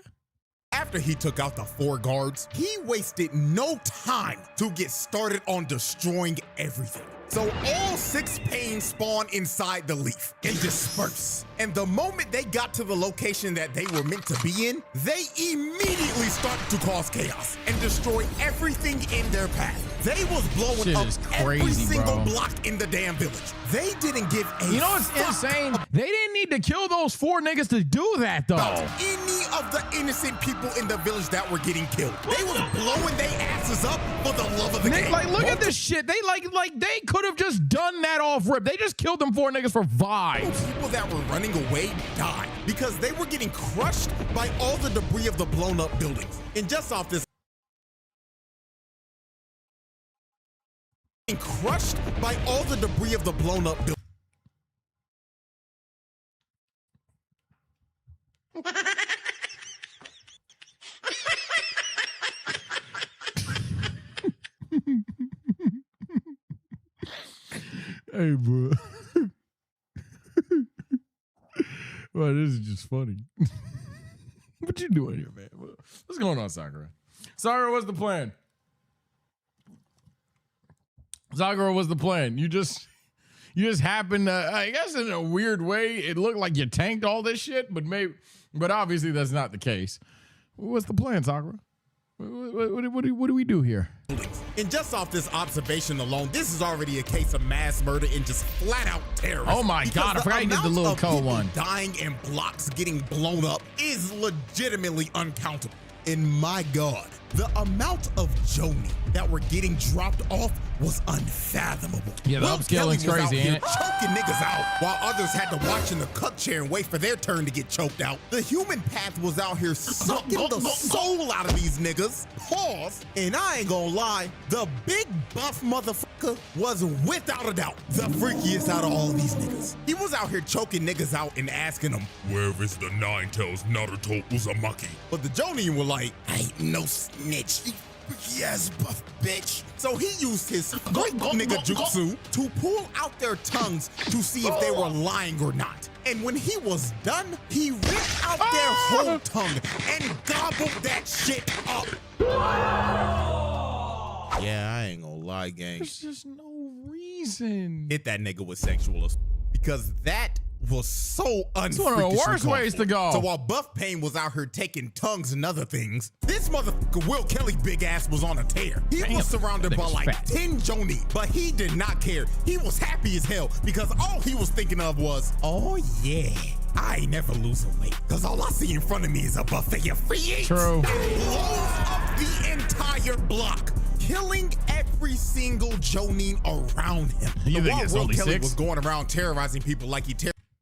After he took out the 4 guards, he wasted no time to get started on destroying everything. So all 6 Pains spawn inside the leaf and disperse. And the moment they got to the location that they were meant to be in, they immediately started to cause chaos and destroy everything in their path. They was blowing Shit up is every crazy, single bro. block in the damn village. They didn't give a You know what's fuck insane? They didn't need to kill those 4 niggas to do that, though. about any of the innocent people in the village that were getting killed. They was blowing their asses up for the love of the game. Like, look at this shit. They like they could have just done that off rip. They just killed them 4 niggas for vibes. People that were running away died because they were getting crushed by all the debris of the blown up buildings. And just off this, crushed by all the debris of the blown up buildings. Hey, bro. Well, this is just funny. What you doing here, man? What's going on, Sakura? Sakura, what's the plan? Sakura, what's the plan? You just happened to, I guess in a weird way, it looked like you tanked all this shit, but obviously that's not the case. What's the plan, Sakura? What do we do here? And just off this observation alone, this is already a case of mass murder and just flat out terrorism. Oh my God, I forgot you did the little co one. Dying and blocks getting blown up is legitimately uncountable. And my God, the amount of Jonin that were getting dropped off was unfathomable. Yeah, the Will upscaling's Kelly was out crazy, here ain't it? choking niggas out while others had to watch in the cut chair and wait for their turn to get choked out. The human path was out here sucking the soul out of these niggas. Pause. And I ain't gonna lie, the big buff motherfucker was without a doubt the freakiest out of all these niggas. He was out here choking niggas out and asking them, where is the nine tails Naruto Uzumaki? But the Jonin were like, I ain't no snitch. Yes, buff bitch. So he used his great nigga jutsu to pull out their tongues to see if they were lying or not. And when he was done, he ripped out their whole tongue and gobbled that shit up. Yeah, I ain't gonna lie, gang. There's just no reason. Hit that nigga with sexual assault because that was so It's one of the worst ways to go. So while Buff Payne was out here taking tongues and other things, this motherfucker Will Kelly big ass was on a tear. He was surrounded by like 10 Jonin, but he did not care. He was happy as hell because all he was thinking of was, oh yeah, I ain't never losing weight because all I see in front of me is a buffet of free eats. True. And blows up the entire block, killing every single Jonin around him. You think it's Will only Kelly 6? was going around terrorizing people like he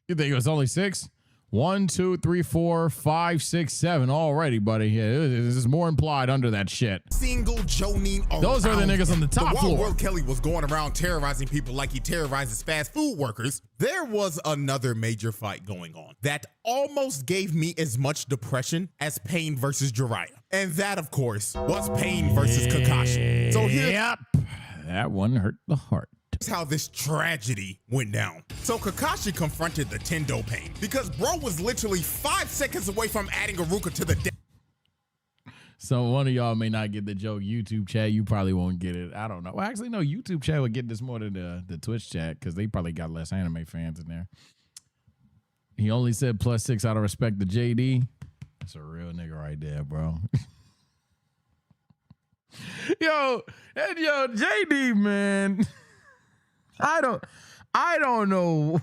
You think it was only 6? 1, 2, 3, 4, 5, 6, 7 already, buddy. Yeah, there's more implied under that shit. Single Jonin around. Those are the niggas on the top While floor. Will Kelly was going around terrorizing people like he terrorizes fast food workers, there was another major fight going on that almost gave me as much depression as Pain versus Jiraiya. And that, of course, was Pain versus Kakashi. So here's that one hurt the heart. how this tragedy went down. So Kakashi confronted the Tendo Pain because bro was literally 5 seconds away from adding Iruka to the deck. So one of y'all may not get the joke. YouTube chat, you probably won't get it. I don't know. Well, actually, no, YouTube chat would get this more than the Twitch chat because they probably got less anime fans in there. He only said +6 out of respect to JD. That's a real nigga right there, bro. Yo, JD, man. I don't know.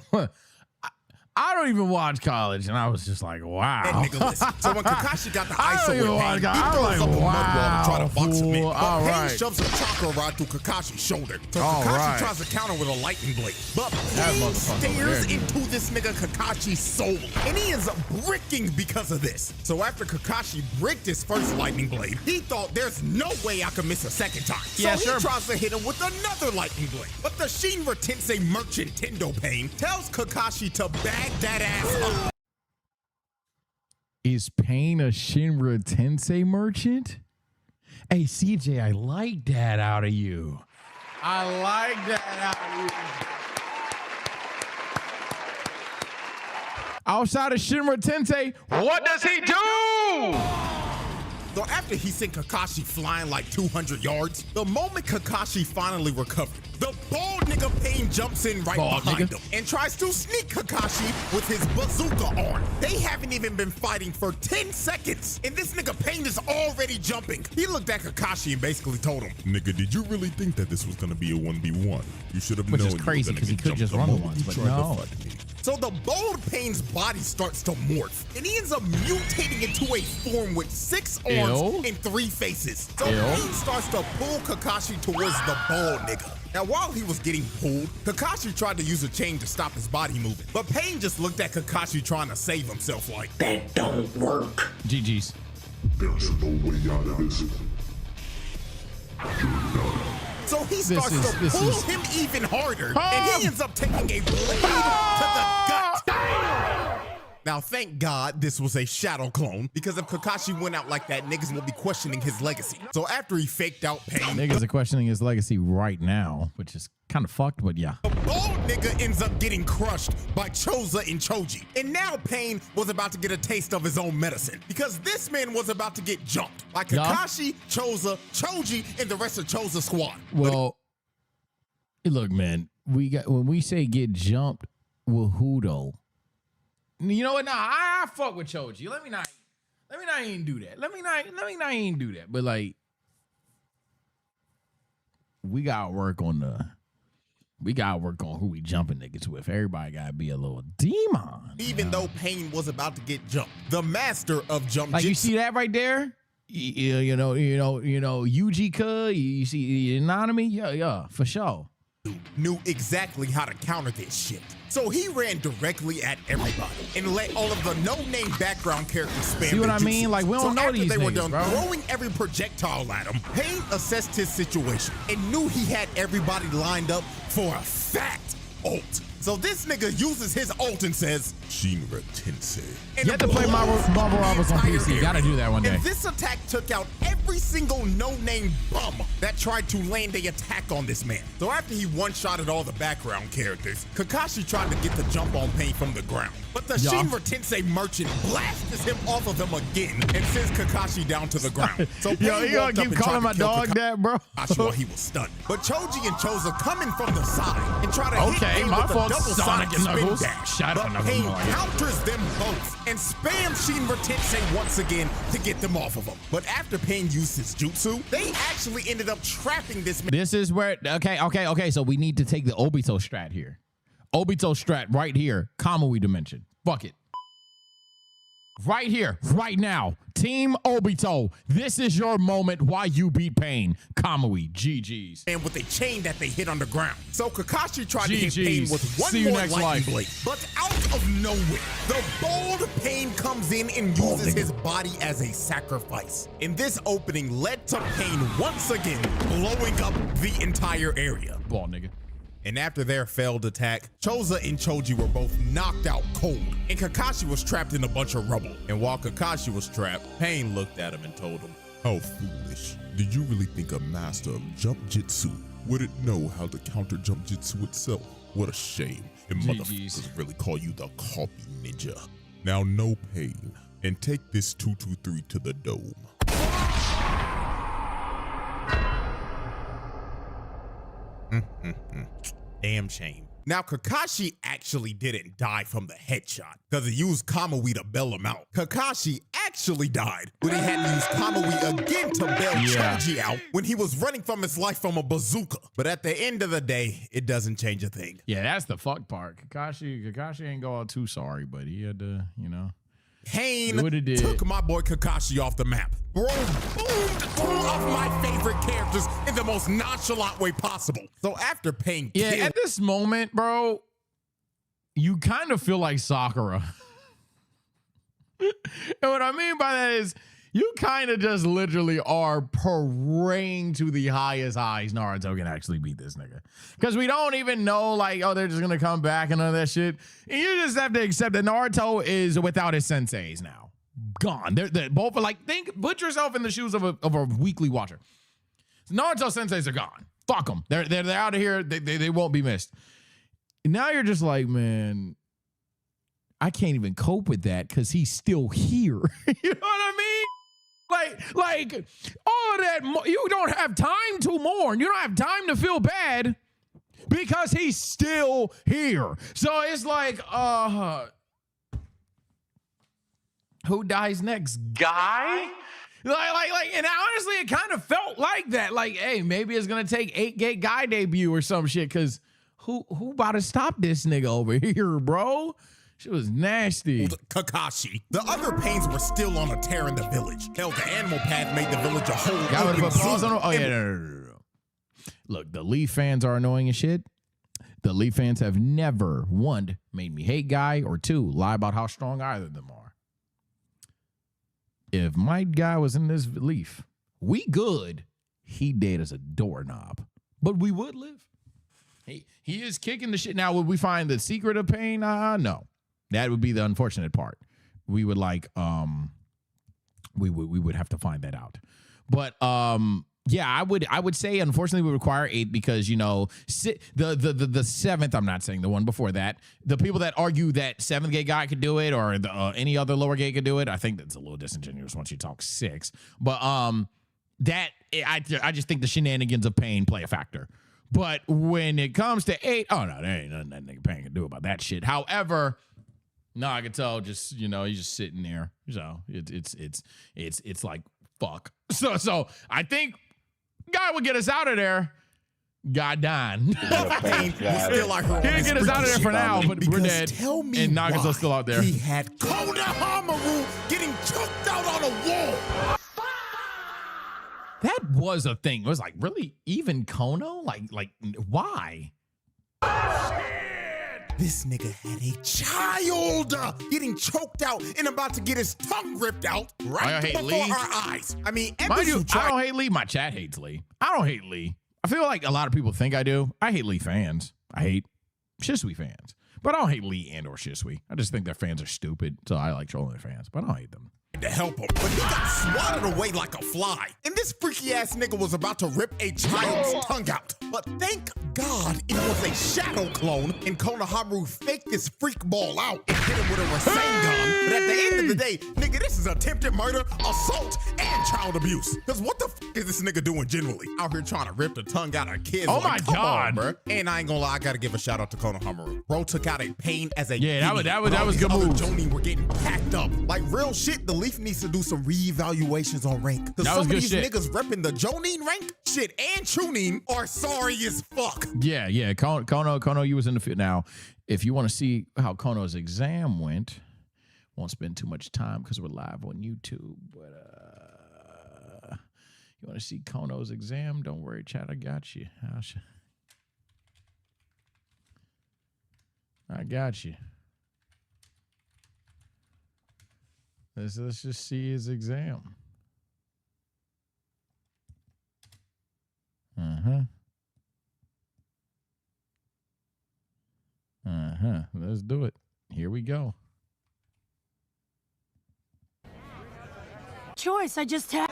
I don't even watch college, and I was just like, wow. And nigga, listen. So when Kakashi got the ISO with Pain, he throws like, up a mud wall wow, to try to box him in. fool. But All Pain right. shoves a chakra rod through Kakashi's shoulder. So All Kakashi right. tries to counter with a lightning blade. But That Pain motherfucker stares over there. into this nigga Kakashi's soul. And he ends up bricking because of this. So after Kakashi bricked his first lightning blade, he thought there's no way I could miss a second time. So Yeah, he sure. tries to hit him with another lightning blade. But the Shinra Tensei merchant Tendo Pain tells Kakashi to bag that ass up. Is Pain a Shinra Tensei merchant? Hey, CJ, I like that out of you. I like that out of you. Outside of Shinra Tensei, what does he do? So after he sent Kakashi flying like 200 yards, the moment Kakashi finally recovered, the bald nigga Pain jumps in right behind him and tries to sneak Kakashi with his bazooka arm. They haven't even been fighting for 10 seconds, and this nigga Pain is already jumping. He looked at Kakashi and basically told him, "Nigga, did you really think that this was gonna be a 1v1? You should have known." Which is crazy because he could just run the ones, but no. So the bold Pain's body starts to morph, and he ends up mutating into a form with 6 arms and 3 faces. So Pain starts to pull Kakashi towards the bald nigga. Now, while he was getting pulled, Kakashi tried to use a chain to stop his body moving, but Pain just looked at Kakashi trying to save himself like, "That don't work." GG's. There's no way out of this. So he starts to pull him even harder, and he ends up taking a blade to the gut. Now, thank God this was a shadow clone, because if Kakashi went out like that, niggas will be questioning his legacy. So after he faked out Pain, Niggas are questioning his legacy right now, which is kind of fucked, but yeah. the bald nigga ends up getting crushed by Choza and Choji. And now Pain was about to get a taste of his own medicine, because this man was about to get jumped by Kakashi, Choza, Choji, and the rest of Choza's squad. Well, look, man, when we say get jumped, well, who though? You know what? Nah, I fuck with Choji. Let me not even do that. Let me not even do that. But like, we gotta work on who we jumping niggas with. Everybody gotta be a little demon. Even though Pain was about to get jumped, the master of jump like jitsu. you see that right there? Yujika, you see Nanami, yeah, for sure. Knew exactly how to counter this shit. So he ran directly at everybody and let all of the no-name background characters spam. See what I mean? Like, we don't know these they were niggas, done bro. throwing every projectile at him, Pain assessed his situation and knew he had everybody lined up for a fat ult. So this nigga uses his ult and says, Shinra Tensei. You have to play Marvel Rivals on PC. You gotta do that one day. And this attack took out every single no-name bum that tried to land a attack on this man. So after he one-shotted all the background characters, Kakashi tried to get the jump on Pain from the ground. But the Shinra Tensei merchant blasts him off of him again and sends Kakashi down to the ground. So Pain you gonna keep calling my dog that, bro? Kakashi while he was stunned. But Choji and Choza come in from the side and try to hit Pain my with a fault. double Sonic and spin Knuckles. dash. Shadow But Knuckles, Pain more like it. counters them both and spams Shinra Tensei once again to get them off of him. But after Pain used his jutsu, they actually ended up trapping this man. This is where, okay. So we need to take the Obito strat here. Obito strat right here. Kamui dimension. Fuck it. Right here, right now. Team Obito, this is your moment while you beat Pain. Kamui, GG's. And with a chain that they hit on the ground. So Kakashi tried to hit GG's. Pain with one See you more next lightning life. blade. But out of nowhere, the bold Pain comes in and uses his body as a sacrifice. And this opening led to Pain once again blowing up the entire area. Ball, nigga. And after their failed attack, Choza and Choji were both knocked out cold, and Kakashi was trapped in a bunch of rubble. And while Kakashi was trapped, Pain looked at him and told him, "How foolish. Did you really think a master of jump jitsu wouldn't know how to counter jump jitsu itself? What a shame. And motherfuckers really call you the copy ninja. Now no Pain, and take this 223 to the dome." Damn shame. Now, Kakashi actually didn't die from the headshot because he used Kamui to bail him out. Kakashi actually died when he had to use Kamui again to bail Choji out when he was running from his life from a bazooka. But at the end of the day, it doesn't change a thing. Yeah, that's the fuck part. Kakashi ain't go out too sorry, but he had to, Pain what it did. took my boy Kakashi off the map. Bro, boomed two of my favorite characters in the most nonchalant way possible. So after Pain killed... at this moment, bro, you kind of feel like Sakura. And what I mean by that is you kind of just literally are praying to the highest highs Naruto can actually beat this nigga. Because we don't even know, like, oh, they're just going to come back and all that shit. And you just have to accept that Naruto is without his senseis now. Gone. They're both are like, put yourself in the shoes of a weekly watcher. Naruto senseis are gone. Fuck them. They're out of here. They won't be missed. And now you're just like, man, I can't even cope with that because he's still here. You know what I mean? Like all of that, you don't have time to mourn. You don't have time to feel bad because he's still here. So it's like, who dies next? Guy? Like, and honestly, it kind of felt like that. Like, hey, maybe it's gonna take 8-Gate Guy debut or some shit. Cause who about to stop this nigga over here, bro? She was nasty. Kakashi. The other Pains were still on a tear in the village. Hell, the animal path made the village a whole open zone. Oh, yeah, no. Look, the Leaf fans are annoying as shit. The Leaf fans have never, one, made me hate Guy, or two, lie about how strong either of them are. If my guy was in this Leaf, we good. He dead as a doorknob. But we would live. He is kicking the shit. Now, would we find the secret of Pain? No. That would be the unfortunate part. We would we would have to find that out. But yeah, I would say unfortunately we require 8 because the 7th. I'm not saying the one before that. The people that argue that 7th Gate Guy could do it or any other lower gate could do it. I think that's a little disingenuous once you talk 6. But I just think the shenanigans of Pain play a factor. But when it comes to 8, oh no, there ain't nothing that nigga Pain can do about that shit. However. No, I can tell. Just he's just sitting there. So it's like fuck. So I think Guy would get us out of there. God dying. He didn't get us out of there for now, but we're dead. Tell me and Nagasa's still out there. He had Konohamaru getting choked out on a wall. was a thing. It was like, really? Even Kono? Like why? This nigga had a child getting choked out and about to get his tongue ripped out right before our eyes. I mean, I don't hate Lee. My chat hates Lee. I don't hate Lee. I feel like a lot of people think I do. I hate Lee fans. I hate Shisui fans. But I don't hate Lee and or Shisui. I just think their fans are stupid, so I like trolling their fans. But I don't hate them. To help him, but he got swatted away like a fly. And this freaky ass nigga was about to rip a child's tongue out. But thank God it was a shadow clone, and Konohamaru faked this freak ball out and hit him with a Rasengan. But at the end of the day, nigga, this is attempted murder, assault, and child abuse. Cause what the fuck is this nigga doing generally? Out here trying to rip the tongue out of kids. Oh like, my God, bro. And I ain't gonna lie, I gotta give a shout out to Konohamaru. Bro took out a pain as a that was good move. Jonin were getting packed up. Like real shit, the Leaf needs to do some reevaluations on rank. Cause some of these niggas repping the Jonin rank, shit, and Chunin are sorry as fuck. Yeah. Kono, you was in the field. Now, if you want to see how Kono's exam went, won't spend too much time because we're live on YouTube. But you want to see Kono's exam? Don't worry, chat. I got you. I got you. Let's just see his exam. Let's do it. Here we go. Choice I just had.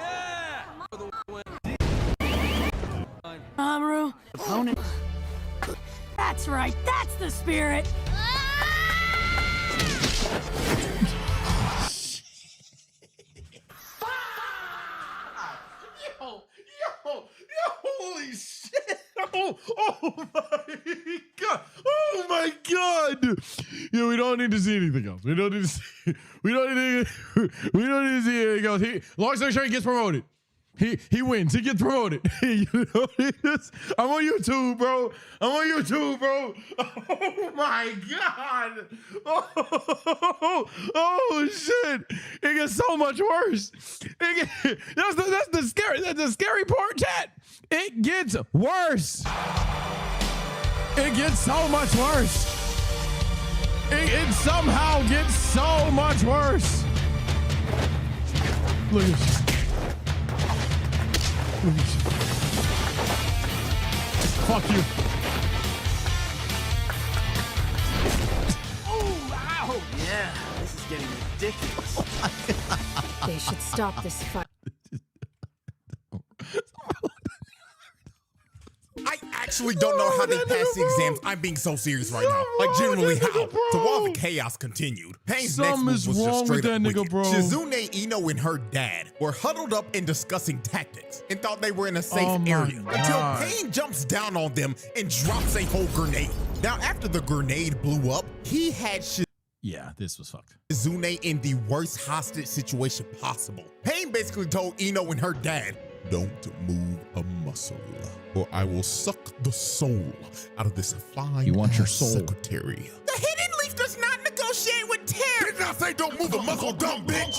Amaru. Opponent. That's right. That's the spirit. Holy shit. Oh my God. Yeah, we don't need to see anything else. We don't need to see anything else. Long story short, he gets promoted. He wins. He gets promoted. I'm on YouTube, bro. Oh my God. Oh shit. It gets so much worse. That's the scary part, chat. It gets worse. It gets so much worse. It somehow gets so much worse. Look at this. Fuck you. Oh, ow. Yeah, this is getting ridiculous. They should stop this fight. I actually don't know how they passed the exams. I'm being so serious right now. Like, generally how? So while the chaos continued, Pain's next move was just straight up wicked. Shizune, Ino, and her dad were huddled up and discussing tactics and thought they were in a safe area until Pain jumps down on them and drops a whole grenade. Now, after the grenade blew up, he had Yeah, this was fucked. Shizune in the worst hostage situation possible. Pain basically told Ino and her dad, "Don't move a muscle, or I will suck the soul out of this fine your soul secretary." The Hidden Leaf does not negotiate with terror. Did not say don't move a muscle, dumb bitch.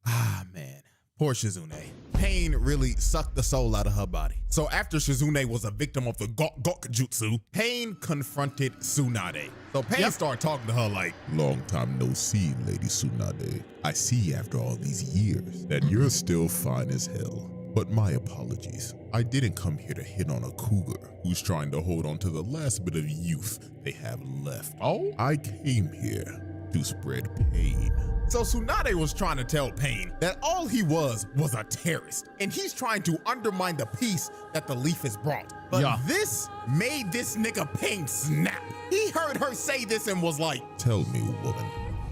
Ah, man. Poor Shizune. Pain really sucked the soul out of her body. So after Shizune was a victim of the Gok Jutsu, Pain confronted Tsunade. So Pain started talking to her like, "Long time no see, Lady Tsunade. I see after all these years that you're still fine as hell. But my apologies. I didn't come here to hit on a cougar who's trying to hold on to the last bit of youth they have left. I came here to spread pain." So Tsunade was trying to tell Pain that all he was a terrorist, and he's trying to undermine the peace that the Leaf has brought. But this made this nigga Pain snap. He heard her say this and was like, "Tell me, woman,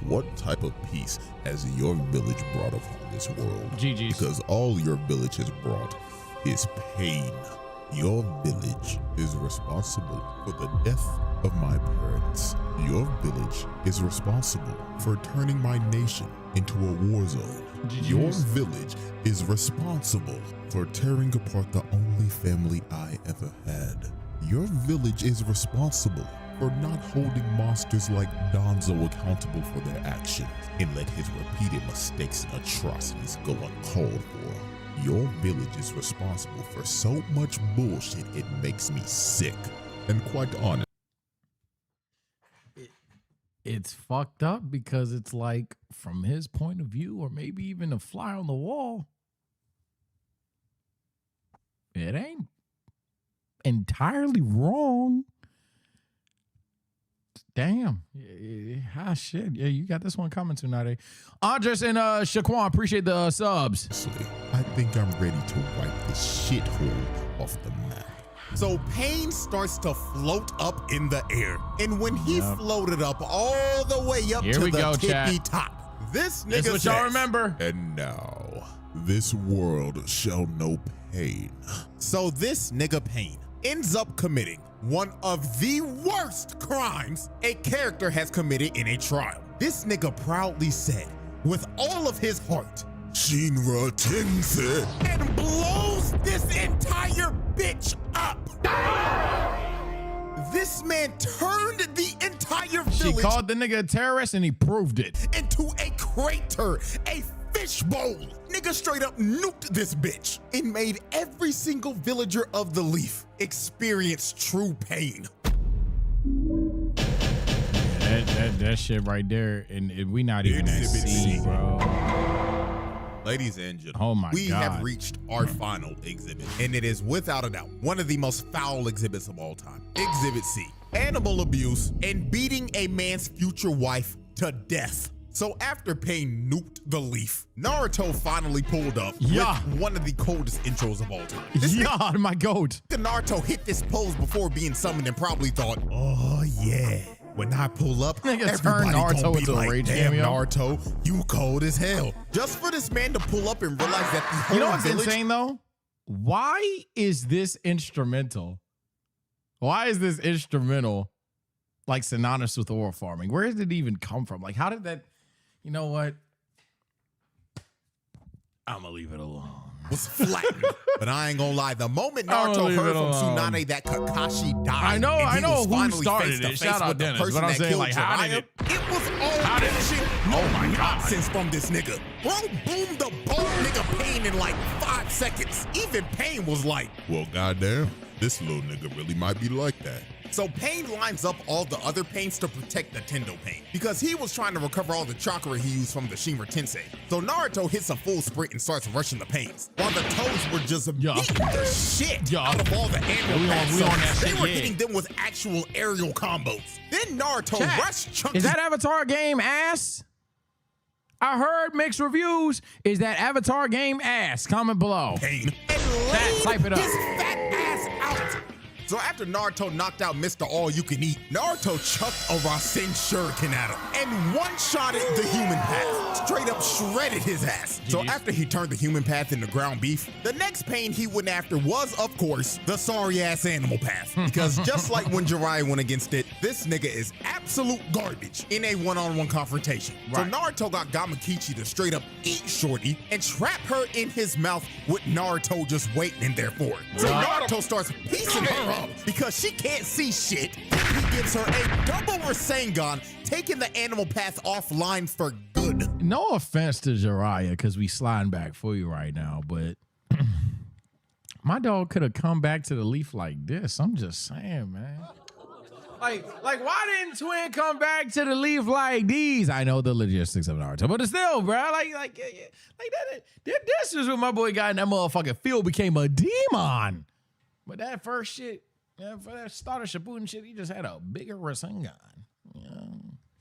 what type of peace has your village brought upon this world? GG's. Because all your village has brought is pain. Your village is responsible for the death of my parents. Your village is responsible for turning my nation into a war zone. Your village is responsible for tearing apart the only family I ever had. Your village is responsible for not holding monsters like Danzo accountable for their actions and let his repeated mistakes and atrocities go uncalled for. Your village is responsible for so much bullshit it makes me sick. And quite honest, it's fucked up because it's like, from his point of view, or maybe even a fly on the wall, it ain't entirely wrong. Damn. Shit. Yeah, you got this one coming tonight. Andres and Shaquan, appreciate the subs. I think I'm ready to wipe this shithole off the map. So Pain starts to float up in the air. And when he floated up all the way up to the tippy top, this nigga says, what y'all remember. And now, this world shall know pain. So this nigga Pain ends up committing one of the worst crimes a character has committed in a trial. This nigga proudly said, with all of his heart, Shinra Tensei, and blows this entire bitch up. This man turned the entire village. She called the nigga a terrorist and he proved it. Into a crater, a fishbowl. Nigga straight up nuked this bitch and made every single villager of the Leaf experience true pain. That shit right there, and we not even at C, bro. Ladies and gentlemen, oh my we God. have reached our final exhibit, and it is without a doubt one of the most foul exhibits of all time. Exhibit C, animal abuse and beating a man's future wife to death. So after Pain nuked the Leaf, Naruto finally pulled up with one of the coldest intros of all time. My goat. Naruto hit this pose before being summoned and probably thought, oh yeah, when I pull up, everybody Naruto gonna be into a like, rage damn cameo." Naruto, you cold as hell. Just for this man to pull up and realize that the whole You know what's village— insane though? Why is this instrumental? Why is this instrumental like synonymous with oil farming? Where did it even come from? Like, how did that? You know what? I'm gonna leave it alone. Was flattened. But I ain't gonna lie, the moment Naruto heard from Tsunade that Kakashi died, I know who finally started it. face-to-face Shout out with the Dennis. person But I'm that saying, killed like, how did Jiraiya, it was all bullshit. Oh my God. Nonsense from this nigga. Bro boomed the bold nigga Pain in like 5 seconds. Even Pain was like, well, goddamn, this little nigga really might be like that. So Pain lines up all the other Pains to protect the Tendo Pain because he was trying to recover all the chakra he used from the Shinra Tensei. So Naruto hits a full sprint and starts rushing the Pains while the Toads were just beating the shit out of all the animal They were hitting them with actual aerial combos. Then Naruto rushed Chunky. Is that Avatar game ass? I heard mixed reviews. Is that Avatar game ass? Comment below. Pain. And type it up. His fat ass out. So after Naruto knocked out Mr. All-You-Can-Eat, Naruto chucked a Rasen Shuriken at him and one-shotted the human path. Straight up shredded his ass. So after he turned the human path into ground beef, the next Pain he went after was, of course, the sorry-ass animal path. Because just like when Jiraiya went against it, this nigga is absolute garbage in a one-on-one confrontation. Right. So Naruto got Gamakichi to straight up eat Shorty and trap her in his mouth with Naruto just waiting in there for it. So Naruto starts piecing her up because she can't see shit. He gives her a double Rasengan, taking the animal path offline for good. No offense to Jiraiya, because we sliding back for you right now, but my dog could have come back to the Leaf like this. I'm just saying, man. Like, why didn't Twin come back to the Leaf like these? I know the logistics of Naruto, but it's still, bro. Like that. This is what my boy got in that motherfucking field, became a demon. But that first shit, for that starter Shippuden shit, he just had a bigger Rasengan. Yeah.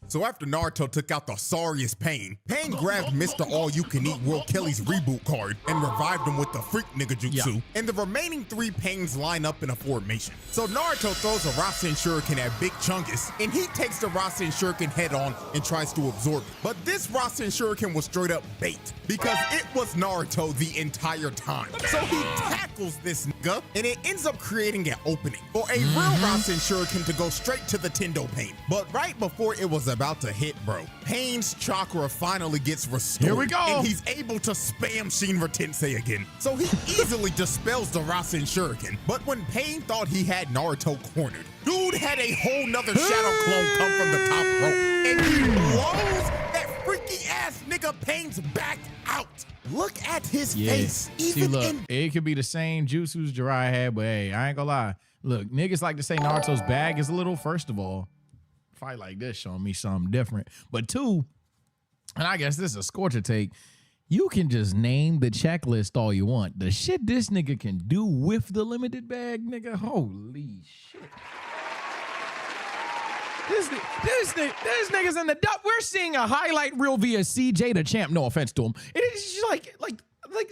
So after Naruto took out the sorriest Pain, Pain grabbed Mr. All-You-Can-Eat World Kelly's reboot card and revived him with the Freak Nigga Jutsu, and the remaining 3 Pains line up in a formation. So Naruto throws a Rasen Shuriken at Big Chungus, and he takes the Rasen Shuriken head on and tries to absorb it. But this Rasen Shuriken was straight up bait, because it was Naruto the entire time. So he tackles this nigga, and it ends up creating an opening for a real Rasen Shuriken to go straight to the Tendo Pain. But right before it was about to hit, bro, Pain's chakra finally gets restored. Here we go. And he's able to spam Shinra Tensei again. So he easily dispels the Rasen Shuriken. But when Pain thought he had Naruto cornered, Dude had a whole nother shadow clone come from the top rope, and he blows that freaky ass nigga Pain's back out. Look at his face. See, look, it could be the same jutsus Jiraiya had, but hey, I ain't gonna lie. Look, niggas like to say Naruto's bag is a little, first of all, fight like this showing me something different. But two, and I guess this is a scorcher take, you can just name the checklist all you want. The shit this nigga can do with the limited bag, nigga, holy shit. This nigga's in the dump. We're seeing a highlight reel via CJ the Champ. No offense to him. It is just like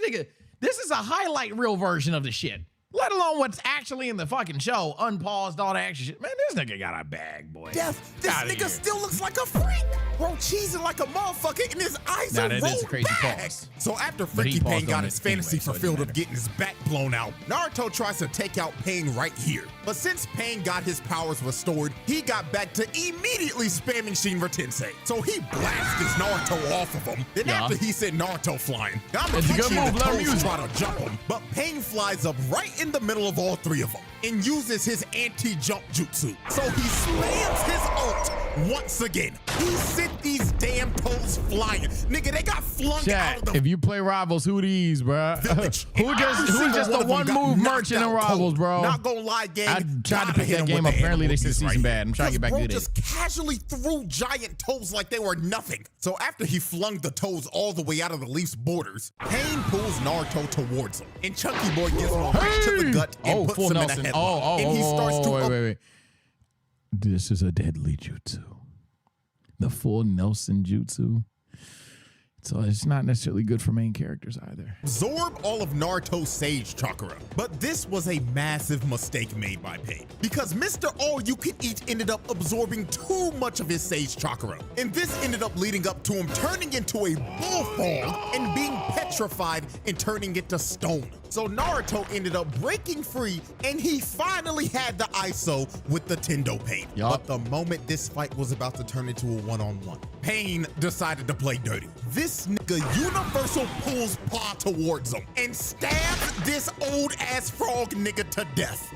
nigga, this is a highlight reel version of the shit. Let alone what's actually in the fucking show. Unpaused, all that extra shit. Man, this nigga got a bag, boy. Death, this nigga still looks like a freak. Bro, cheesing like a motherfucker, and his eyes are rolled back. So after Freaky Pain got his fantasy fulfilled of getting his back blown out, Naruto tries to take out Pain right here. But since Pain got his powers restored, he got back to immediately spamming Shinra Tensei. So he blasted Naruto off of him. Then after he sent Naruto flying, Yamaguchi and the Toes try to jump him, but Pain flies up right in the middle of all three of them and uses his anti-jump jutsu. So he spams his ult once again. He sent these damn toes flying. Nigga, they got flung out of the if you play Rivals, who these, bro? Who's just the one move merchant in Rivals, bro? Not gonna lie, gang. I tried to pick that game up. Apparently, they said season bad. I'm trying to get back to it. Just casually threw giant toes like they were nothing. So after he flung the toes all the way out of the Leaf's borders, Pain pulls Naruto towards him, and Chunky Boy gives him a punch to the gut and puts him in a headlock. And he starts to wait. This is a deadly jutsu. The full Nelson jutsu. So it's not necessarily good for main characters either. Absorb all of Naruto's Sage Chakra. But this was a massive mistake made by Pain, because Mr. All-You-Can-Eat ended up absorbing too much of his Sage Chakra. And this ended up leading up to him turning into a bullfrog and being petrified and turning into stone. So Naruto ended up breaking free, and he finally had the ISO with the Tendo Pain. But the moment this fight was about to turn into a one-on-one, Pain decided to play dirty. This nigga universal pulls paw towards him and stabs this old-ass frog nigga to death.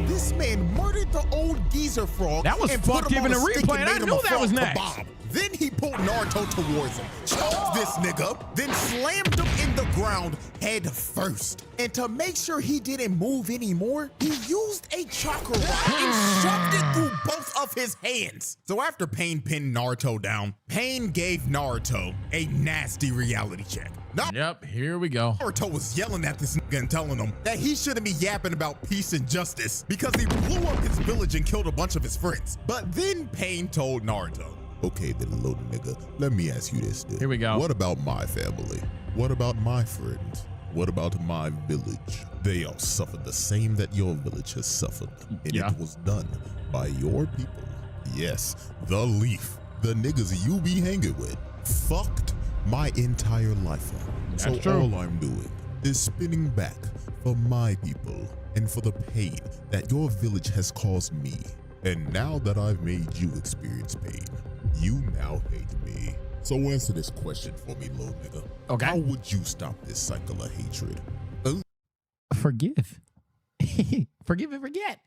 This man murdered the old geezer frog. That was fucked even a replay, and I knew that was next. Kebab. Then he pulled Naruto towards him, choked this nigga, then slammed him in the ground head first. And to make sure he didn't move anymore, he used a chakra rod and shoved it through both of his hands. So after Pain pinned Naruto down, Pain gave Naruto a nasty reality check. Yep, here we go. Naruto was yelling at this nigga and telling him that he shouldn't be yapping about peace and justice because he blew up his village and killed a bunch of his friends. But then Pain told Naruto, okay, then little nigga, let me ask you this. Here we go. What about my family? What about my friends? What about my village? They all suffered the same that your village has suffered. And it was done by your people. Yes, the Leaf, the niggas you be hanging with, fucked my entire life up. So all I'm doing is spinning back for my people and for the pain that your village has caused me. And now that I've made you experience pain, you now hate me. So answer this question for me, little nigga. Okay. How would you stop this cycle of hatred? Forgive. Forgive and forget.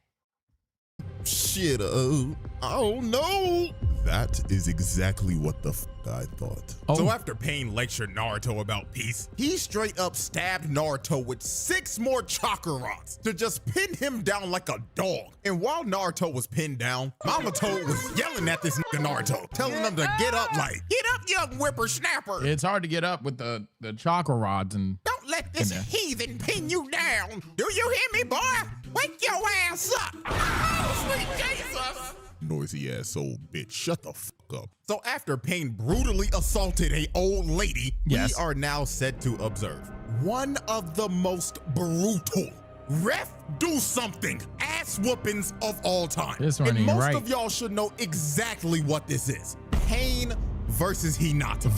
Shit, I don't know. That is exactly what the fuck I thought. So after Pain lectured Naruto about peace, he straight up stabbed Naruto with 6 more chakra rods to just pin him down like a dog. And while Naruto was pinned down, Mama Toad was yelling at this nigga Naruto, telling him to get up like, get up, young whippersnapper. It's hard to get up with the chakra rods and don't let this heathen pin you down. Do you hear me, boy? Wake your ass up. Oh, sweet Jesus. Noisy ass old bitch, shut the fuck up. So after Pain brutally assaulted a old lady, we are now set to observe one of the most brutal ref do something ass whoopings of all time. And most of y'all should know exactly what this is. Pain versus Hinata.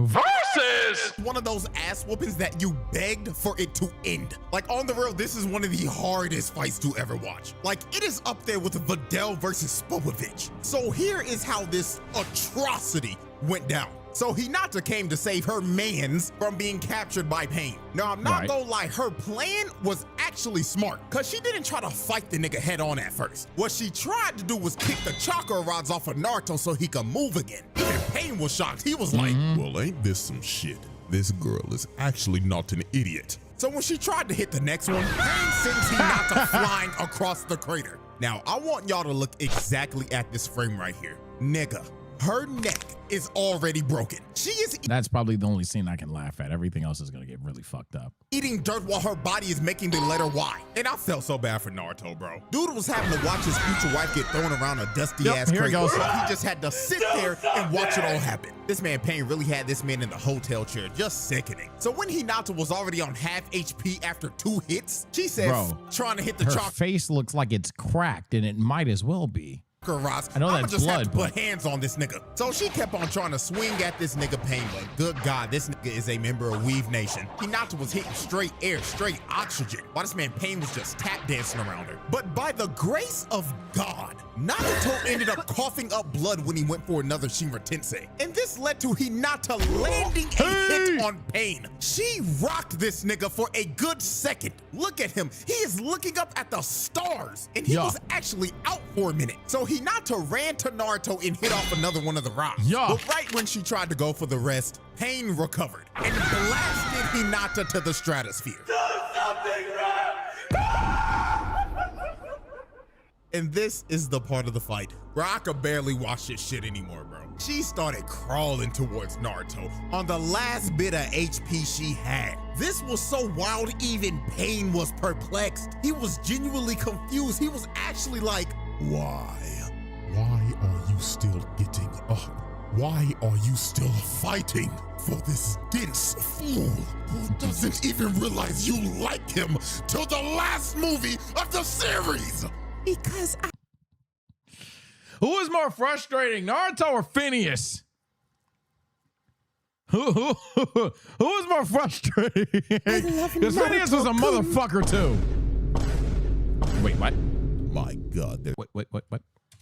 Versus one of those ass whoopings that you begged for it to end. Like, on the real, this is one of the hardest fights to ever watch. Like, it is up there with Vidal versus Spopovich. So here is how this atrocity went down. So Hinata came to save her mans from being captured by Pain. Now, I'm not gonna lie, her plan was actually smart, because she didn't try to fight the nigga head on at first. What she tried to do was kick the chakra rods off of Naruto so he could move again. Even Pain was shocked. He was like, well, ain't this some shit? This girl is actually not an idiot. So when she tried to hit the next one, Pain sends Hinata flying across the crater. Now, I want y'all to look exactly at this frame right here. Nigga, her neck is already broken. She is That's probably the only scene I can laugh at. Everything else is gonna get really fucked up. eating dirt while her body is making the letter Y. And I felt so bad for Naruto, bro. Dude was having to watch his future wife get thrown around a dusty ass here it crate. goes. He just had to sit there and watch it all happen. This man Pain really had this man in the hotel chair, just sickening. So when Hinata was already on half HP after 2 hits, she says, trying to hit the her chalk. face looks like it's cracked, and it might as well be. Ross, I know I'ma that's just blood, have to put but hands on this nigga. So she kept on trying to swing at this nigga Pain, but good God, this nigga is a member of Weave Nation. Hinata was hitting straight air, straight oxygen, while this man Pain was just tap dancing around her. But by the grace of God, Naruto ended up coughing up blood when he went for another Shinra Tensei. And this led to Hinata landing a hit on Pain. She rocked this nigga for a good second. Look at him. He is looking up at the stars. And he was actually out for a minute. So Hinata ran to Naruto and hit off another one of the rocks. But right when she tried to go for the rest, Pain recovered and blasted Hinata to the stratosphere. And this is the part of the fight where I could barely watch this shit anymore, bro. She started crawling towards Naruto on the last bit of HP she had. This was so wild, even Pain was perplexed. He was genuinely confused. He was actually like, why? Why are you still getting up? Why are you still fighting for this dense fool who doesn't even realize you like him till the last movie of the series? Because who is more frustrating, Naruto or Phineas? Who is more frustrating? Because Phineas was a motherfucker too. Wait, what? My God, what?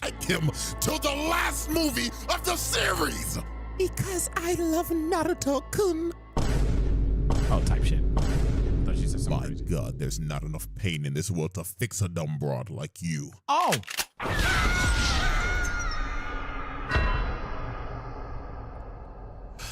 Like him till the last movie of the series. Because I love Naruto-kun. Oh, type shit. My God, there's not enough pain in this world to fix a dumb broad like you. Oh!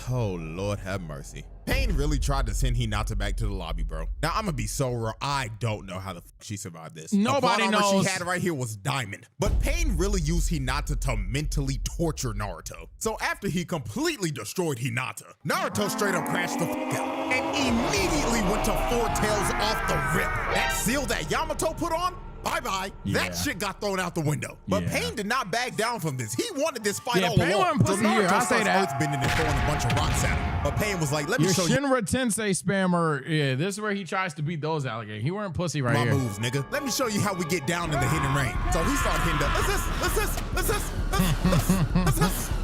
Oh, Lord have mercy. Pain really tried to send Hinata back to the lobby, bro. Now, I'm gonna be so real. I don't know how the fuck she survived this. Nobody the plot armor knows. she had right here was diamond. But Pain really used Hinata to mentally torture Naruto. So after he completely destroyed Hinata, Naruto straight up crashed the fuck out and immediately went to 4 tails off the rip. That seal that Yamato put on, bye-bye. That shit got thrown out the window. But Pain did not back down from this. He wanted this fight all Pain along. wasn't pussy here. I say that. Earthbending and throwing a bunch of rocks at him. But Pain was like, let me show you. Shinra Tensei spammer. Yeah, this is where he tries to beat those alligators. He weren't pussy right here. My moves, nigga. Let me show you how we get down in the hidden rain. So he started hitting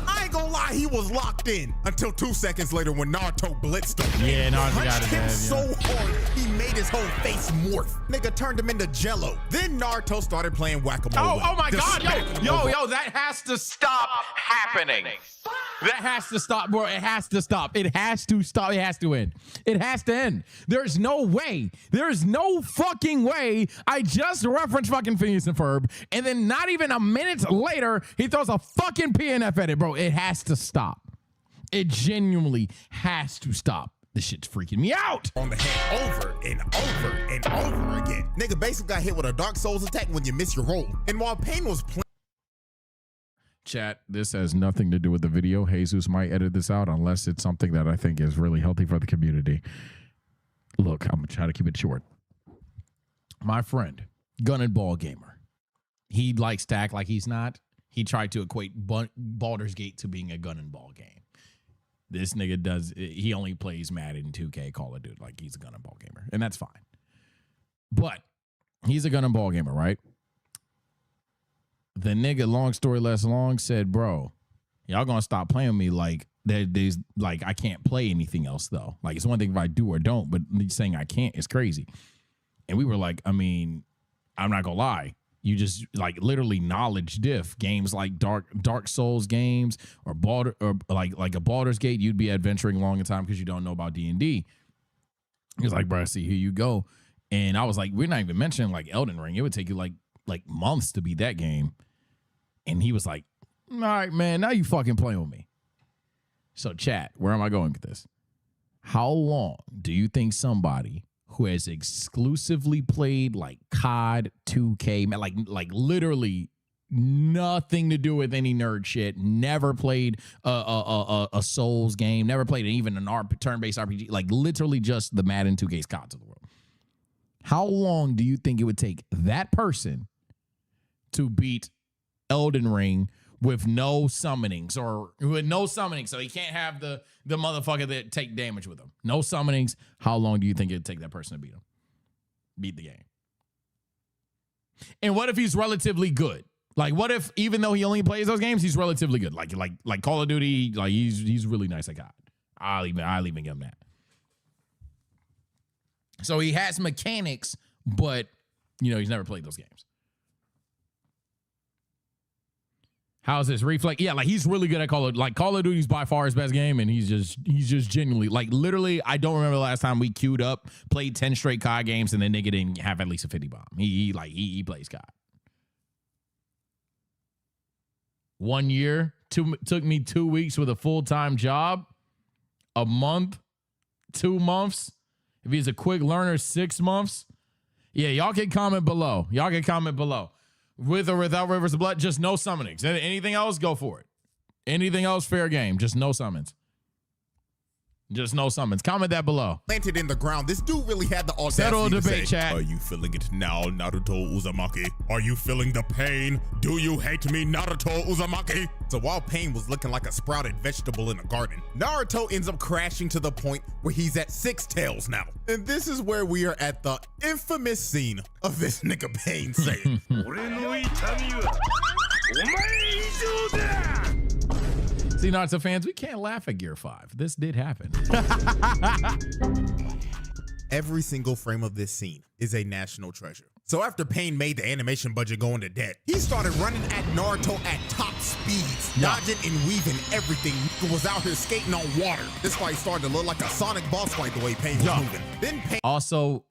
I ain't gonna lie, he was locked in until 2 seconds later when Naruto blitzed him. Yeah, Naruto got him so hard, he made his whole face morph. Nigga turned him into jello. Then Naruto started playing whack-a-mole. Oh my God, yo, that has to Stop happening. That has to stop, bro. It has to stop. It has to stop. It has to end. It has to end. There's no way. There's no fucking way. I just referenced fucking Phineas and Ferb, and then not even a minute later, he throws a fucking PNF at it, bro. It has to stop. It genuinely has to stop. This shit's freaking me out. On the head over and over and over again. Nigga basically got hit with a Dark Souls attack when you miss your roll. And while Pain was playing. Chat, this has nothing to do with the video. Jesus might edit this out unless it's something that I think is really healthy for the community. Look, I'm going to try to keep it short. My friend, Gun and Ball Gamer, he likes to act like he's not. He tried to equate Baldur's Gate to being a gun and ball game. This nigga does, he only plays Madden 2K Call of Duty like he's a gun and ball gamer. And that's fine. But he's a gun and ball gamer, right? The nigga, long story less long, said, bro, y'all gonna stop playing me like there's like I can't play anything else though. Like it's one thing if I do or don't, but saying I can't is crazy. And we were like, I mean, I'm not gonna lie. You just like literally knowledge diff games like Dark Souls games or like a Baldur's Gate. You'd be adventuring long in time because you don't know about D&D. He's like, bro, see, here you go. And I was like, we're not even mentioning like Elden Ring. It would take you like months to beat that game. And he was like, all right, man, now you fucking playing with me. So chat, where am I going with this? How long do you think somebody who has exclusively played like COD 2K, like literally nothing to do with any nerd shit, never played a Souls game, never played even an turn-based RPG, like literally just the Madden 2K's CODs of the world. How long do you think it would take that person to beat Elden Ring with no summonings so he can't have the motherfucker that take damage with him? No summonings. How long do you think it'd take that person to beat the game? And what if he's relatively good? Like, what if even though he only plays those games, he's relatively good? Like Call of Duty, like he's really nice at COD. I'll even give him that. So he has mechanics, but he's never played those games. How's this reflex? Yeah, like he's really good at Call of Duty's by far his best game, and he's just genuinely like literally. I don't remember the last time we queued up, played 10 straight COD games, and then nigga didn't have at least a 50 bomb. He plays COD. 1 year took me 2 weeks with a full-time job, a month, 2 months. If he's a quick learner, 6 months. Yeah, y'all can comment below. With or without Rivers of Blood, just no summonings. Anything else, go for it. Anything else, fair game. Just no summons. Just no summons. Comment that below. Planted in the ground. This dude really had the audacity Settle to debate, say, chat. Are you feeling it now, Naruto Uzumaki? Are you feeling the pain? Do you hate me, Naruto Uzumaki? So while Pain was looking like a sprouted vegetable in a garden, Naruto ends up crashing to the point where he's at 6 tails now. And this is where we are at the infamous scene of this nigga Pain saying, See, Naruto fans, we can't laugh at Gear 5. This did happen. Every single frame of this scene is a national treasure. So after Pain made the animation budget go into debt, he started running at Naruto at top speeds, dodging and weaving everything. He was out here skating on water. This fight started to look like a Sonic boss fight the way Pain was moving. Then Pain also,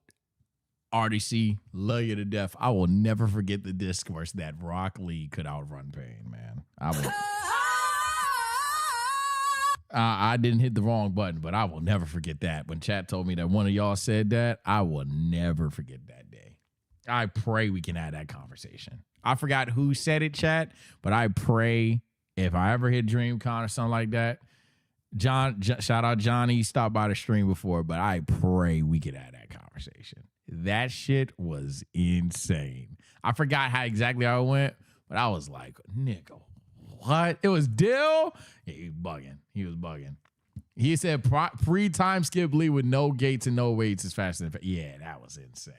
RDC, love you to death. I will never forget the discourse that Rock Lee could outrun Pain, man. I didn't hit the wrong button, but I will never forget that. When chat told me that one of y'all said that, I will never forget that day. I pray we can have that conversation. I forgot who said it, chat, but I pray if I ever hit DreamCon or something like that, shout out Johnny, he stopped by the stream before, but I pray we could have that conversation. That shit was insane. I forgot exactly how it went, but I was like, nigga, what? It was Dill? Yeah, he was bugging. He said pre-time skip Lee with no gates and no weights is faster than yeah, that was insane.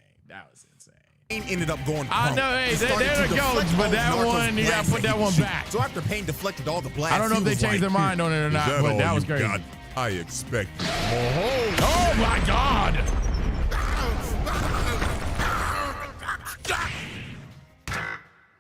Pain ended up going I know, hey, there it goes, but that one, you gotta put that one back. So after Pain deflected all the blasts, I don't know if they changed their mind on it or not, but that was crazy. I expect. Oh my God.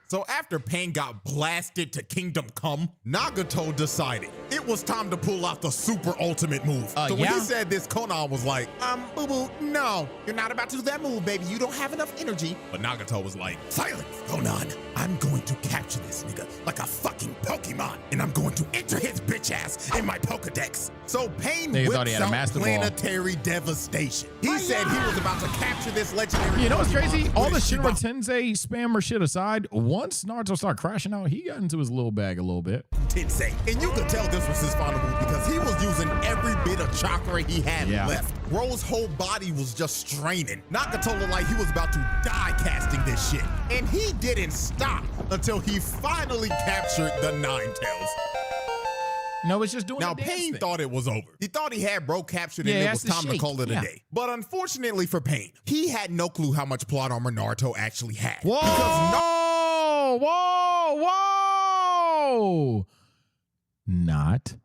So after Pain got blasted to Kingdom Come, Nagato decided it was time to pull out the super ultimate move. So when he said this, Konan was like, boo-boo, no, you're not about to do that move, baby. You don't have enough energy. But Nagato was like, silence, Konan. I'm going to capture this nigga like a fucking Pokemon, and I'm going to enter his bitch ass in my Pokedex. So Pain whips out planetary devastation. He said he was about to capture this legendary. You know what's crazy? All the Shinra Tensei spam or shit aside, once Naruto started crashing out, he got into his little bag a little bit. Tensei. And you could tell this was his final move because he was using every bit of chakra he had left. Ro's whole body was just straining. Nagato looked like he was about to die casting this shit. And he didn't stop until he finally captured the Nine Tails. No, it's just doing Now, Pain thought it was over. He thought he had Bro captured and it was time to call it a day. But unfortunately for Pain, he had no clue how much plot armor Naruto actually had. Whoa! Not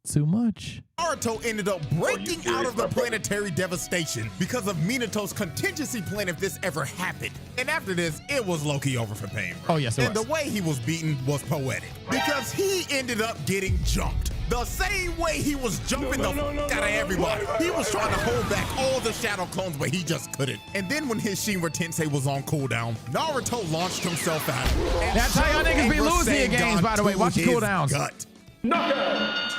too much. Naruto ended up breaking out of the planetary devastation because of Minato's contingency plan if this ever happened. And after this, it was low-key over for Pain, bro. Oh, yes, it was. And the way he was beaten was poetic because he ended up getting jumped. The same way he was jumping the fuck out of everybody. He was trying to hold back all the shadow clones, but he just couldn't. And then when his Shinra Tensei was on cooldown, Naruto launched himself out. That's how y'all niggas be losing your games, by the way. Watch your cooldowns. Knockout!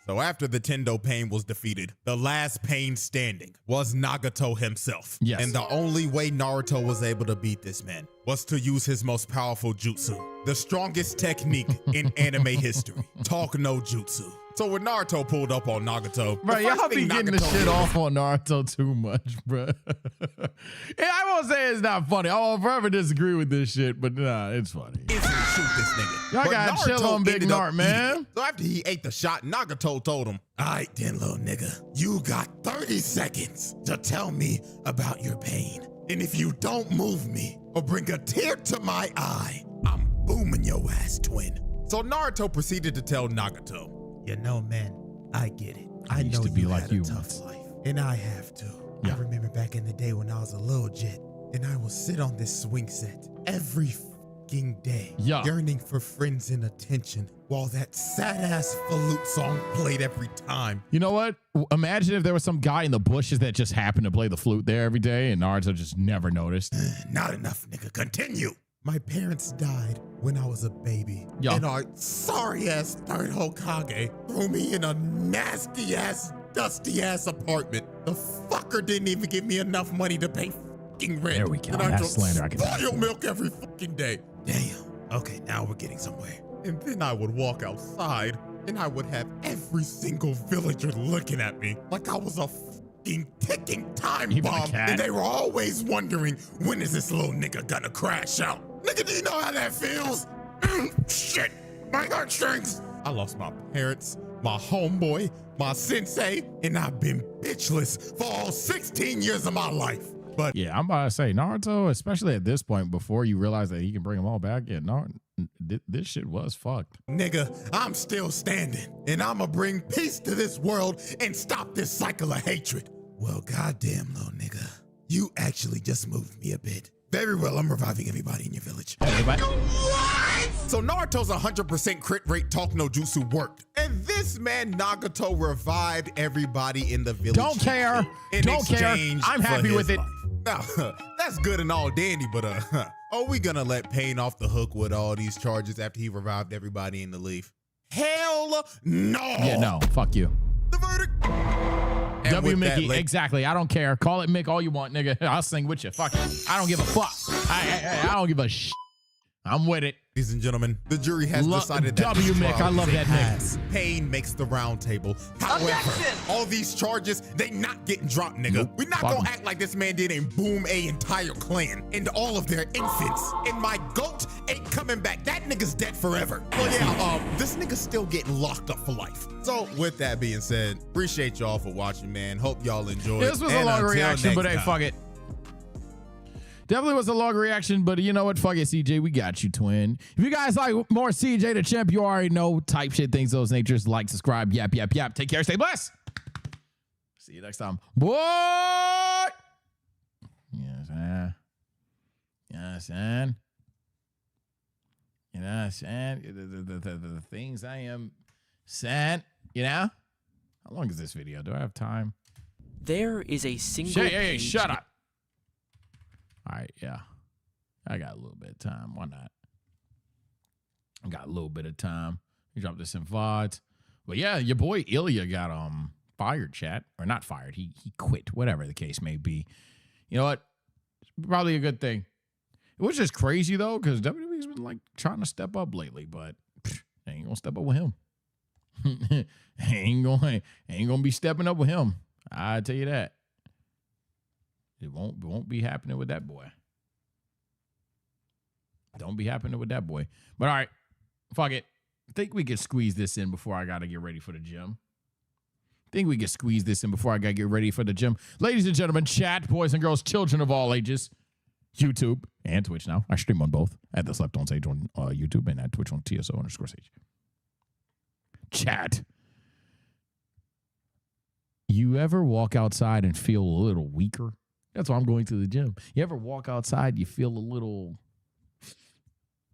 So after the Tendo Pain was defeated, the last Pain standing was Nagato himself. Yes. And the only way Naruto was able to beat this man was to use his most powerful jutsu, the strongest technique in anime history, Talk no Jutsu. So when Naruto pulled up on Nagato, bro, y'all be getting the shit off on Naruto too much, bro. Yeah, I won't say it's not funny. I will forever disagree with this shit, but nah, it's funny. Shoot this nigga. Y'all gotta chill on Big Nart, man. So after he ate the shot, Nagato told him, all right then, little nigga, you got 30 seconds to tell me about your pain. And if you don't move me or bring a tear to my eye, I'm booming your ass, twin. So Naruto proceeded to tell Nagato, you know, man, I get it. I used know to be you like had you a tough life, and I have too. Yeah. I remember back in the day when I was a little jit, and I would sit on this swing set every fucking day, yearning for friends and attention, while that sad-ass flute song played every time. You know what? Imagine if there was some guy in the bushes that just happened to play the flute there every day, and Naruto just never noticed. Not enough, nigga. Continue. My parents died when I was a baby. Yeah. And our sorry-ass third Hokage threw me in a nasty-ass, dusty-ass apartment. The fucker didn't even give me enough money to pay fucking rent. There we go. And I That's drank slander. I can spoiled milk every fucking day. Damn. Okay, now we're getting somewhere. And then I would walk outside, and I would have every single villager looking at me like I was a fucking ticking time bomb. And they were always wondering, when is this little nigga gonna crash out? Nigga, do you know how that feels? Shit, my heartstrings. I lost my parents, my homeboy, my sensei, and I've been bitchless for all 16 years of my life. But yeah, I'm about to say Naruto, especially at this point, before you realize that he can bring them all back. Yeah, Naruto, this shit was fucked. Nigga, I'm still standing, and I'ma bring peace to this world and stop this cycle of hatred. Well, goddamn, little nigga, you actually just moved me a bit. Very well, I'm reviving everybody in your village. What? So Naruto's 100% crit rate Talk no Jutsu worked. And this man Nagato revived everybody in the village. Don't care. Don't care. I'm happy with it. Now, that's good and all dandy, but are we gonna let Pain off the hook with all these charges after he revived everybody in the leaf? Hell no. Yeah, no. Fuck you. The verdict. W Mickey, exactly. I don't care. Call it Mick all you want, nigga. I'll sing with you. Fuck it. I don't give a fuck. I don't give a shit. I'm with it. Ladies and gentlemen, the jury has decided that W Mick, I love that name. Pain makes the round table. However, all these charges, they not getting dropped, nigga. Nope. We're not gonna act like this man did and boom a entire clan and all of their infants. And my goat ain't coming back. That nigga's dead forever. Well, yeah, this nigga's still getting locked up for life. So with that being said, appreciate y'all for watching, man. Hope y'all enjoyed. This was a long reaction, but hey, fuck it. Definitely was a long reaction, but you know what? Fuck it, CJ. We got you, twin. If you guys like more CJ the Champ, you already know. Type shit, things, those natures. Like, subscribe, yap, yap, yap. Take care, stay blessed. See you next time. Boy! Yes, man. Yes, man. You know what I'm saying? The things I am saying, you know? How long is this video? Do I have time? There is a single Hey, shut up. All right, yeah. I got a little bit of time. Why not? I got a little bit of time. You drop this in VODs. But yeah, your boy Ilya got fired, chat. Or not fired. He quit, whatever the case may be. You know what? It's probably a good thing. It was just crazy though, because WWE's been like trying to step up lately, but they ain't gonna step up with him. ain't gonna be stepping up with him. I tell you that. It won't be happening with that boy. Don't be happening with that boy. But all right, fuck it. I think we can squeeze this in before I gotta get ready for the gym. Ladies and gentlemen, chat, boys and girls, children of all ages, YouTube and Twitch now. I stream on both at The Slept On Stage on YouTube and at Twitch on TSO_Sage. Chat. You ever walk outside and feel a little weaker? That's why I'm going to the gym. You ever walk outside, you feel a little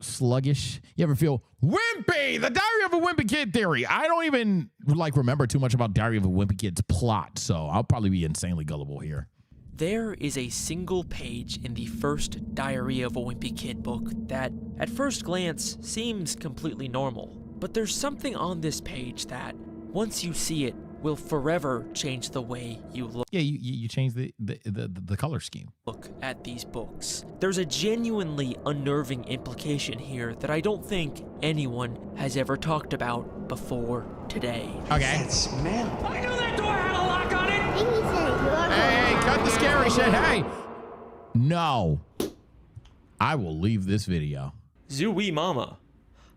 sluggish? You ever feel wimpy? The Diary of a Wimpy Kid theory. I don't even remember too much about Diary of a Wimpy Kid's plot, so I'll probably be insanely gullible here. There is a single page in the first Diary of a Wimpy Kid book that, at first glance, seems completely normal. But there's something on this page that, once you see it, will forever change the way you look. Yeah, you change the color scheme. Look at these books. There's a genuinely unnerving implication here that I don't think anyone has ever talked about before today. Okay. Smell. I knew that door had a lock on it! Hey, cut the scary shit. Hey. No. I will leave this video. Zooey Mama.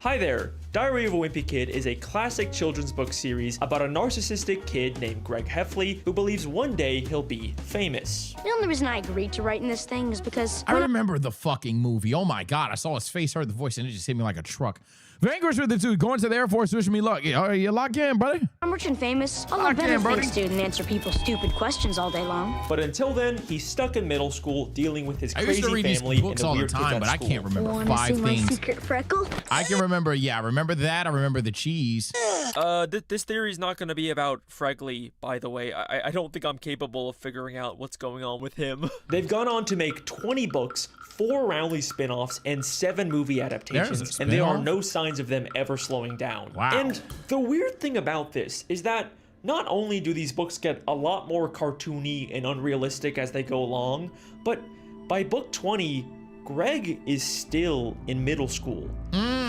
Hi there. Diary of a Wimpy Kid is a classic children's book series about a narcissistic kid named Greg Heffley who believes one day he'll be famous. The only reason I agreed to write in this thing is because I remember the fucking movie. Oh my God. I saw his face, heard the voice, and it just hit me like a truck. Vanquish with the two, going to the Air Force, wishing me luck. You lock in, buddy? I'm rich and famous. I'll let benefit student answer people's stupid questions all day long. But until then, he's stuck in middle school dealing with his I crazy used to read family these books and the all the weird time, kids but at I school. can't remember Wanna 5 see my things. secret freckle? I can remember, yeah, I remember that. I remember the cheese. This theory is not going to be about Fregley, by the way. I don't think I'm capable of figuring out what's going on with him. They've gone on to make 20 books, 4 Rowley spin-offs, and 7 movie adaptations, and there are no signs of them ever slowing down. Wow. And the weird thing about this is that not only do these books get a lot more cartoony and unrealistic as they go along, but by book 20, Greg is still in middle school.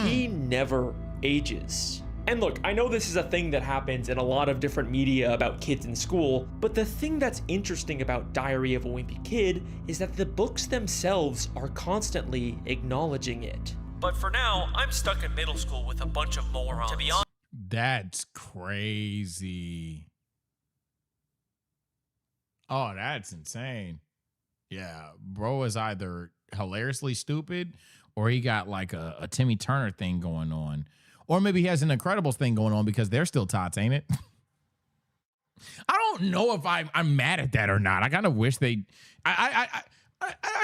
He never ages. And look, I know this is a thing that happens in a lot of different media about kids in school, but the thing that's interesting about Diary of a Wimpy Kid is that the books themselves are constantly acknowledging it. But for now, I'm stuck in middle school with a bunch of morons. To be honest, That's crazy. Oh, that's insane. Yeah, bro is either hilariously stupid or he got like a Timmy Turner thing going on. Or maybe he has an Incredibles thing going on because they're still tots, ain't it? I don't know if I'm mad at that or not. I kind of wish they... I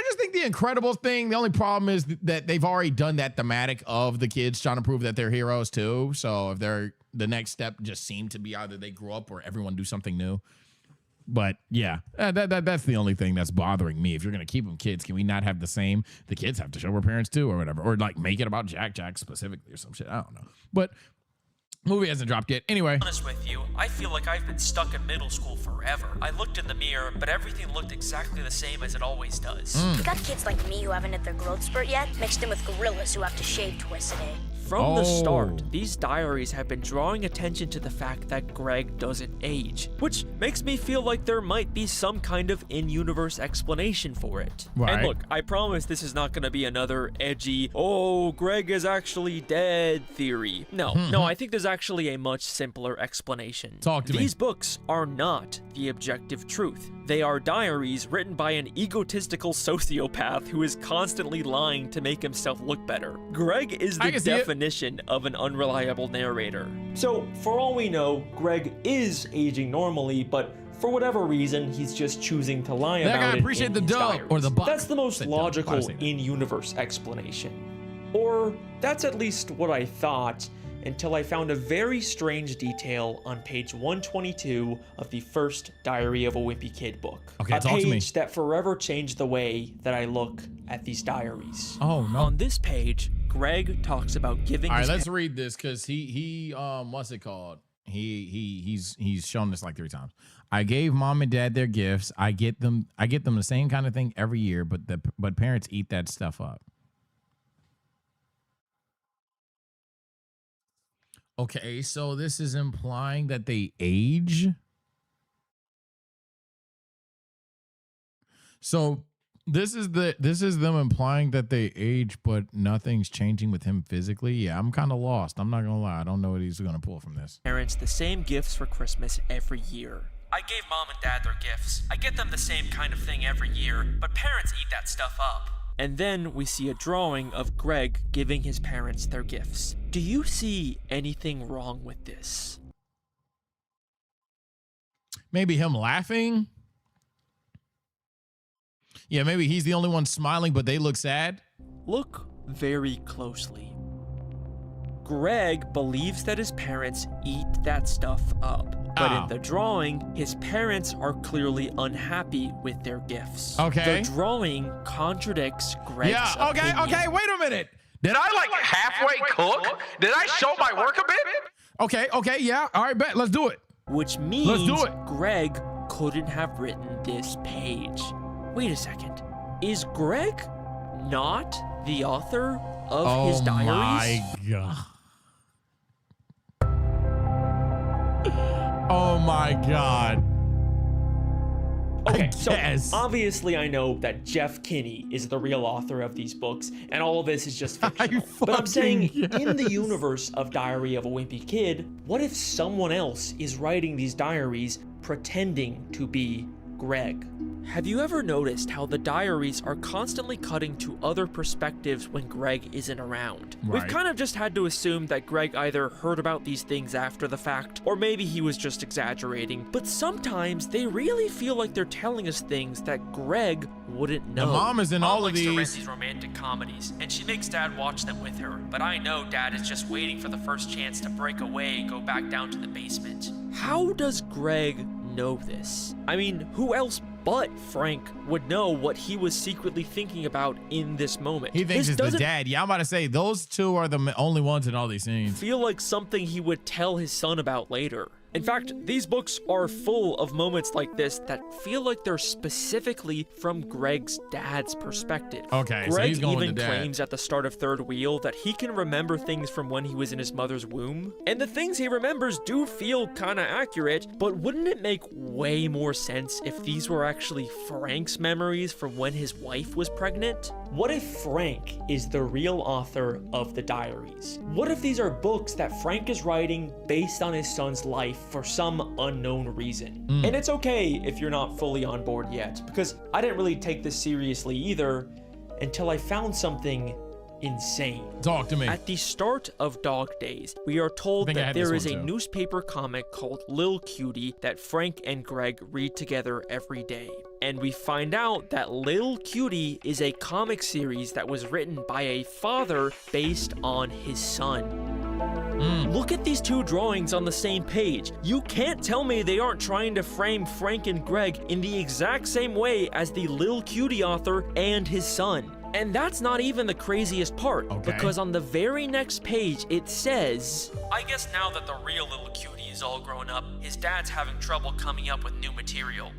just think the Incredibles thing, the only problem is that they've already done that thematic of the kids trying to prove that they're heroes too. So if they're... The next step just seemed to be either they grow up or everyone do something new. But yeah, that's the only thing that's bothering me. If you're going to keep them kids, can we not have the same? The kids have to show their parents too or whatever. Or like make it about Jack specifically or some shit. I don't know. But movie hasn't dropped yet. Anyway. Honest with you, I feel like I've been stuck in middle school forever. I looked in the mirror, but everything looked exactly the same as it always does. You got kids like me who haven't hit their growth spurt yet, mixed in with gorillas who have to shave twice a day. From the start, these diaries have been drawing attention to the fact that Greg doesn't age, which makes me feel like there might be some kind of in-universe explanation for it. Right. And look, I promise this is not going to be another edgy, oh, Greg is actually dead theory. No, I think there's actually a much simpler explanation. Talk to me. These books are not the objective truth. They are diaries written by an egotistical sociopath who is constantly lying to make himself look better. Greg is the definition of an unreliable narrator. So, for all we know, Greg is aging normally, but for whatever reason, he's just choosing to lie about it. Appreciate the dub or the buck. That's the most logical in-universe explanation. Or that's at least what I thought, until I found a very strange detail on page 122 of the first Diary of a Wimpy Kid book. Okay, a page that forever changed the way that I look at these diaries. Oh no. On this page, Greg talks about giving. All right, let's read this because he what's it called? He's shown this like 3 times. I gave mom and dad their gifts. I get them the same kind of thing every year, but parents eat that stuff up. Okay, so this is implying that they age. So this is them implying that they age, but nothing's changing with him physically. Yeah, I'm kind of lost. I'm not gonna lie. I don't know what he's gonna pull from this. Parents the same gifts for Christmas every year. I gave mom and dad their gifts. I get them the same kind of thing every year, but parents eat that stuff up. And then we see a drawing of Greg giving his parents their gifts. Do you see anything wrong with this? Maybe him laughing? Yeah, maybe he's the only one smiling, but they look sad. Look very closely. Greg believes that his parents eat that stuff up. But in the drawing, his parents are clearly unhappy with their gifts. Okay. The drawing contradicts Greg's opinion. Okay, wait a minute. Did I like halfway cook? Did I show my work a bit? Okay, yeah. All right, bet. Let's do it. Which means Let's do it. Greg couldn't have written this page. Wait a second. Is Greg not the author of his diaries? Oh my God. Oh my God. Okay, so obviously I know that Jeff Kinney is the real author of these books, and all of this is just fictional. But I'm saying, in the universe of Diary of a Wimpy Kid, what if someone else is writing these diaries pretending to be Greg? Have you ever noticed how the diaries are constantly cutting to other perspectives when Greg isn't around? Right. We've kind of just had to assume that Greg either heard about these things after the fact, or maybe he was just exaggerating, but sometimes they really feel like they're telling us things that Greg wouldn't know. The mom is in all of likes to rent these. these romantic comedies, and she makes Dad watch them with her, but I know Dad is just waiting for the first chance to break away and go back down to the basement. How does Greg know this? I mean, who else but Frank would know what he was secretly thinking about in this moment? He thinks it's the dad. Yeah, I'm about to say, those two are the only ones in all these scenes. Feel like something he would tell his son about later. In fact, these books are full of moments like this that feel like they're specifically from Greg's dad's perspective. Okay, so Greg he's going even with the dad. claims at the start of Third Wheel that he can remember things from when he was in his mother's womb. And the things he remembers do feel kinda accurate, but wouldn't it make way more sense if these were actually Frank's memories from when his wife was pregnant? What if Frank is the real author of the diaries? What if these are books that Frank is writing based on his son's life for some unknown reason? And it's okay if you're not fully on board yet, because I didn't really take this seriously either until I found something insane. Talk to me. At the start of Dog Days, we are told that there is a newspaper comic called Lil Cutie that Frank and Greg read together every day. And we find out that Lil Cutie is a comic series that was written by a father based on his son. Look at these two drawings on the same page. You can't tell me they aren't trying to frame Frank and Greg in the exact same way as the Lil Cutie author and his son. And that's not even the craziest part, because on the very next page it says, I guess now that the real Lil Cutie is all grown up, his dad's having trouble coming up with new material.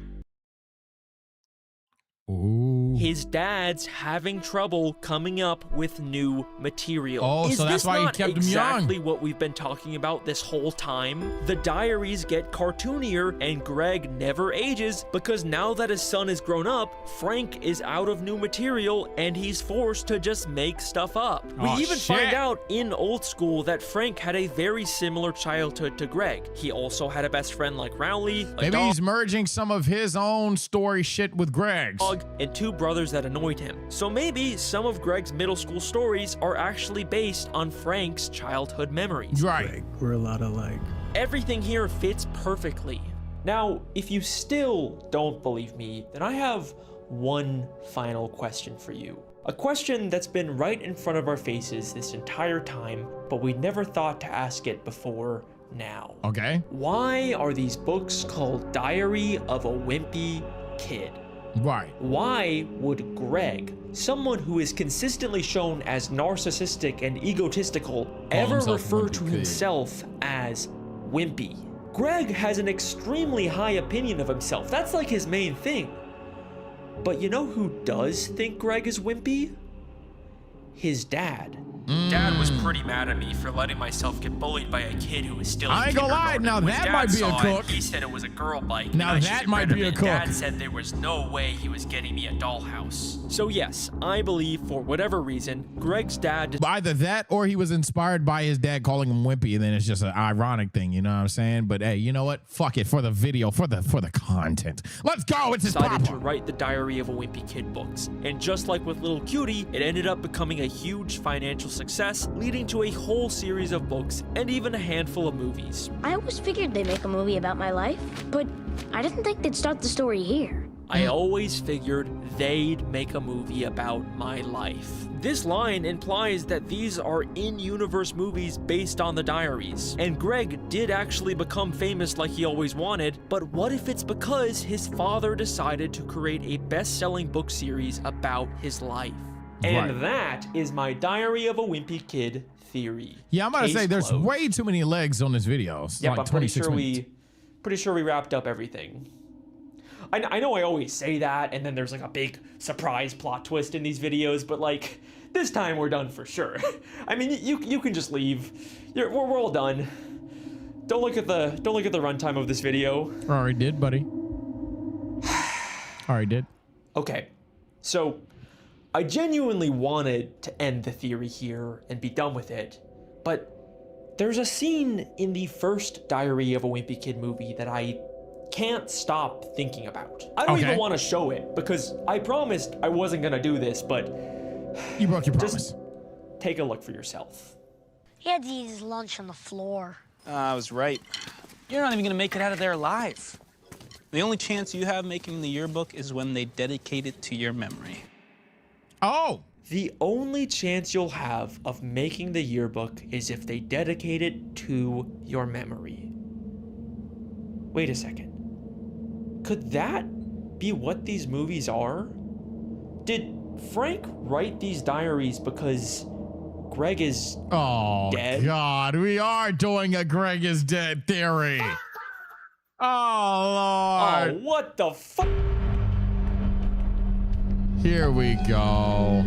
Ooh. His dad's having trouble coming up with new material. Oh, so that's why he kept him young. Exactly what we've been talking about this whole time? The diaries get cartoonier and Greg never ages because now that his son is grown up, Frank is out of new material and he's forced to just make stuff up. We even find out in Old School that Frank had a very similar childhood to Greg. He also had a best friend like Rowley. Maybe he's merging some of his own story shit with Greg's. And two brothers that annoyed him. So maybe some of Greg's middle school stories are actually based on Frank's childhood memories. Right. We're a lot alike. Everything here fits perfectly. Now, if you still don't believe me, then I have one final question for you. A question that's been right in front of our faces this entire time, but we never thought to ask it before now. Okay. Why are these books called Diary of a Wimpy Kid? Right. Why would Greg, someone who is consistently shown as narcissistic and egotistical, ever refer to himself as wimpy? Greg has an extremely high opinion of himself. That's like his main thing. But you know who does think Greg is wimpy? His dad. Dad was pretty mad at me for letting myself get bullied by a kid who was still in I ain't gonna lie, kindergarten. now When that Dad might be a saw it, cook. He said it was a girl bike. Now and I should that get might rid be of a it. cook. Dad said there was no way he was getting me a dollhouse. So yes, I believe for whatever reason, Greg's dad... Either that or he was inspired by his dad calling him wimpy, and then it's just an ironic thing, you know what I'm saying? But hey, you know what? Fuck it, for the video, for the content. Let's go, it's his decided papa. to write the Diary of a Wimpy Kid books. And just like with Little Cutie, it ended up becoming a huge financial success, leading to a whole series of books and even a handful of movies. I always figured they'd make a movie about my life, but I didn't think they'd start the story here. I always figured they'd make a movie about my life. This line implies that these are in-universe movies based on the diaries. And Greg did actually become famous like he always wanted, but what if it's because his father decided to create a best-selling book series about his life? And that is my Diary of a Wimpy Kid theory. Yeah, I'm about to say there's closed. way too many legs on this video. It's Yep, like I'm pretty 26 sure minutes. we wrapped up everything. I know I always say that, and then there's like a big surprise plot twist in these videos, but like this time we're done for sure. I mean, you can just leave. We're all done. Don't look at the runtime of this video. Already did, buddy. Already did. Okay, so I genuinely wanted to end the theory here and be done with it, but there's a scene in the first Diary of a Wimpy Kid movie that I can't stop thinking about. I don't even want to show it because I promised I wasn't gonna do this, but you broke your promise. Just take a look for yourself. He had to eat his lunch on the floor. I was right. You're not even gonna make it out of there alive. The only chance you have making the yearbook is when they dedicate it to your memory. Oh! The only chance you'll have of making the yearbook is if they dedicate it to your memory. Wait a second. Could that be what these movies are? Did Frank write these diaries because Greg is dead? Oh, God, we are doing a Greg is dead theory. Oh, Lord. Oh, what the fuck? Here we go.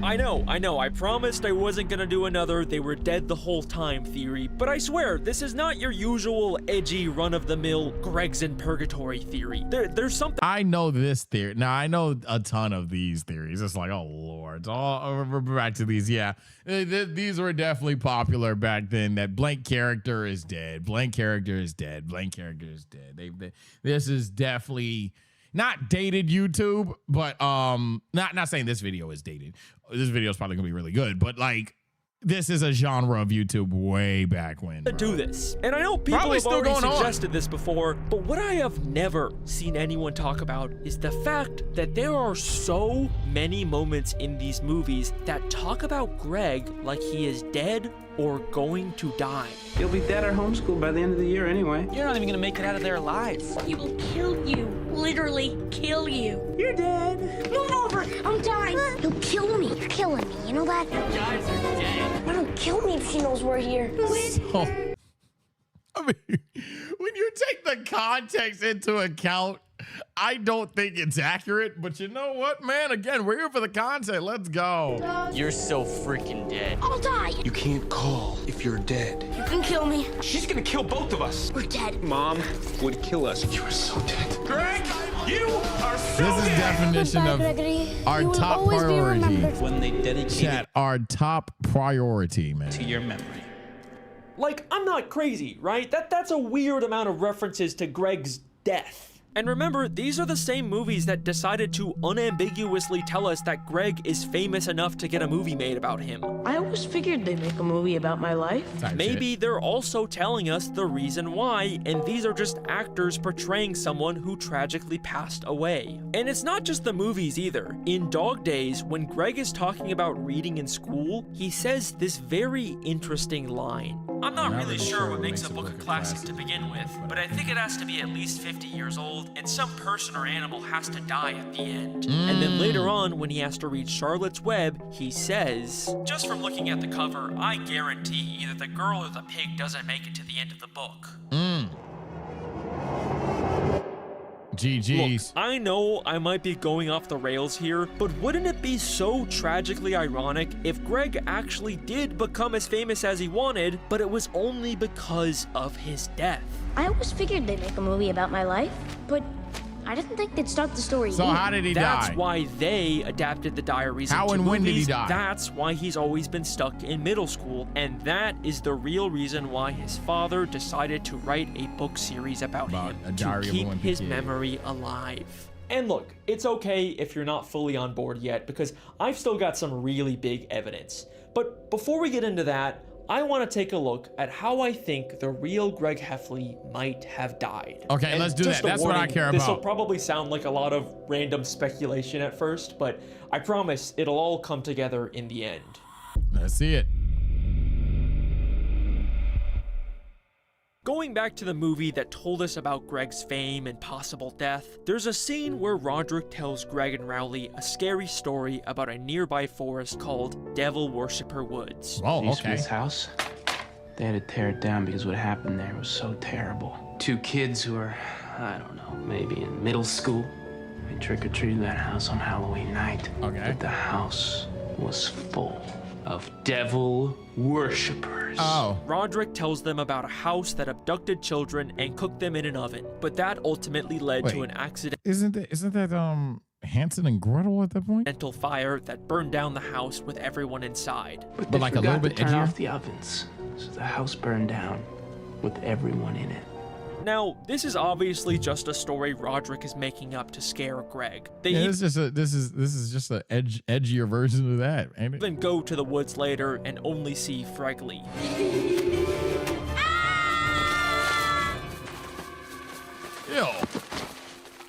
I know. I promised I wasn't gonna do another they were dead the whole time theory, but I swear, this is not your usual edgy run-of-the-mill Greg's in purgatory theory. There's something— I know this theory. Now, I know a ton of these theories. It's like, oh, Lord. We're back to these. Yeah, these were definitely popular back then, that blank character is dead. Blank character is dead. Blank character is dead. This is definitely not dated YouTube, but not saying this video is dated. This video is probably gonna be really good, but like this is a genre of YouTube way back when. To do this, and I know people Probably have still already going on. suggested this before, but what I have never seen anyone talk about is the fact that there are so many moments in these movies that talk about Greg like he is dead or going to die. You'll be dead or homeschooled by the end of the year anyway. You're not even gonna make it out of there alive. He will kill you. Literally kill you. You're dead. Move over. I'm dying. He'll kill me. You're killing me. You know that? You guys are dead. Why don't kill me if she knows we're here? I mean, when you take the context into account, I don't think it's accurate, but you know what, man? Again, we're here for the content. Let's go. You're so freaking dead. I'll die. You can't call if you're dead. You can kill me. She's gonna kill both of us. We're dead. Mom would kill us. You are so dead. Greg, you are so This is definition of our top priority. When they dedicate Chat, our top priority, man. to your memory. Like, I'm not crazy, right? That's a weird amount of references to Greg's death. And remember, these are the same movies that decided to unambiguously tell us that Greg is famous enough to get a movie made about him. I always figured they'd make a movie about my life. Maybe they're also telling us the reason why, and these are just actors portraying someone who tragically passed away. And it's not just the movies either. In Dog Days, when Greg is talking about reading in school, he says this very interesting line. I'm not really sure what makes a book a classic to begin with, but I think it has to be at least 50 years old, and some person or animal has to die at the end. And then later on, when he has to read Charlotte's Web, he says, just from looking at the cover, I guarantee either the girl or the pig doesn't make it to the end of the book. GG's. Look, I know I might be going off the rails here, but wouldn't it be so tragically ironic if Greg actually did become as famous as he wanted, but it was only because of his death? I always figured they'd make a movie about my life, but I didn't think they'd start the story So here. how did he That's die? why they adapted the diaries How into and when did he movies. die? That's why he's always been stuck in middle school, and that is the real reason why his father decided to write a book series about him, a to Diary of a keep Wimpy his Kid. memory alive. And look, it's okay if you're not fully on board yet, because I've still got some really big evidence. But before we get into that, I want to take a look at how I think the real Greg Heffley might have died. Okay, let's do that. That's what I care about. This will probably sound like a lot of random speculation at first, but I promise it'll all come together in the end. Let's see it. Going back to the movie that told us about Greg's fame and possible death, there's a scene where Roderick tells Greg and Rowley a scary story about a nearby forest called Devil Worshipper Woods. Oh, okay. This house, they had to tear it down because what happened there was so terrible. 2 kids who were, I don't know, maybe in middle school, they trick-or-treated that house on Halloween night. Okay. But the house was full of devil worshippers. Oh. Roderick tells them about a house that abducted children and cooked them in an oven, but that ultimately led to an accidental Isn't that Hansel and Gretel at that point? Fire that burned down the house with everyone inside. But they like a little forgot bit to turn edgier? off the ovens, so the house burned down with everyone in it. Now, this is obviously just a story Roderick is making up to scare Greg. Yeah, this is just an edgier version of that, ain't it? Then go to the woods later and only see Fregley. Ew.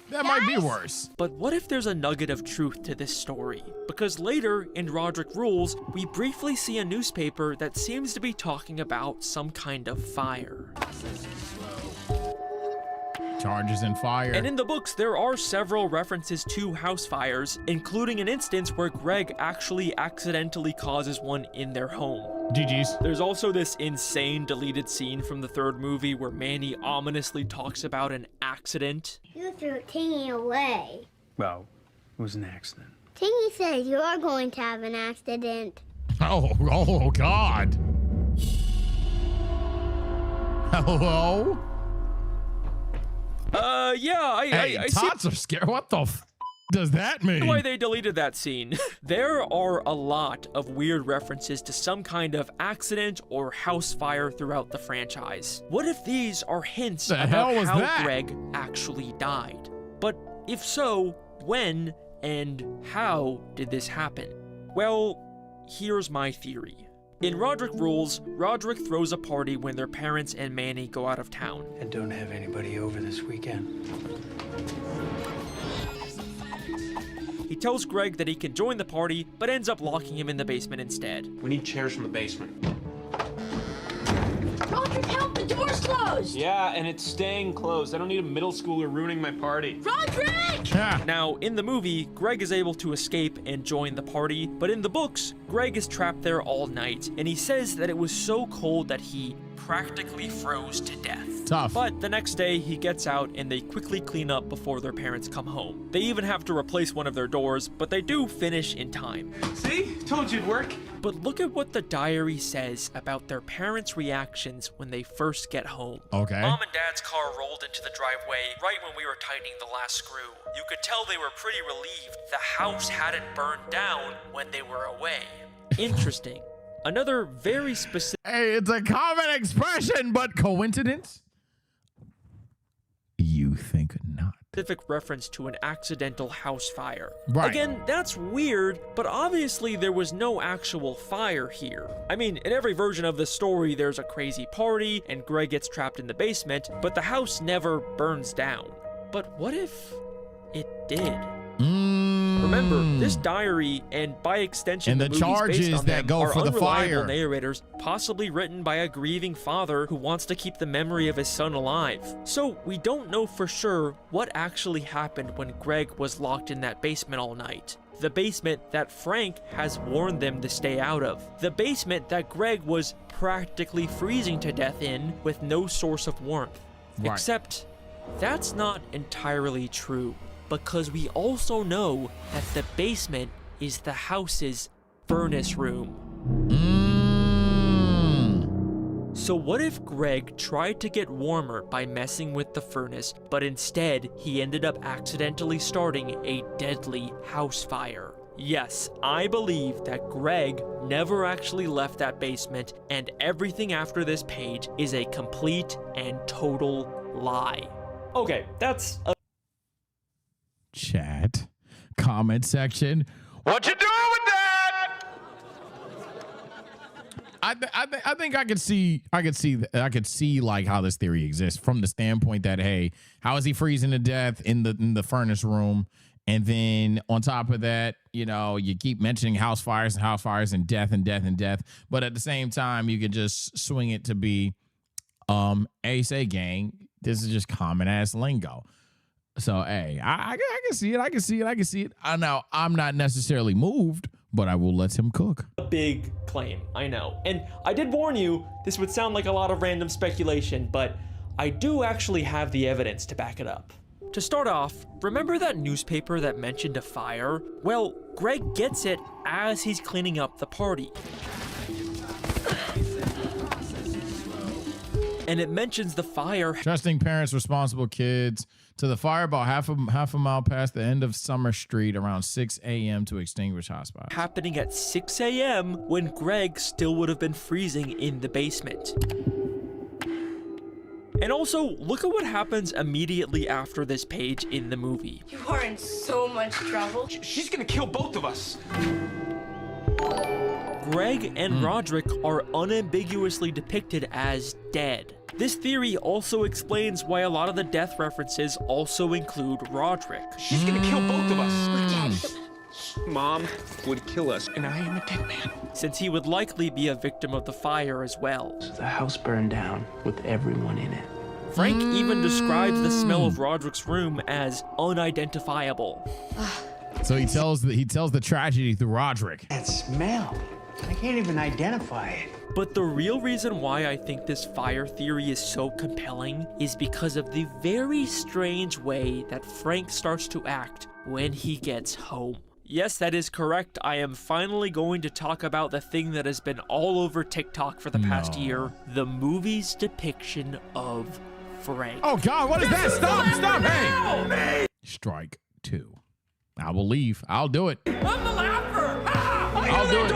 That might be worse. But what if there's a nugget of truth to this story? Because later, in Roderick Rules, we briefly see a newspaper that seems to be talking about some kind of fire. Charges and fire. And in the books, there are several references to house fires, including an instance where Greg actually accidentally causes one in their home. GG's. There's also this insane deleted scene from the 3rd movie where Manny ominously talks about an accident. You threw Tingy away. Well, it was an accident. Tingy says you're going to have an accident. Oh God. Hello? Yeah, I see tots are scared. What the does that mean? why they deleted that scene. There are a lot of weird references to some kind of accident or house fire throughout the franchise. What if these are hints about how Greg actually died? But if so, when and how did this happen? Well, here's my theory. In Roderick Rules, Roderick throws a party when their parents and Manny go out of town. And don't have anybody over this weekend. He tells Greg that he can join the party, but ends up locking him in the basement instead. We need chairs from the basement. Roderick, help! The door's closed! Yeah, and it's staying closed. I don't need a middle schooler ruining my party. Roderick! Now, in the movie, Greg is able to escape and join the party, but in the books, Greg is trapped there all night, and he says that it was so cold that he practically froze to death. Tough. But the next day, he gets out and they quickly clean up before their parents come home. They even have to replace one of their doors, but they do finish in time. See? Told you it'd work. But look at what the diary says about their parents' reactions when they first get home. Okay. Mom and Dad's car rolled into the driveway right when we were tightening the last screw. You could tell they were pretty relieved the house hadn't burned down when they were away. Interesting. Another very specific... Hey, it's a common expression, but coincidence? You think not. Specific reference to an accidental house fire. Right. Again, that's weird, but obviously there was no actual fire here. I mean, in every version of the story, there's a crazy party and Greg gets trapped in the basement, but the house never burns down. But what if it did? Remember, this diary, and by extension and the movies charges based on that them, go are for the unreliable fire. narrators, possibly written by a grieving father who wants to keep the memory of his son alive. So we don't know for sure what actually happened when Greg was locked in that basement all night. The basement that Frank has warned them to stay out of. The basement that Greg was practically freezing to death in with no source of warmth. Right. Except, that's not entirely true, because we also know that the basement is the house's furnace room. So what if Greg tried to get warmer by messing with the furnace, but instead he ended up accidentally starting a deadly house fire? Yes, I believe that Greg never actually left that basement, and everything after this page is a complete and total lie. Okay, that's a Chat, comment section. What you doing with that? I think I could see like how this theory exists from the standpoint that, hey, how is he freezing to death in the furnace room? And then on top of that, you know, you keep mentioning house fires and death and death and death. But at the same time, you could just swing it to be, hey, say gang, this is just common ass lingo. So, hey, I can see it. I know I'm not necessarily moved, but I will let him cook. A big claim, I know. And I did warn you, this would sound like a lot of random speculation, but I do actually have the evidence to back it up. To start off, remember that newspaper that mentioned a fire? Well, Greg gets it as he's cleaning up the party. And it mentions the fire. Trusting parents, responsible kids to the fire about half a mile past the end of Summer Street around 6 a.m. to extinguish hospital. Happening at 6 a.m. when Greg still would have been freezing in the basement. And also, look at what happens immediately after this page in the movie. You are in so much trouble. She's gonna kill both of us. Greg and Roderick are unambiguously depicted as dead. This theory also explains why a lot of the death references also include Roderick. She's gonna kill both of us. Mom would kill us, and I am a dead man. Since he would likely be a victim of the fire as well. So the house burned down with everyone in it. Frank even describes the smell of Roderick's room as unidentifiable. So he tells the tragedy through Roderick. That smell. I can't even identify it. But the real reason why I think this fire theory is so compelling is because of the very strange way that Frank starts to act when he gets home. Yes, that is correct. I am finally going to talk about the thing that has been all over TikTok for the past year, the movie's depiction of Frank. Oh God, what is that? Stop, hey! Strike 2. I will leave. I'll do it. I'm the laugher! I'll do it.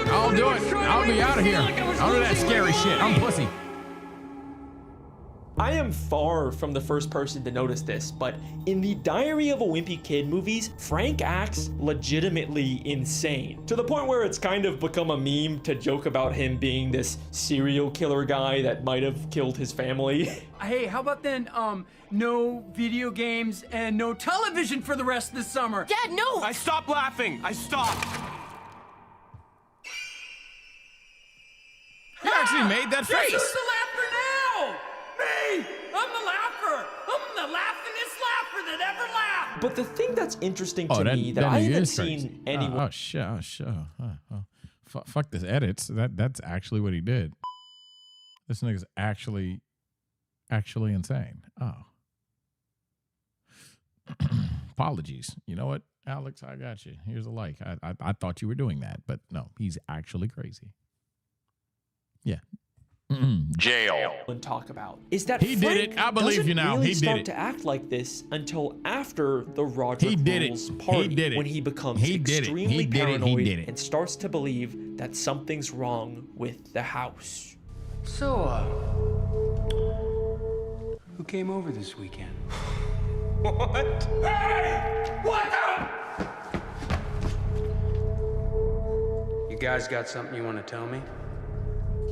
I'll do it. I'll be out of here. I'll do that scary shit. I'm pussy. I am far from the first person to notice this, but in the Diary of a Wimpy Kid movies, Frank acts legitimately insane, to the point where it's kind of become a meme to joke about him being this serial killer guy that might have killed his family. Hey, how about then, no video games and no television for the rest of the summer? Dad, no! I stopped laughing. I stopped. You actually made that face. Who's the laugher now? Me! I'm the laugher! I'm the laughingest laugher that ever laughed! But the thing that's interesting to me that I haven't seen anyone... Oh, shit. Fuck this edits. That's actually what he did. This nigga's actually insane. Oh. Apologies. You know what, Alex? I got you. Here's a like. I thought you were doing that, but no, he's actually crazy. Yeah. Jail. And talk about is that he Frank did it. I believe you now. Really he start did it. to act like this until after the Roderick Rules party, he did it. when he becomes extremely paranoid and starts to believe that something's wrong with the house. So, who came over this weekend? What? Hey! What You guys got something you want to tell me?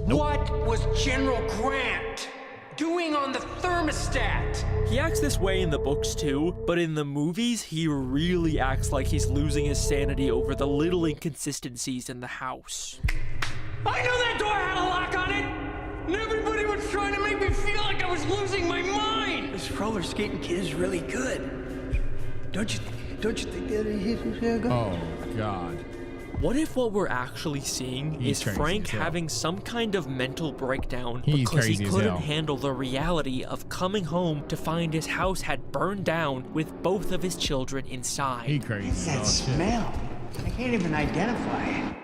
Nope. What was General Grant doing on the thermostat? He acts this way in the books too, but in the movies, he really acts like he's losing his sanity over the little inconsistencies in the house. I knew that door had a lock on it! And everybody was trying to make me feel like I was losing my mind! This roller skating kid is really good. Don't you think that he's good? Oh, God. What if what we're actually seeing is Frank having some kind of mental breakdown because he couldn't handle the reality of coming home to find his house had burned down with both of his children inside? He crazy. What's that smell? I can't even identify it.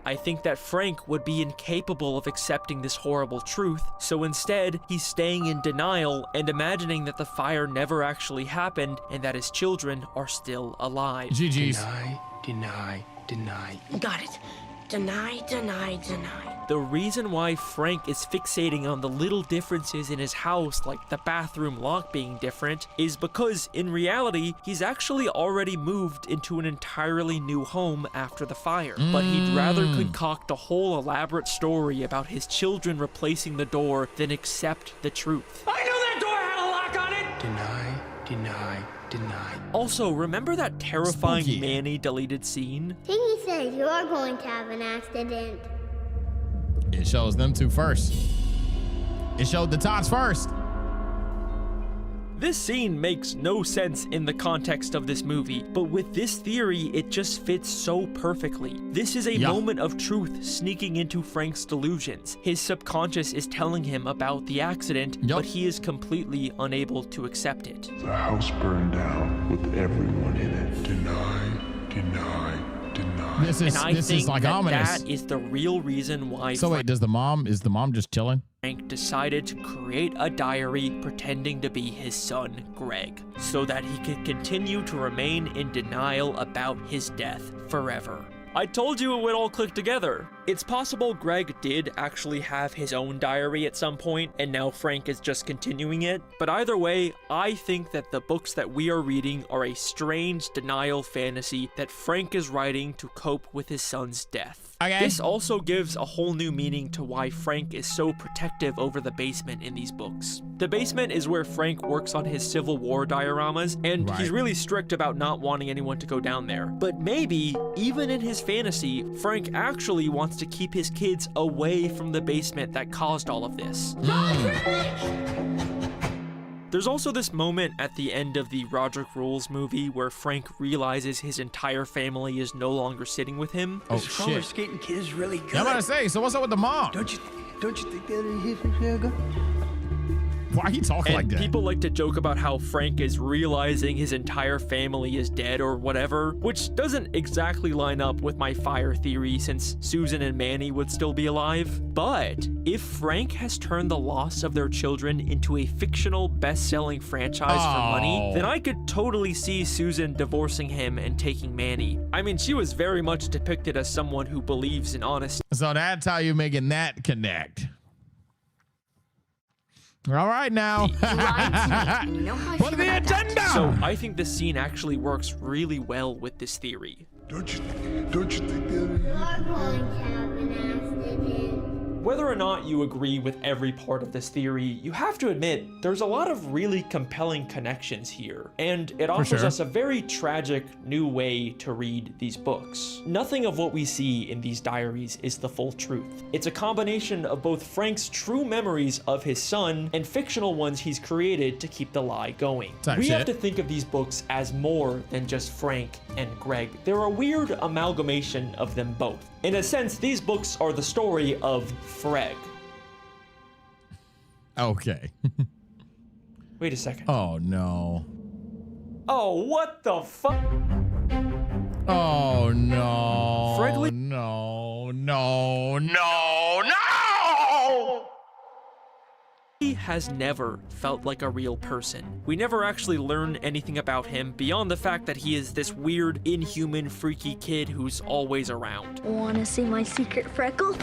I think that Frank would be incapable of accepting this horrible truth, so instead, he's staying in denial and imagining that the fire never actually happened and that his children are still alive. GG's. Deny. Got it. Deny, deny, deny. The reason why Frank is fixating on the little differences in his house, like the bathroom lock being different, is because in reality, he's actually already moved into an entirely new home after the fire. But he'd rather concoct a whole elaborate story about his children replacing the door than accept the truth. I knew that door had a lock on it! Deny, deny, deny. Also, remember that terrifying Spooky. Manny deleted scene? Tingy says you're going to have an accident. It shows them two first. It showed the tots first. This scene makes no sense in the context of this movie, but with this theory, it just fits so perfectly. This is a moment of truth sneaking into Frank's delusions. His subconscious is telling him about the accident, but he is completely unable to accept it. The house burned down with everyone in it. Deny, deny, deny. This is like ominous. That is the real reason why. So wait, is the mom just chilling? Frank decided to create a diary pretending to be his son, Greg, so that he could continue to remain in denial about his death forever. I told you it would all click together. It's possible Greg did actually have his own diary at some point, and now Frank is just continuing it. But either way, I think that the books that we are reading are a strange denial fantasy that Frank is writing to cope with his son's death. This also gives a whole new meaning to why Frank is so protective over the basement in these books. The basement is where Frank works on his Civil War dioramas, and he's really strict about not wanting anyone to go down there. But maybe, even in his fantasy, Frank actually wants to keep his kids away from the basement that caused all of this. There's also this moment at the end of the Roderick Rules movie where Frank realizes his entire family is no longer sitting with him. Oh, This roller skating kid is really good. Yeah, I'm about to say, so what's up with the mom? Don't you think that he's good? Why are you talking like that? People like to joke about how Frank is realizing his entire family is dead or whatever, which doesn't exactly line up with my fire theory since Susan and Manny would still be alive. But if Frank has turned the loss of their children into a fictional best-selling franchise for money, then I could totally see Susan divorcing him and taking Manny. I mean, she was very much depicted as someone who believes in honesty. So that's how you're making that connect. All right now. What are the agenda? So I think this scene actually works really well with this theory. Don't you think that you're going to have an accident? Whether or not you agree with every part of this theory, you have to admit there's a lot of really compelling connections here, and it offers us a very tragic new way to read these books. Nothing of what we see in these diaries is the full truth. It's a combination of both Frank's true memories of his son and fictional ones he's created to keep the lie going. We have to think of these books as more than just Frank and Greg. They're a weird amalgamation of them both. In a sense, these books are the story of Freg. Okay. Wait a second. Oh, no. Oh, what the fuck? Oh, no. Fregley? No, no, no, no! He has never felt like a real person. We never actually learn anything about him beyond the fact that he is this weird, inhuman, freaky kid who's always around. Want to see my secret freckle?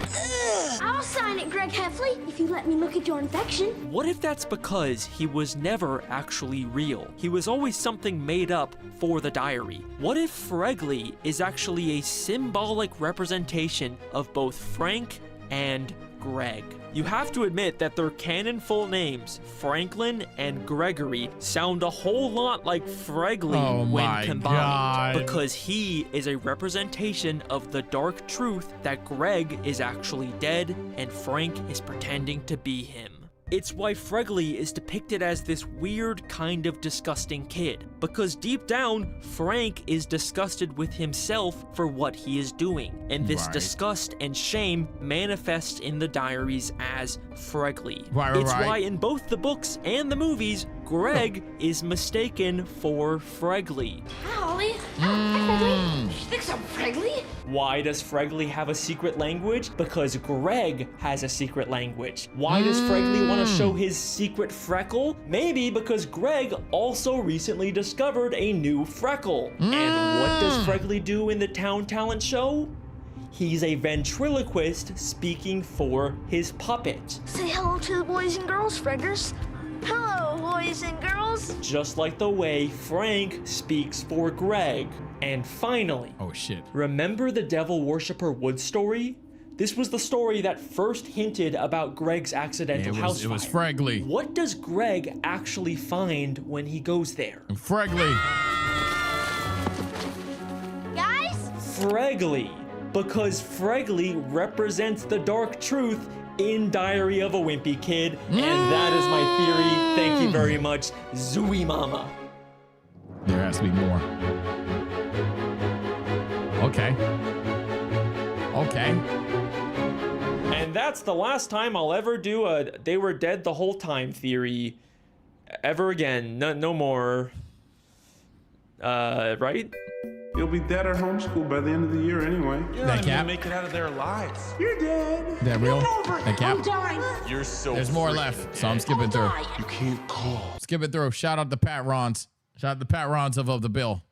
I'll sign it, Greg Heffley, if you let me look at your infection. What if that's because he was never actually real? He was always something made up for the diary. What if Fregley is actually a symbolic representation of both Frank and Greg? You have to admit that their canon full names, Franklin and Gregory, sound a whole lot like Fregley when combined, because he is a representation of the dark truth that Greg is actually dead and Frank is pretending to be him. It's why Fregley is depicted as this weird kind of disgusting kid, because deep down, Frank is disgusted with himself for what he is doing, and this disgust and shame manifests in the diaries as Fregley. It's why in both the books and the movies, Greg is mistaken for Fregley. Ollie, Fregley. She thinks I'm Fregley. Why does Fregley have a secret language? Because Greg has a secret language. Why does Fregley want to show his secret freckle? Maybe because Greg also recently discovered a new freckle. And what does Fregley do in the town talent show? he's a ventriloquist speaking for his puppet. Say hello to the boys and girls, Freggers. Hello, boys and girls. Just like the way Frank speaks for Greg. And finally, oh shit, remember the Devil Worshipper Wood story? This was the story that first hinted about Greg's accidental house fire. It was Fregley. What does Greg actually find when he goes there? Fregley. Guys? Fregley. Because Fregley represents the dark truth in Diary of a Wimpy Kid. And that is my theory. Thank you very much, Zooey Mama. There has to be more. Okay. And that's the last time I'll ever do a they were dead the whole time theory ever again. No more. Right? You'll be dead at homeschool by the end of the year anyway. You're not even gonna make it out of their lives. You're dead. That real? That cap? You're so There's more left, so I'm skipping through. You can't call. Skipping through. Shout out to Pat Rons. Shout out to Pat Rons of the Bill.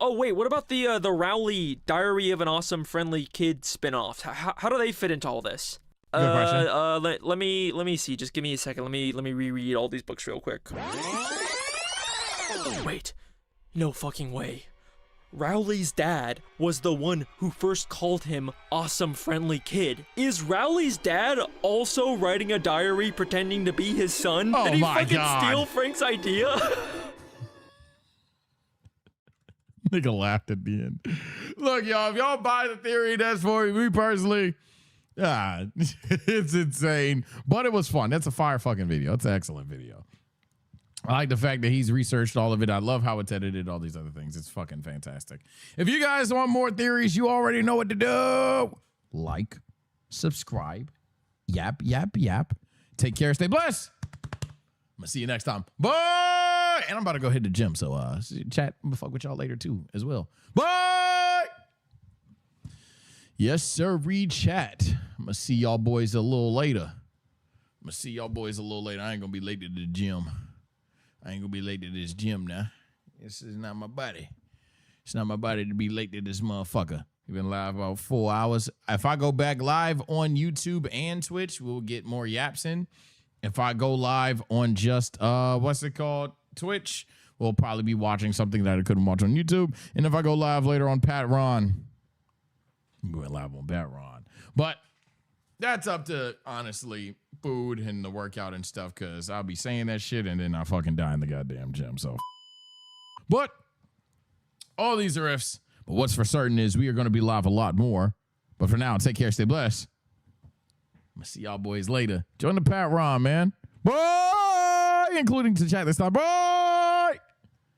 Oh, wait, what about the Rowley Diary of an Awesome Friendly Kid spin-offs? How do they fit into all this? Good question. Let me see. Just give me a second. Let me reread all these books real quick. Wait, no fucking way. Rowley's dad was the one who first called him Awesome Friendly Kid. Is Rowley's dad also writing a diary pretending to be his son? Oh, did he my fucking God. steal Frank's idea? Nigga laughed at the end. Look, y'all, if y'all buy the theory, that's for me personally. It's insane, but it was fun. That's a fire fucking video. It's an excellent video. I like the fact that he's researched all of it. I love how it's edited, all these other things. It's fucking fantastic. If you guys want more theories, you already know what to do. Like, subscribe, yap. Take care, stay blessed. I'm gonna see you next time. Bye. And I'm about to go hit the gym, so chat. I'm gonna fuck with y'all later too, as well. Bye. Yes, sir. Chat. I'm gonna see y'all boys a little later. I ain't gonna be late to the gym. I ain't gonna be late to this gym now. This is not my body. It's not my body to be late to this motherfucker. We've been live about 4 hours. If I go back live on YouTube and Twitch, we'll get more yaps in. If I go live on just, Twitch, we'll probably be watching something that I couldn't watch on YouTube. And if I go live later on Pat Ron, I'm going live on Pat Ron. But that's up to, honestly, food and the workout and stuff, because I'll be saying that shit and then I fucking die in the goddamn gym. So, but all these are ifs. But what's for certain is we are going to be live a lot more. But for now, take care, stay blessed. I'm going to see y'all boys later. Join the Pat Ron, man. Bye! Including to chat this time. Bye!